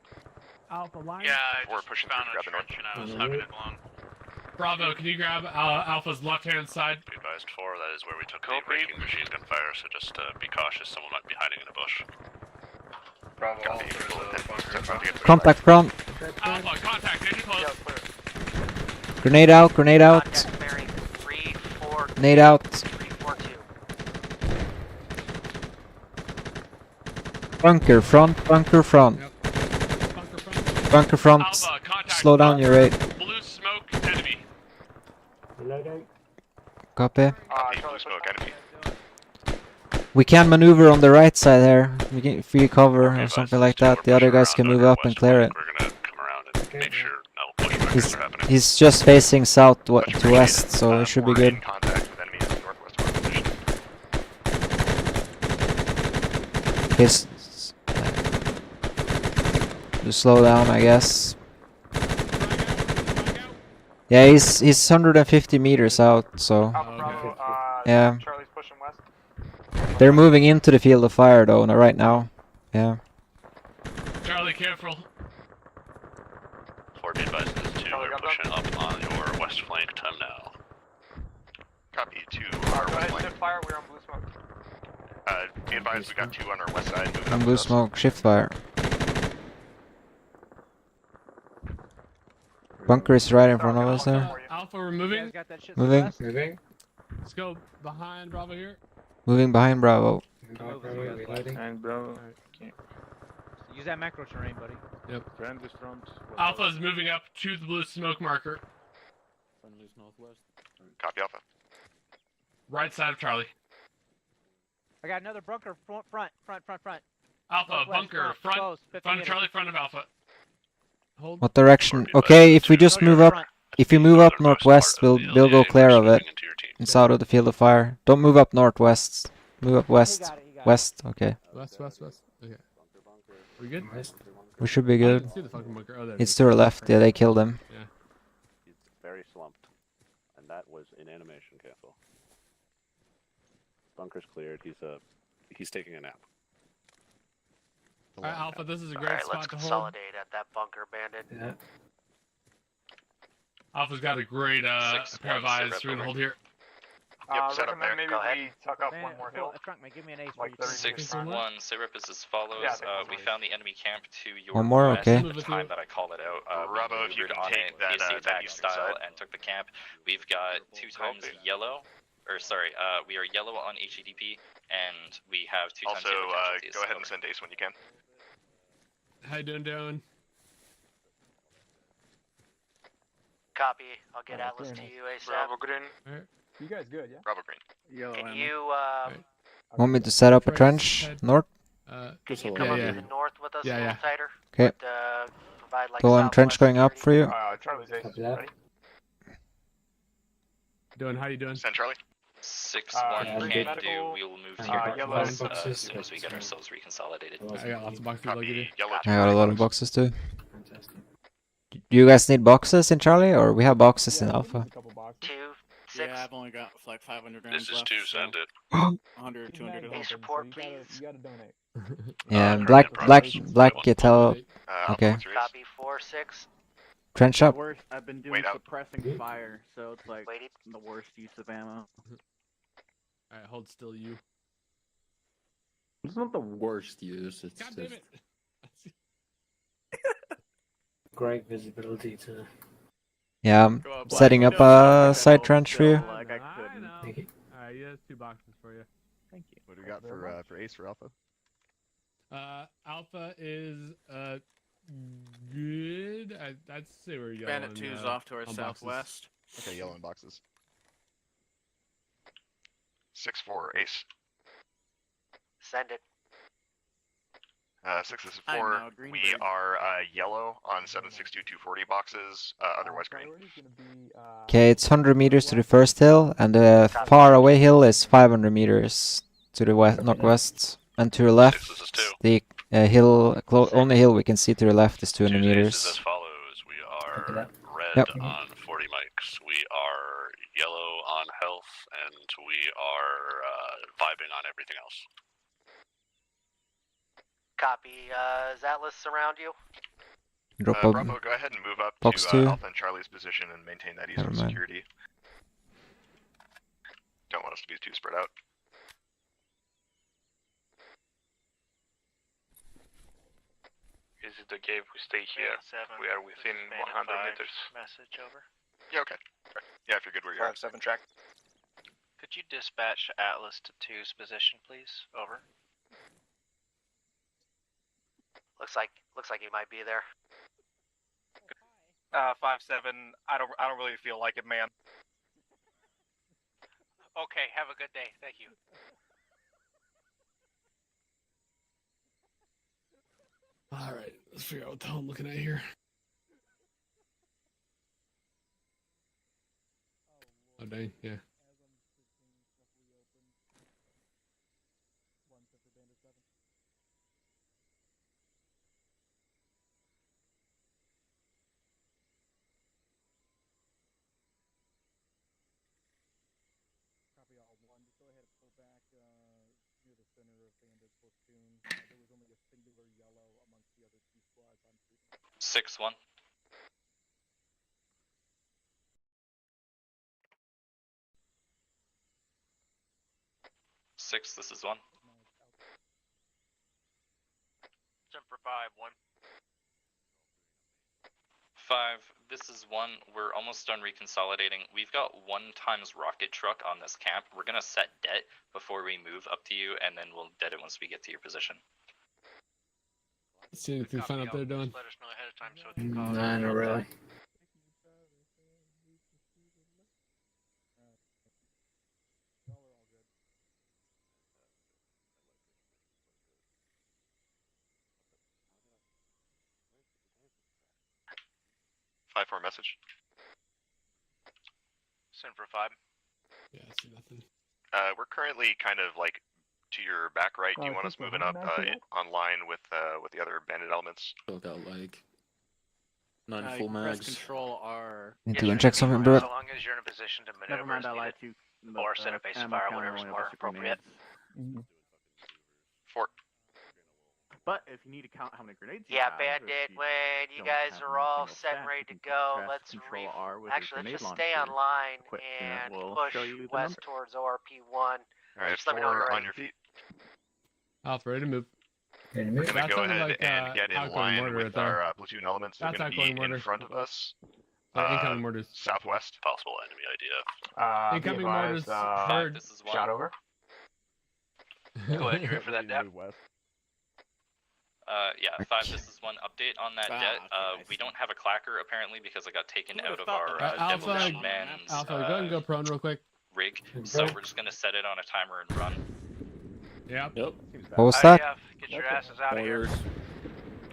Alpha line. Yeah, I We're just pushing found through, a grab the north. trench and I was hugging it along. Bravo, can you grab Alpha's left-hand side? Be advised, 4, that is where we took the breaking machine gun fire, so just be cautious. Someone might be hiding in a bush. Bravo, Contact front. Alpha, contact, getting close. Grenade out, grenade out. Contact bearing 342. Grenade out. 342. Bunker front, bunker front. Bunker front. Slow down your rate. Blue smoke enemy. Reloading. Copy. Copy, blue smoke enemy. We can maneuver on the right side here. We get free cover or something like that. The other guys can move up and clear it. We're gonna come around and make sure no pushbacks are happening. He's just facing south to west, so it should be good. Contact with enemies in the northwest of our position. Just slow down, I guess. Yeah, he's 150 meters out, so yeah. Charlie's pushing west. They're moving into the field of fire though, right now. Yeah. Charlie, careful. Fort be advised, this is 2. We're pushing up on your west flank. Time now. Copy 2 on Go our ahead, west shift flank. fire. We're on blue smoke. Be advised, we got 2 on our west side moving On up blue with us. smoke, shift fire. Bunker is right in front of us there. Alpha, we're moving. Moving. Moving. Let's go behind Bravo here. Moving behind Bravo. And Bravo. Okay. Use that macro terrain, buddy. Yep. Friend is front. Alpha's moving up to the blue smoke marker. Friendly's northwest. Copy Alpha. Right side of Charlie. I got another bunker front. Alpha, Northwest, bunker, close, front 50 of meters. Charlie, front of Alpha. Hold. What direction? Okay, if we just move up, if you move up northwest, we'll go clear of it. It's out of the field of fire. Don't move up northwest. Move up west. West. Okay. West. Okay. We good? We should be I good. didn't see the fucking bunker. Oh, there it It's is. to our left. Yeah, they killed him. Yeah. He's very slumped, and that was in animation. Careful. Bunker's cleared. He's taking a nap. Alright, Alpha, this is a great Alright, spot let's to hold. consolidate at that bunker, Bandit. Yeah. Alpha's got a great pair of eyes. We're gonna hold here. Set up there. Maybe we tuck up one more hill. Trunk, man, give me an ace. Like 30 meters. 6-1, Sirup is as follows. We found the enemy camp to your One more, west okay. at the time that I called it out. Bravo, if you We can on take it, that, BC that attack eastern style side. and took the camp. We've got 2 times yellow. Or sorry, we are yellow on HEDP, and we have 2 times Also, yellow casualties. go ahead and send Ace when you can. How you doing, Darren? Copy. I'll get Atlas to you ASAP. Bravo green. You guys good, yeah? Bravo green. Can you Want me to set up a trench north? can you come up to the north with us a little tighter? Okay. But, provide like Go on trench southwest going up for you. Charlie's ace. Copy that. Ready? Doing? How you doing? Send Charlie. 6-1 green can medical, do. We will move to your yellow northwest boxes. as soon as we get ourselves reconsolidated. I got lots of boxes. I'll give you. Copy yellow. I got a lot of boxes too. Fantastic. Do you guys need boxes in Charlie, or we have boxes in Alpha? 2, 6. Yeah, I've only got like 500 This grams is left. 2. Send it. 100, 200 at home. Ace report, please. You gotta donate. Yeah, Charlie, black, progress. tell. Alpha, Okay. what's your ace? Copy 4-6. Trench up. Worst, I've been doing Wait out. suppressing fire, so it's like Waiting. the worst use of ammo. Alright, hold still, you. It's not the worst use. It's God damn just it! Great visibility to. Yeah, I'm setting up a side trench for you. Like I I couldn't. know. Thank you. Alright, yeah, 2 boxes for you. Thank you. What do we got for Ace for Alpha? Alpha is good. I'd say we're yellow. Bandit 2 is off to our on southwest. Okay, yellow in boxes. 6-4 Ace. Send it. 6 is I 4. know, green We bird. are yellow on 762-240 boxes. Otherwise green. Okay, it's 100 meters to the first hill, and the far away hill is 500 meters to the west, northwest, and to the left, the only hill we can see to the left is 200 Is as meters. follows. We are red Yep. on 40 mics. We are yellow on health, and we are vibing on everything else. Copy. Is Atlas around you? Drop a Bravo, go ahead and move up box to two. Alpha and Charlie's position and maintain that eastern Never mind. security. Don't want us to be too spread out. Is it okay if we stay here? We are within 100 meters. Message over. Yeah, okay. Yeah, if you're good where you're at. 5-7 track. Could you dispatch Atlas to 2's position, please? Over. Looks like he might be there. 5-7. I don't really feel like it, man. Okay, have a good day. Thank you. All right, let's figure out what the hell I'm looking at here. Oh dang, yeah. Copy all one. Just go ahead and pull back near the center of Bandit platoon. There was only a singular yellow amongst the other two squads on treatment. 6-1. 6, this is 1. Jump for 5-1. 5, this is 1. We're almost done reconsolidating. We've got 1x rocket truck on this camp. We're gonna set det before we move up to you, and then we'll det it once we get to your position. Let's see anything fun up there doing. Let us know ahead of time so we can call. No, not really. Five-4 message. Send for 5. Yeah, I see nothing. We're currently kind of like to your back right. Do you want us moving up online with the other bandit elements? Still got like 9 full press mags. Control R. Need to go and check something, bro. So long as you're in a position to maneuver. Never mind, I lied to you. Or set a base of fire, whatever's more appropriate. Fort. But if you need to count how many grenades you Yeah, have, Bandit, if when you don't guys have are any all single set and stack, ready you to can go, press let's Control R with actually, your let's grenade just stay launcher, online equipped, and will push show you the west number. towards ORP1. Alright, Just let me know when 4 you're on ready. your feet. Alpha, ready to move. We're gonna That's go something ahead like, and get in outgoing line mortar with right there. our platoon elements. They're That's gonna be outgoing mortar. in front of us. Incoming mortars. Southwest. Possible enemy idea. Incoming mortars. Heard. This is 1. Shot over. Go ahead, you're in for that depth. Yeah, 5, this is 1 update on that det. We don't have a clacker apparently because it got taken out of our Alpha, demolition man's Alpha, go ahead and go prone real quick. rig. So we're just gonna set it on a timer and run. Yep. What was that? Get your asses out of here.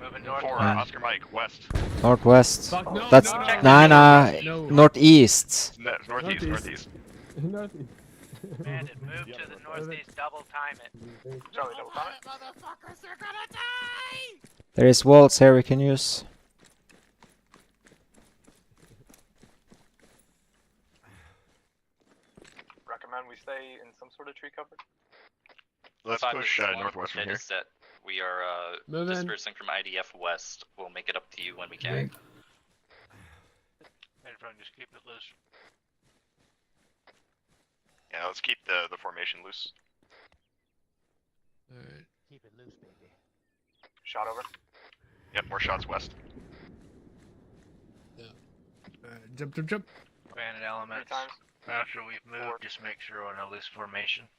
Moving north. 4 Oscar Mike West. Northwest. Fuck, no, That's no, no. northeast. Northeast. Northeast. Bandit, move to the northeast. Double time it. Charlie, double time it. Motherfuckers, they're gonna die! There is walls here we can use. Recommend we stay in some sort of tree cover. Let's 5 push is 1, northwest from det here. is set. We are dispersing from IDF west. We'll make it up to you when we can. Everyone, just keep it loose. Yeah, let's keep the formation loose. Alright. Keep it loose, baby. Shot over. Yep, more shots west. Jump, jump, jump. Bandit elements. 3 times. After we've moved, just make sure we're in a loose formation.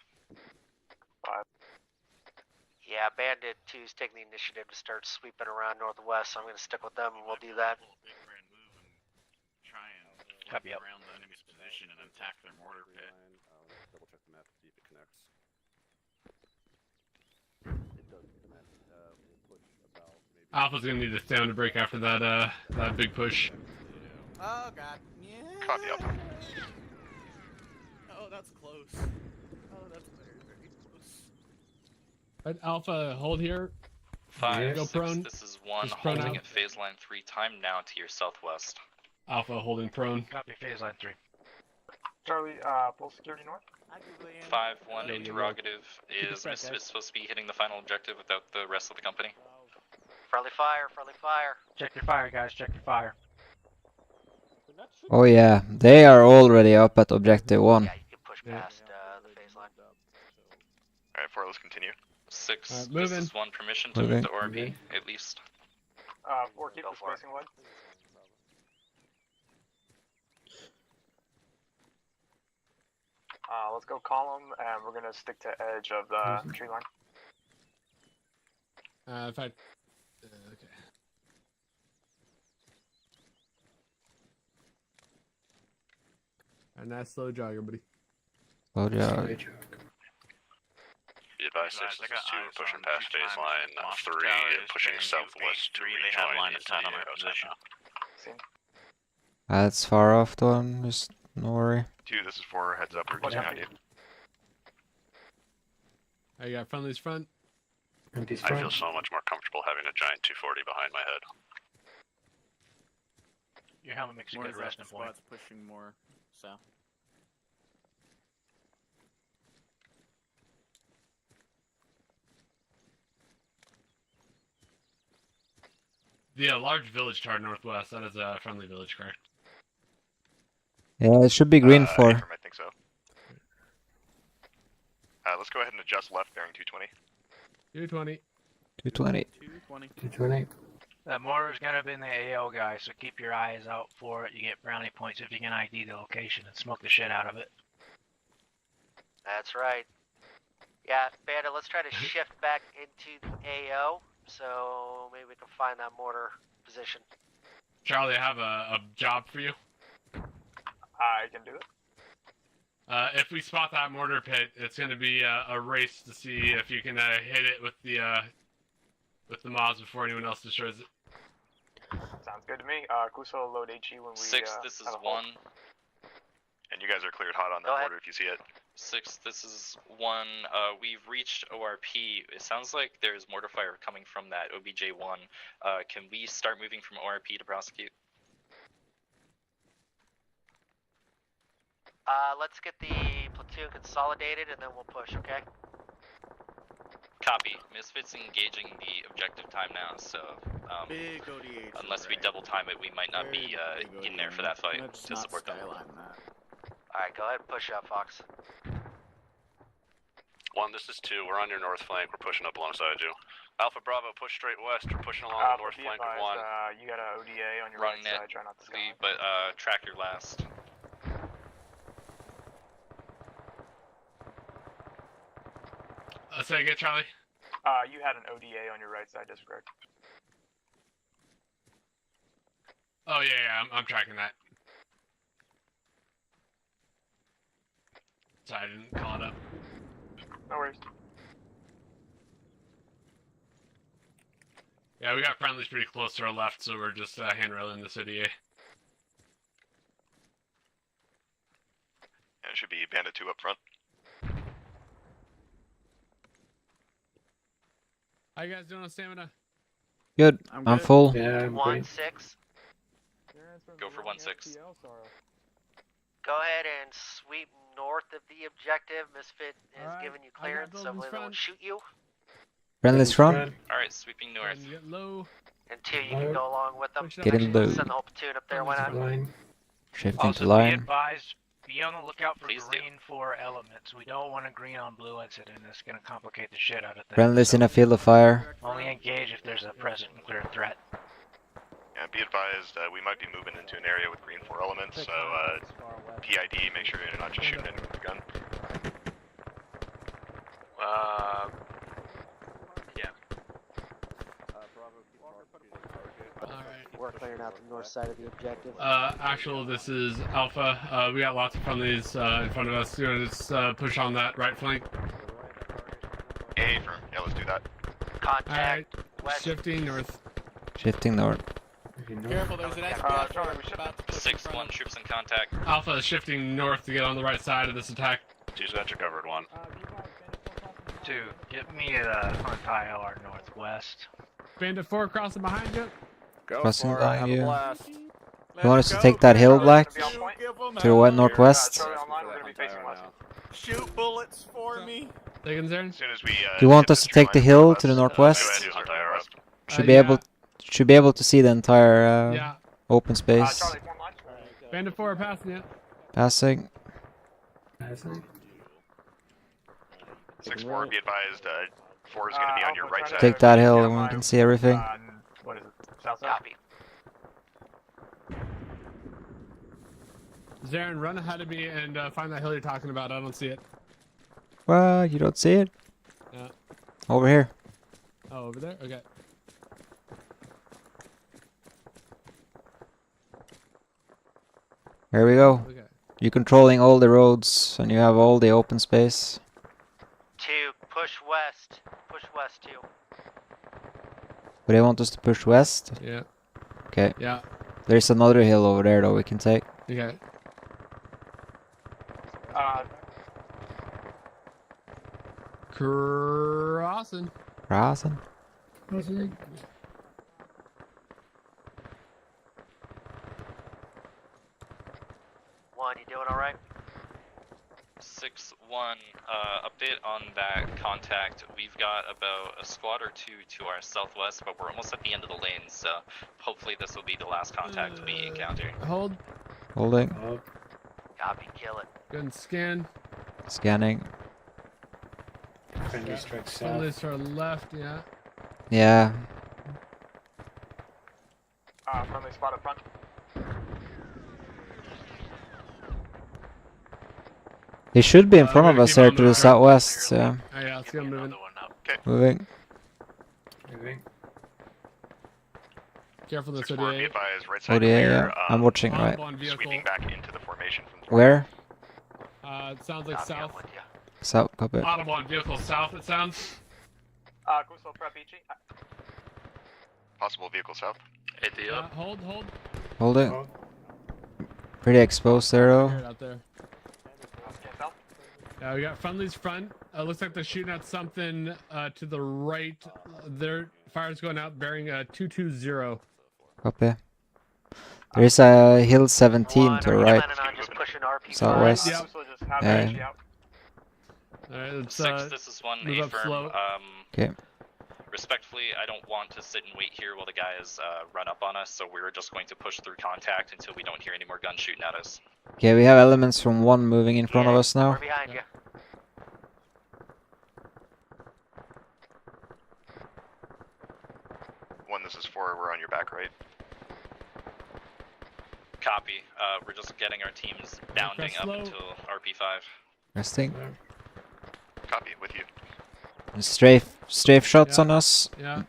5. Yeah, Bandit 2's taking the initiative to start sweeping around northwest, so I'm going to stick with them and we'll do that. Try and Copy up. around the enemy's position and attack their mortar pit. Double check the map to see if it connects. Alpha's gonna need to stay on the break after that that big push. Oh god. Yeah. Copy up. Oh, that's close. Oh, that's very, very close. Right, Alpha, hold here. 5, Go 6, prone. this is 1, Just prone holding out. at phase line 3, time now to your southwest. Alpha holding prone. Copy phase line 3. Charlie, full security north. 5-1 interrogative. Is Misfit supposed to be hitting the final objective without the rest of the company? Friendly fire, friendly fire. Check your fire, guys. Check your fire. Oh yeah, they are already up at objective 1. Yeah, you can push past the phase line. Alright, 4, let's continue. 6, this moving. is 1, permission to Moving. move to ORP, at least. 4, keep the spacing wide. Let's go column, and we're gonna stick to edge of the tree line. If I... okay. A nice slow jogger, buddy. Slow jog. Be advised, 6 is 2 pushing past phase line, 3 pushing southwest to rejoin into the position. That's far off, though. Just no worry. 2, this is 4. Heads up. We're just behind you. I got friendlies front. I feel so much more comfortable having a giant 240 behind my head. Your helmet makes a good resting point. Pushing more south. The large village to our northwest, that is a friendly village, correct? Yeah, it should be green 4. I think so. Let's go ahead and adjust left bearing 220. 220. 220. 220. That mortar's gonna be in the AO, guys, so keep your eyes out for it. You get brownie points if you can ID the location and smoke the shit out of it. That's right. Yeah, Bandit, let's try to shift back into the AO, so maybe we can find that mortar position. Charlie, I have a job for you. I can do it. If we spot that mortar pit, it's going to be a race to see if you can hit it with the mobs before anyone else destroys it. Sounds good to me. Kuso, load HE when we 6, this is 1. And you guys are cleared hot on that border if you see it. 6, this is 1. We've reached ORP. It sounds like there's mortar fire coming from that OBJ-1. Can we start moving from ORP to prosecute? Let's get the platoon consolidated and then we'll push, okay? Copy. Misfits engaging the objective time now, so Big ODH unless we double time it, we might not be in there for that fight to support them. Alright, go ahead and push up, Fox. 1, this is 2. We're on your north flank. We're pushing up alongside you. Alpha Bravo, push straight west. We're pushing along the north flank of 1. You got an ODA on your Running right it, side. Try not to please, but track your last. Say again, Charlie? You had an ODA on your right side, that's correct. Oh yeah, I'm tracking that. Sorry, I didn't call it up. No worries. Yeah, we got friendlies pretty close to our left, so we're just hand-railing the city. And it should be Bandit 2 up front. How you guys doing on stamina? Good. I'm full. Yeah, 1-6. Go for 1-6. Go ahead and sweep north of the objective. Misfit is giving you clearance, so they won't shoot you. Friendly's front. Alright, sweeping north. Get low. And 2, you can go along with them. Get in low. Send the whole platoon up there, why not? Shifting Also, to line. be advised, be on the lookout for green 4 elements. We don't want a green on blue incident. It's going to complicate the shit out of things. Friendly's in a field of fire. Only engage if there's a present and clear threat. Yeah, be advised, we might be moving into an area with green 4 elements, so PID, make sure you're not just shooting in with the gun. Yeah. We're clearing out the north side of the objective. Actual, this is Alpha. We got lots of friendlies in front of us. You want to just push on that right flank? A firm. Yeah, let's do that. Contact. Alright, shifting north. Shifting north. Careful, there's an SPF. 6-1, troops in contact. Alpha is shifting north to get on the right side of this attack. 2's got you covered, 1. 2, get me on ILR northwest. Bandit 4 crossing behind you. Crossing behind you. You want us to take that hill, Black? To the northwest? Shoot bullets for me. Taking turn. As soon as we, Do you want us to take the hill to the northwest? Should be able to see the entire open space. Bandit 4 passing you. Passing. 6-4, be advised, 4 is going to be on your right side. Take that hill and we can see everything. What is it? South side? Copy. Zarin, run ahead of me and find that hill you're talking about. I don't see it. Well, you don't see it? Yeah. Over here. Oh, over there? Okay. Here we go. Okay. You're controlling all the roads and you have all the open space. 2, push west. Push west, 2. But they want us to push west? Yeah. Okay. Yeah. There's another hill over there though we can take. Okay. Crossing. Crossing. Crossing. One, you doing all right? 6-1, update on that contact. We've got about a squad or two to our southwest, but we're almost at the end of the lane, so hopefully this will be the last contact we encounter. Hold. Holding. Copy, kill it. Go and scan. Scanning. Friendly strike Friendly south. to our left, yeah. Yeah. Friendly spot up front. He should be in front of us here to the southwest. Yeah. Oh, yeah, let's get him moving. Moving. Moving. Careful this Be ODA. advised, right side ODA, clear, yeah. I'm watching right. Audubon vehicle. Sweeping back into the formation from the Where? It sounds like south. South, copy. Audubon vehicle south, it sounds. Gusto prep Ichi. possible vehicle south. Hold. Holding. Pretty exposed there though. Out there. Yeah, we got friendlies front. Looks like they're shooting at something to the right. Their fire's going out bearing 220. Copy. There's a hill 17 to the right. Southwest. Yep. Yeah. Alright, let's 6, this is 1, move A up firm. slow. Okay. Respectfully, I don't want to sit and wait here while the guys run up on us, so we're just going to push through contact until we don't hear any more guns shooting at us. Okay, we have elements from 1 moving in front of us now. We're behind you. One, this is 4, we're on your back right. Copy. We're just getting our teams bounding up slow. until RP5. Resting. Copy, with you. Strafe shots on us. Yeah.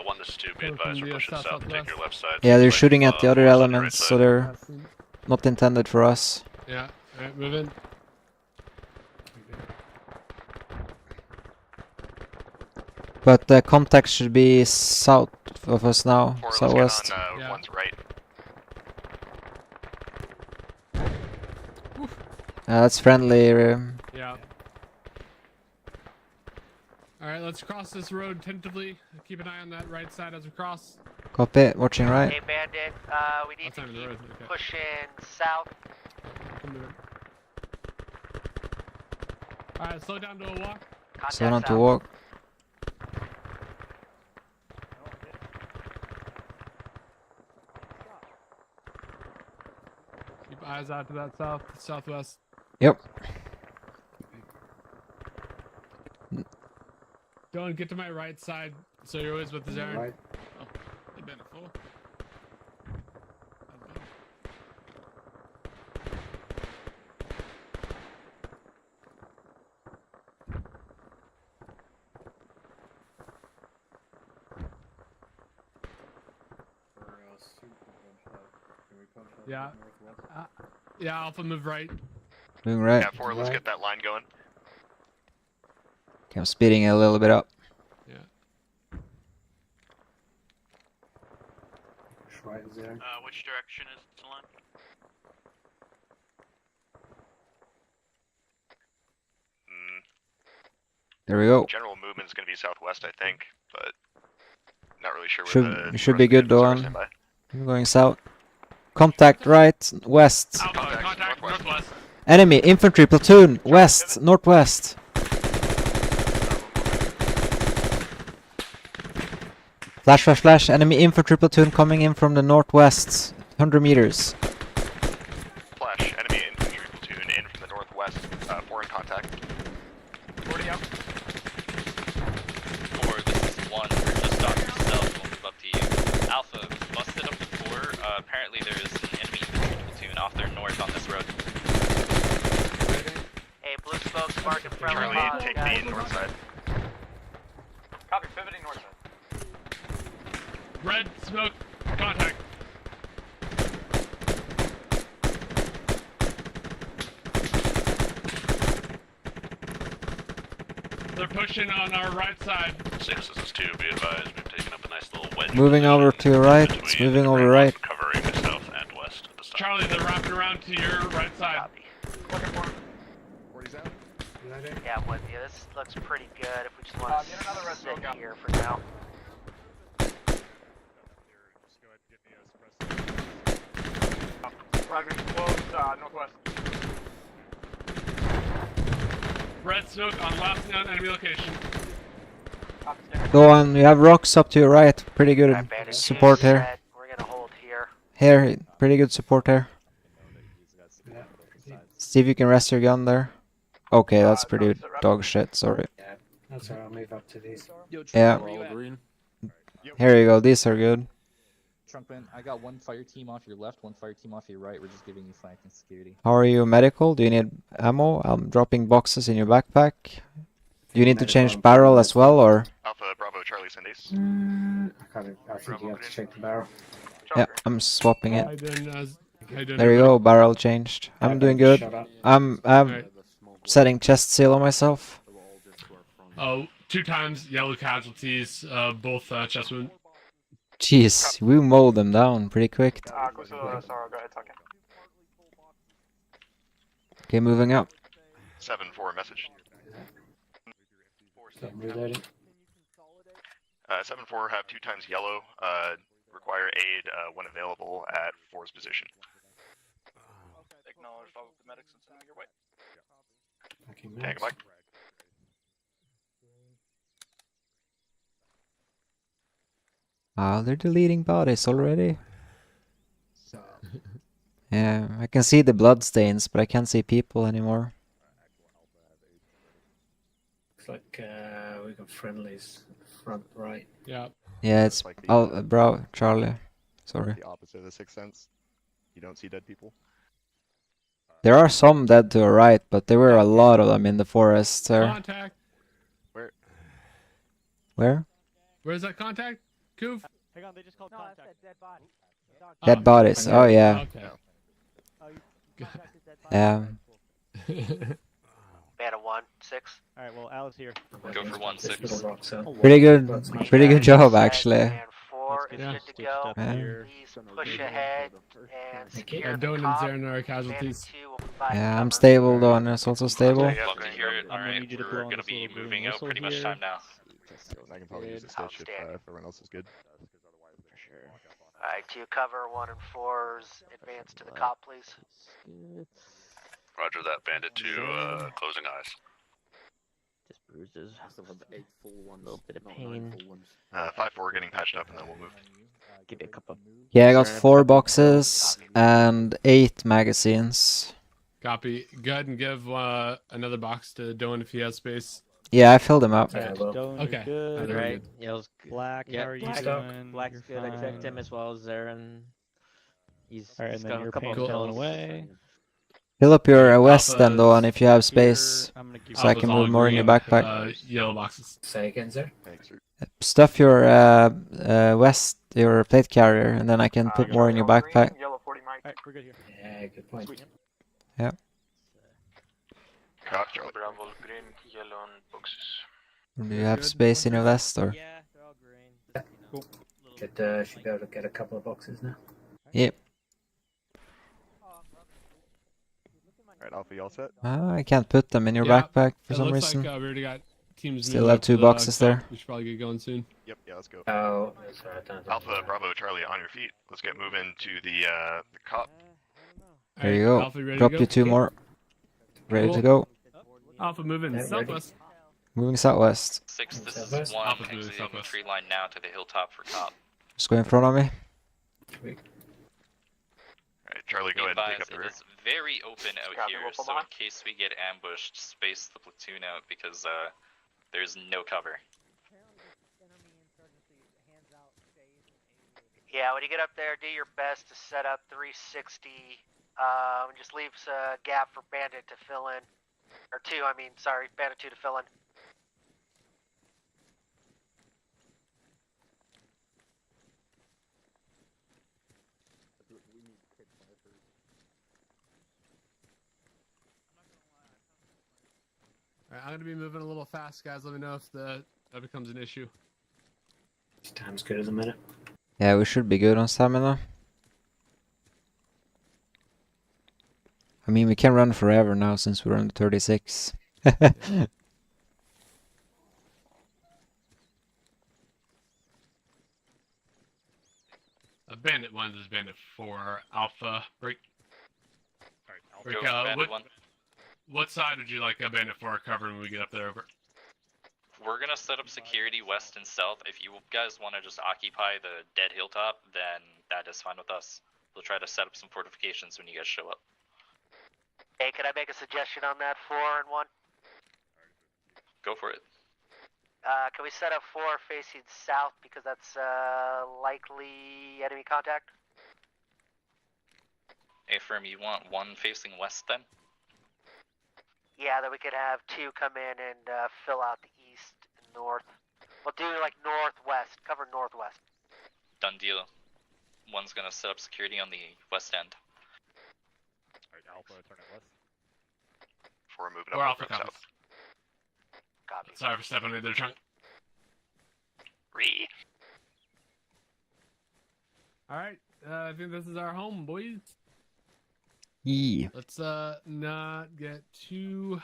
1, this is 2, be advised, we're pushing south and take your left side. Yeah, they're Right, shooting at the other west on your elements, right so side. they're not intended for us. Yeah. Alright, move in. But the contact should be south of us now, 4, southwest. let's get on one's right. That's friendly. Yeah. Alright, let's cross this road tentatively. Keep an eye on that right side as we cross. Copy, watching right. Hey, Bandit, we need to Outside of the keep road, okay. pushing south. Alright, slow down to a walk. So not to walk. Keep eyes out to that southwest. Yep. Don't get to my right side, so you're always with the Zarin. Right. Oh, they been a fool. Yeah. Yeah, Alpha move right. Moving right. Yeah, 4, let's get that line going. Okay, I'm speeding it a little bit up. Yeah. Right there. Which direction is the line? There we go. General movement's going to be southwest, I think, but not really sure where Should be good, Doan. standby. I'm going south. Contact right, west. Contact northwest. Enemy infantry platoon, west, northwest. Flash. Enemy infantry platoon coming in from the northwest. 100 meters. Flash, enemy infantry platoon in from the northwest, 4 in contact. 40 out. 4, this is 1, we're just on yourself, we'll move up to you. Alpha, busted up to 4, apparently there is an enemy infantry platoon off their north on marking friendly Charlie, mod, take guys. the north side. Copy, pivoting north side. Red smoke. Contact. They're pushing on our right side. 6, this is 2, be advised, we've taken up a nice little wedge Moving over to your right. It's moving over right. covering south and west at this time. Charlie, they're wrapping around to your right side. Looking for him. 40's out. Yeah, I'm with you. This looks pretty good if we just want to get another red sit smoke out. here for now. Roger, close, northwest. Red smoke on last known enemy location. Go on, you have rocks up to your right. Pretty good support here. We're gonna hold here. Here, pretty good support here. See if you can rest your gun there. Okay, that's pretty dog shit, sorry. Yeah, that's alright, I'll move up to these. Yeah. Here you go, these are good. Trunkman, I got one fire team off your left, one fire team off your right. We're just giving you flank and security. How are you medical? Do you need ammo? I'm dropping boxes in your backpack. Do you need to change barrel as well, or? Alpha Bravo Charlie Sundays. I think you have to check the barrel. Yeah, I'm swapping it. How you doing, There you go, barrel changed. I'm doing good. I'm setting chest seal on myself. Oh, 2 times yellow casualties, both chest wound. Jeez, we mowed them down pretty quick. Close to the Sorrow, go ahead, talking. Okay, moving up. 7-4 message. Reloading. 7-4 have 2 times yellow. Require aid when available at 4's position. Acknowledge follow the medics and sending your way. Tag Mike. They're deleting bodies already. Yeah, I can see the blood stains, but I can't see people anymore. Looks like we got friendlies front right. Yeah. Yeah, it's bro, Charlie. Sorry. The opposite of the Sixth Sense. You don't see dead people. There are some dead to our right, but there were a lot of them in the forest there. Contact. Where? Where's that contact? Koof? Hang on, they just called contact. Dead body. Dead bodies. Oh yeah. Okay. Yeah. Band of 1, 6. Alright, well, Al's here. Go for 1-6. Pretty good job actually. Band 4 is Yeah. good to go. Yeah. Please push ahead and secure And the Donan's cop. there in our casualties. Yeah, I'm stable. Dawn is also stable. Love to hear it. Alright, we're gonna be moving out pretty much time now. I can probably use a stitch if everyone else is good. For sure. Alright, 2 cover, 1 and 4s. Advance to the cop, please. Roger that, Bandit 2, closing eyes. Just bruises. A little bit of pain. 5-4 getting patched up and then we'll move. Give it a couple. Yeah, I got 4 boxes and 8 magazines. Copy. Go ahead and give another box to Doan if he has space. Yeah, I filled them up. Okay. Good. Right. Yell's Black, yeah, how are you Black, doing? Black's You're good. I checked fine. him as well as Zarin. He's Alright, and got then a your couple pain's of falling pills. away. Fill up your west Alpha then, Dawn, if you have space, I'm gonna keep so I can move more in your backpack. Yellow boxes. Say again, sir. Stuff your west, your plate carrier, and then I can put more in your backpack. Yellow 40 mic. Alright, we're good here. Yeah, good point. Yeah. Copy, Charlie. Bravo, green, yellow, and boxes. Do you have space in your vest, or? Yeah, they're all green. Cool. Should be able to get a couple of boxes now. Yep. Alright, Alpha, you all set? I can't put them in your Yeah, backpack for it some looks reason. like we already got teams. Still moving have up 2 to the boxes top. there. We should probably get going soon. Yep, yeah, let's go. Oh, sorry, I don't Alpha Bravo Charlie on your feet. Let's get moving to the cop. There you go. Alpha, ready Drop to you go? 2 more. Ready to Cool. go. Alpha moving Yeah, southwest. Moving southwest. 6, this is Southwest? 1, Alpha's moving exiting southwest. tree line now to the hilltop for cop. Just go in front of me. Alright, Charlie, go ahead and take up the It rear. is very open out Copy, here, we'll pull so in behind. case we get ambushed, space the platoon out because there's no cover. Yeah, when you get up there, do your best to set up 360. Just leaves a gap for Bandit to fill in. Or 2, I mean, sorry, Bandit 2 to fill in. Alright, I'm gonna be moving a little fast, guys. Let me know if that becomes an issue. Time's good at the minute. Yeah, we should be good on stamina. I mean, we can run forever now since we're on 36. Bandit 1 is Bandit 4 Alpha. Break. Break Go out. Bandit 1. What side would you like a Bandit 4 cover when we get up there? Over? We're gonna set up security west and south. If you guys want to just occupy the dead hilltop, then that is fine with us. We'll try to set up some fortifications when you guys show up. Hey, can I make a suggestion on that 4 and 1? Go for it. Can we set up 4 facing south because that's likely enemy contact? Hey, Firm, you want 1 facing west then? Yeah, then we could have 2 come in and fill out the east and north. We'll do like northwest, cover northwest. Done deal. 1's gonna set up security on the west end. Alright, Alpha, turn it west. 4 moving Or up Alpha from comes. south. Copy. Sorry for stepping into their trunk. Alright, I think this is our home, boys. Yeah. Let's not get too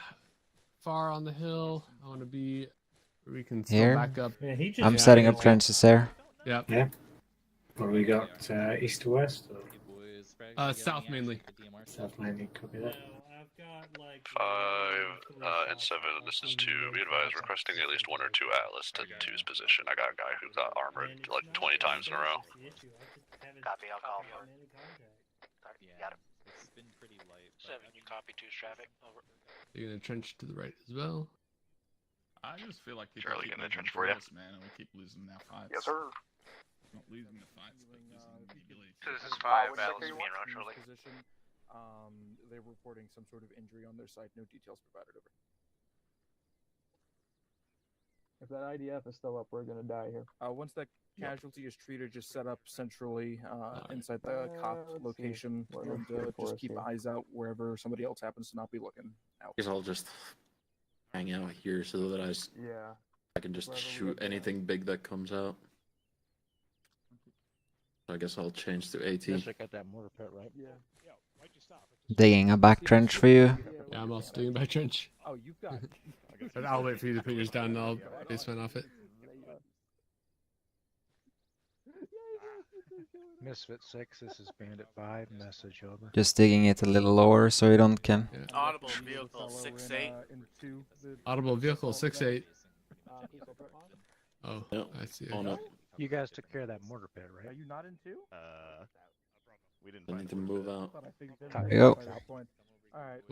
far on the hill. I want to be where we can still Here? back up. Yeah, he just I'm setting up trenches there. Yep. Yeah. What do we got? East to west? South mainly. South mainly, copy that. 5 and 7, this is 2. Be advised, requesting at least 1 or 2 Atlas to 2's position. I got a guy who got armored like 20 times in a row. Copy, I'll call for it. Sorry, got it. It's been pretty light. 7, you copy 2's traffic. Over. You're gonna trench to the right as well. I just feel like Charlie getting a trench for you. man, and we keep losing now fights. Yes, sir. Not losing the fights, but losing the ability. So this is 5 battles, me and Ron Charlie. Position. They're reporting some sort of injury on their side. No details provided. Over. If that IDF is still up, we're gonna die here. Once that casualty is treated, just set up centrally inside the cop location, and just keep eyes out wherever somebody else happens to not be looking out. I guess I'll just hang out here so that I can just shoot anything big that comes out. So I guess I'll change to AT. Check out that mortar pit, right? Yeah. Digging a back trench for you. Yeah, I'm also digging a back trench. Oh, you've got. But I'll wait for you to put yours down and I'll basement off it. Misfit 6, this is Bandit 5, message over. Just digging it a little lower so you don't can. Audible vehicle 6-8. Audible vehicle 6-8. Oh, I see. Oh no. You guys took care of that mortar pit, right? Are you not in 2? We didn't. I need to move out. There you go. Alright.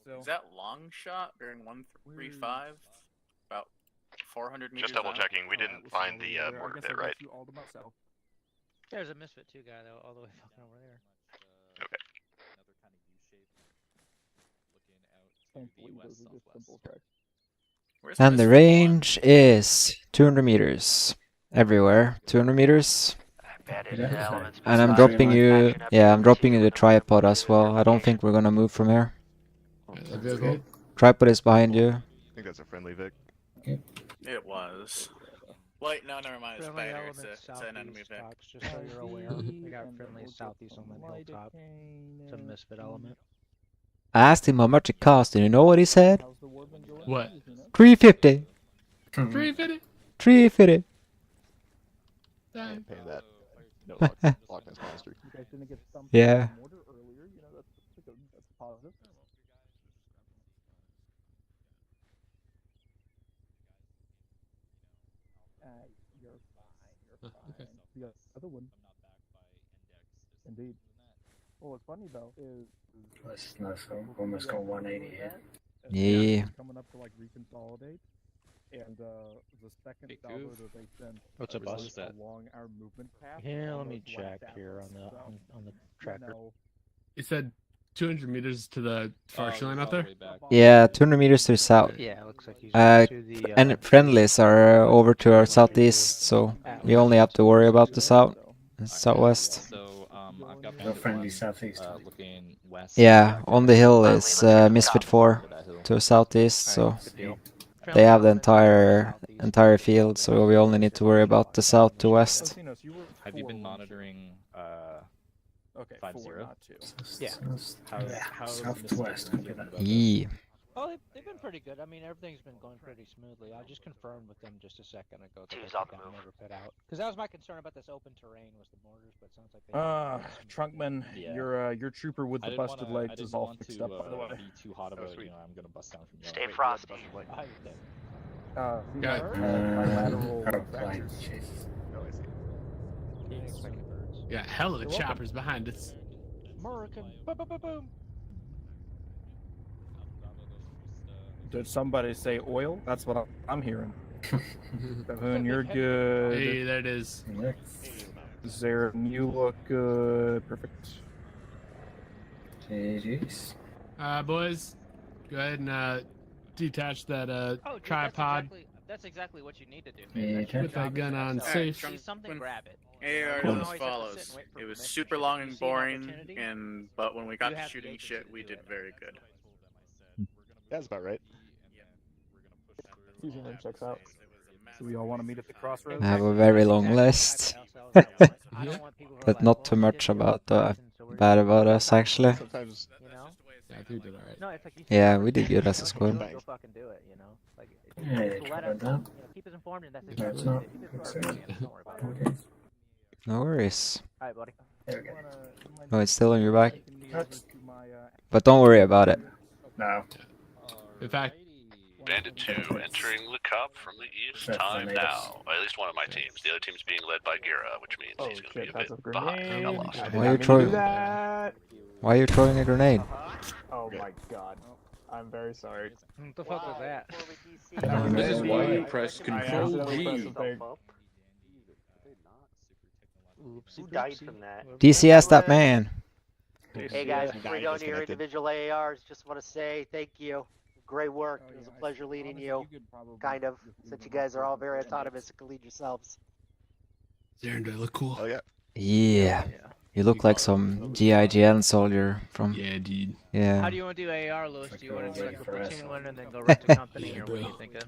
So Is that long shot during 135? About 400 meters. Just double out? checking, we didn't find the mortar pit, right? There's a Misfit 2 guy, though, all the way fucking over there. Okay. And the range is 200 meters. Everywhere. 200 meters. And I'm dropping you, I'm dropping you the tripod as well. I don't think we're gonna move from here. Tripod is behind you. I think that's a friendly Vic. It was. Wait, no, never mind. It's Friendly better. element It's an enemy southeast Vic. box, just so you're aware. We got friendly southeast on the hilltop. It's a Misfit element. I asked him how much it cost, and you know what he said? What? 350. 350. 350. Damn. Pay that. No, Loch Ness Monster. Yeah. Okay. The other one. Indeed. Well, what's funny though is. That's nice. Almost got 180 here. Yeah. Coming up to like reconsolidate, and the second salvo that they sent. What's a bus that? Along our movement path. Yeah, let me check here on the tracker. It said 200 meters to the far tree line out there. Yeah, 200 meters to the south. Yeah, it looks like he's to the. And friendlies are over to our southeast, so we only have to worry about the south, southwest. So I've got No friendly southeast. Looking west. Yeah, on the hill is Misfit 4 to the southeast, so they have the entire field, so we only need to worry about the south to west. Have you been monitoring? Okay, 5-0. Not 2. Yeah. How Southwest. Yeah. Oh, they've been pretty good. I mean, everything's been going pretty smoothly. I just confirmed with them just a second ago that they got never put out. Because that was my concern about this open terrain was the mortars, but it sounds like they. Trunkman, your trooper with the busted legs is all fixed up, by the way. Be too hot about it, I'm gonna bust down from you. Stay frosty. Bilateral Airplane. Yeah, hell of the choppers behind us. American. Boom, boom, boom, boom. Did somebody say oil? That's what I'm hearing. Bahoon, you're good. Hey, there it is. Zaren, you look good. Perfect. GG's. Boys, go ahead and detach that tripod. That's exactly what you need to do. Yeah, Put that gun on safe. See something, grab it. AR is as follows. It was super long and boring, but when we got to shooting shit, we did very good. That's about right. Fusion room checks out. So we all want to meet at the crossroads? I have a very long list. But not too much about bad about us, actually. Sometimes. Yeah, I think we did alright. Yeah, we did good as a squad. Go fucking do it, you know. Like, keep us informed, and that's exactly what don't worry about it. No worries. Alright, buddy. Oh, it's still on your back? But don't worry about it. No. In fact, Bandit 2 entering the cup from the east time now. At least one of my teams. The other team's being led by Gira, which means he's going to be a bit behind. I lost. Why are you throwing a grenade? Oh my god. I'm very sorry. What the fuck was that? This is why you press Control G. Who died from that? DCS that man. Hey guys, before we go into your individual ARs, just want to say thank you. Great work. It was a pleasure leading you. Kind of, since you guys are all very autonomous and can lead yourselves. Zaren, do I look cool? Oh yeah. Yeah. You look like some GIGN soldier from... Yeah, dude. Yeah. How do you want to do AR, Lewis? Do you want to do like a platoon one and then go right to company, or what are you thinking?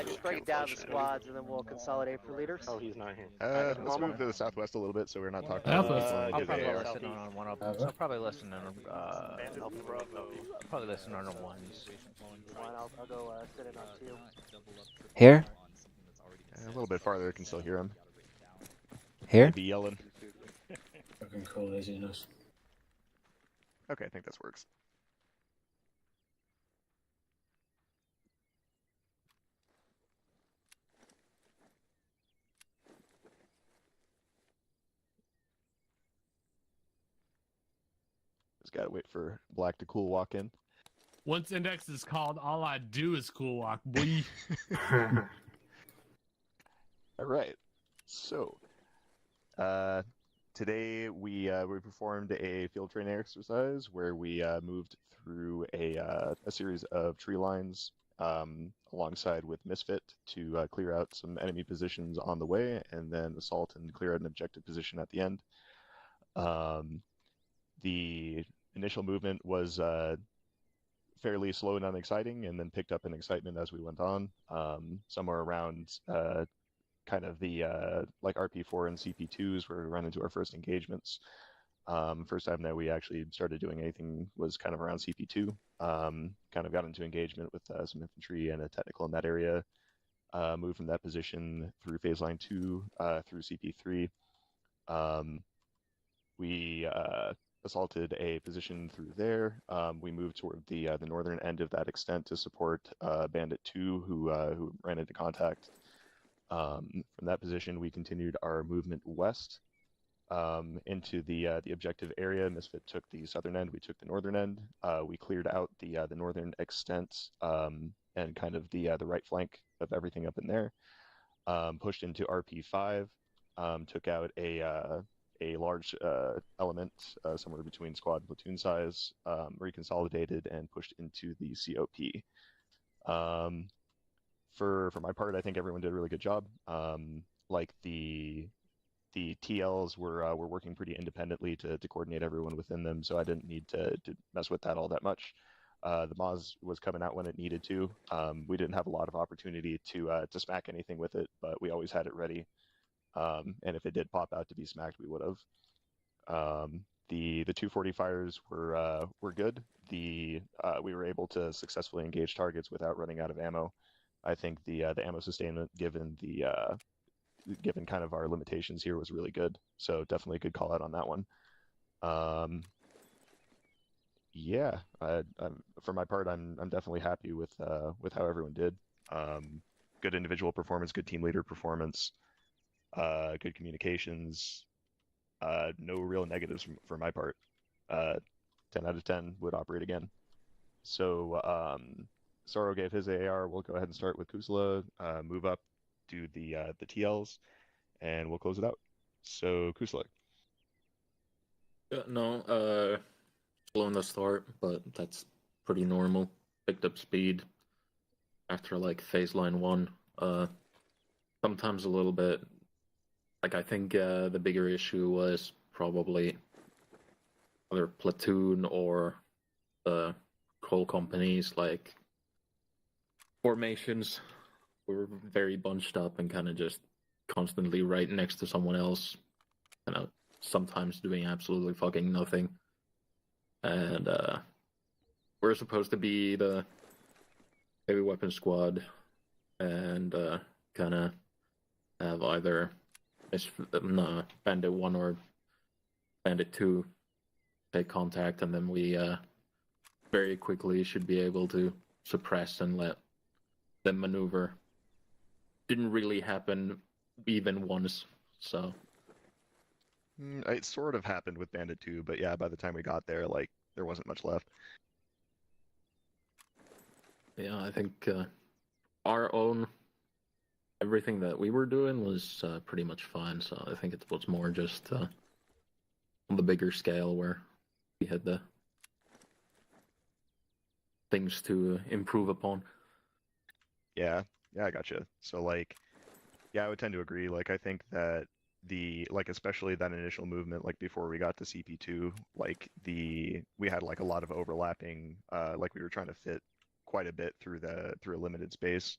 Just break it down the squads and then we'll consolidate for leaders. Oh, he's not here. Let's move to the southwest a little bit so we're not talking I'll about probably listen on one of them. I'll probably listen on ones. I'll go sit in on 2. Here? A little bit farther, I can still hear him. Here? Be yelling. Fucking cool laziness. Okay, I think this works. Just gotta wait for Black to cool walk in. Once index is called, all I do is cool walk, boy. All right. So, today we performed a field training exercise where we moved through a series of tree lines alongside with Misfit to clear out some enemy positions on the way, and then assault and clear out an objective position at the end. The initial movement was fairly slow and unexciting, and then picked up in excitement as we went on. Somewhere around kind of the like RP4 and CP2s where we run into our first engagements. First time that we actually started doing anything was kind of around CP2. Kind of got into engagement with some infantry and a technical in that area. Moved from that position through phase line 2 through CP3. We assaulted a position through there. We moved toward the northern end of that extent to support Bandit 2 who ran into contact. From that position, we continued our movement west into the objective area. Misfit took the southern end. We took the northern end. We cleared out the northern extent and kind of the right flank of everything up in there. Pushed into RP5. Took out a a large element somewhere between squad and platoon size, reconsolidated and pushed into the COP. For my part, I think everyone did a really good job. Like the TLs were working pretty independently to coordinate everyone within them, so I didn't need to mess with that all that much. The Moz was coming out when it needed to. We didn't have a lot of opportunity to smack anything with it, but we always had it ready. And if it did pop out to be smacked, we would have. The 240 fires were good. We were able to successfully engage targets without running out of ammo. I think the ammo sustainment, given kind of our limitations here, was really good. So definitely a good call out on that one. Yeah, for my part, I'm definitely happy with how everyone did. Good individual performance, good team leader performance, good communications. No real negatives for my part. 10 out of 10 would operate again. So Soro gave his AAR. We'll go ahead and start with Kusla. Move up, do the TLs, and we'll close it out. So Kusla. No, slow in the start, but that's pretty normal. Picked up speed after like phase line 1. Sometimes a little bit. Like I think the bigger issue was probably other platoon or the coal companies, like formations were very bunched up and kind of just constantly right next to someone else, sometimes doing absolutely fucking nothing. And we're supposed to be the heavy weapon squad and kind of have either Bandit 1 or Bandit 2 take contact, and then we very quickly should be able to suppress and let them maneuver. Didn't really happen even once, so. It sort of happened with Bandit 2, but yeah, by the time we got there, like, there wasn't much left. Yeah, I think our own, everything that we were doing was pretty much fine, so I think it was more just on the bigger scale where we had the things to improve upon. Yeah, I gotcha. So like, yeah, I would tend to agree. Like, I think that especially that initial movement, like before we got to CP2, like we had like a lot of overlapping, like we were trying to fit quite a bit through a limited space,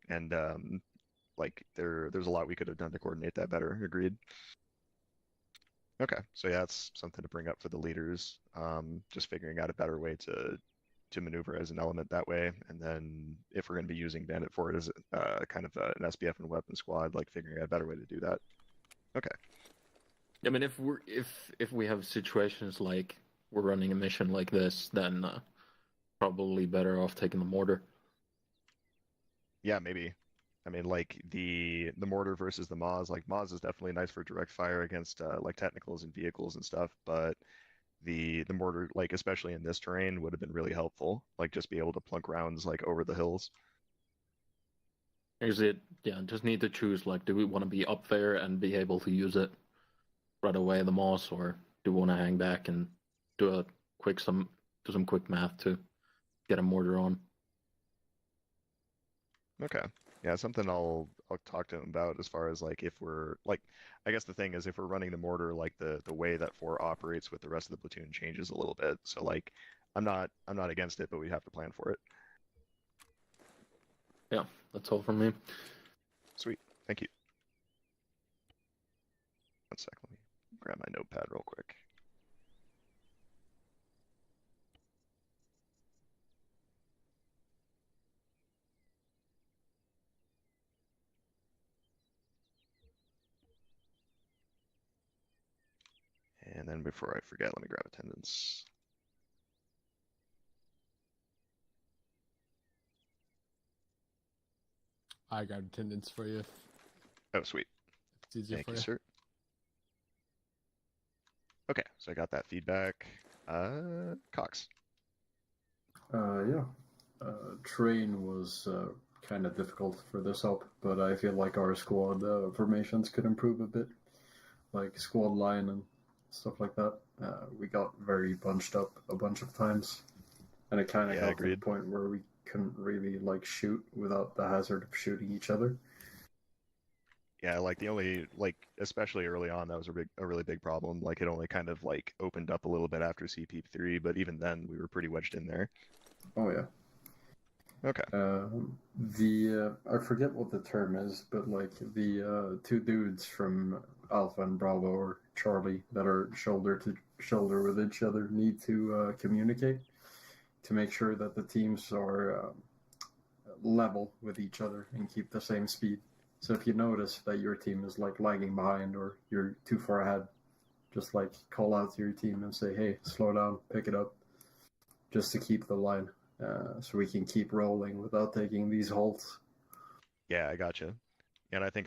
and like there's a lot we could have done to coordinate that better. Agreed. Okay, so yeah, that's something to bring up for the leaders. Just figuring out a better way to maneuver as an element that way, and then if we're going to be using Bandit for it as kind of an SBF and weapon squad, like figuring out a better way to do that. Okay. I mean, if we have situations like we're running a mission like this, then probably better off taking the mortar. Yeah, maybe. I mean, like the mortar versus the Moz. Like Moz is definitely nice for direct fire against like technicals and vehicles and stuff, but the mortar, like especially in this terrain, would have been really helpful. Like just be able to plunk rounds like over the hills. Is it? Yeah, just need to choose. Like, do we want to be up there and be able to use it right away, the Moss, or do we want to hang back and do some quick math to get a mortar on? Okay. Yeah, something I'll talk to him about as far as like if we're like, I guess the thing is if we're running the mortar, like the way that 4 operates with the rest of the platoon changes a little bit. So like I'm not against it, but we have to plan for it. Yeah, that's all from me. Sweet. Thank you. 1 sec, let me grab my notepad real quick. And then before I forget, let me grab attendance. I got attendance for you. Oh, sweet. It's easier Thank for you, you. sir. Okay, so I got that feedback. Cox. Yeah. Train was kind of difficult for this up, but I feel like our squad formations could improve a bit. like squad line and stuff like that. We got very bunched up a bunch of times, and it kind of got to the point where we couldn't really like shoot without the hazard of shooting each other. Yeah, like the only especially early on, that was a really big problem. Like it only kind of like opened up a little bit after CP3, but even then we were pretty wedged in there. Oh yeah. Okay. I forget what the term is, but like the two dudes from Alpha and Bravo or Charlie that are shoulder to shoulder with each other need to communicate to make sure that the teams are level with each other and keep the same speed. So if you notice that your team is like lagging behind or you're too far ahead, just like call out to your team and say, hey, slow down, pick it up, just to keep the line. So we can keep rolling without taking these halts. Yeah, I gotcha. And I think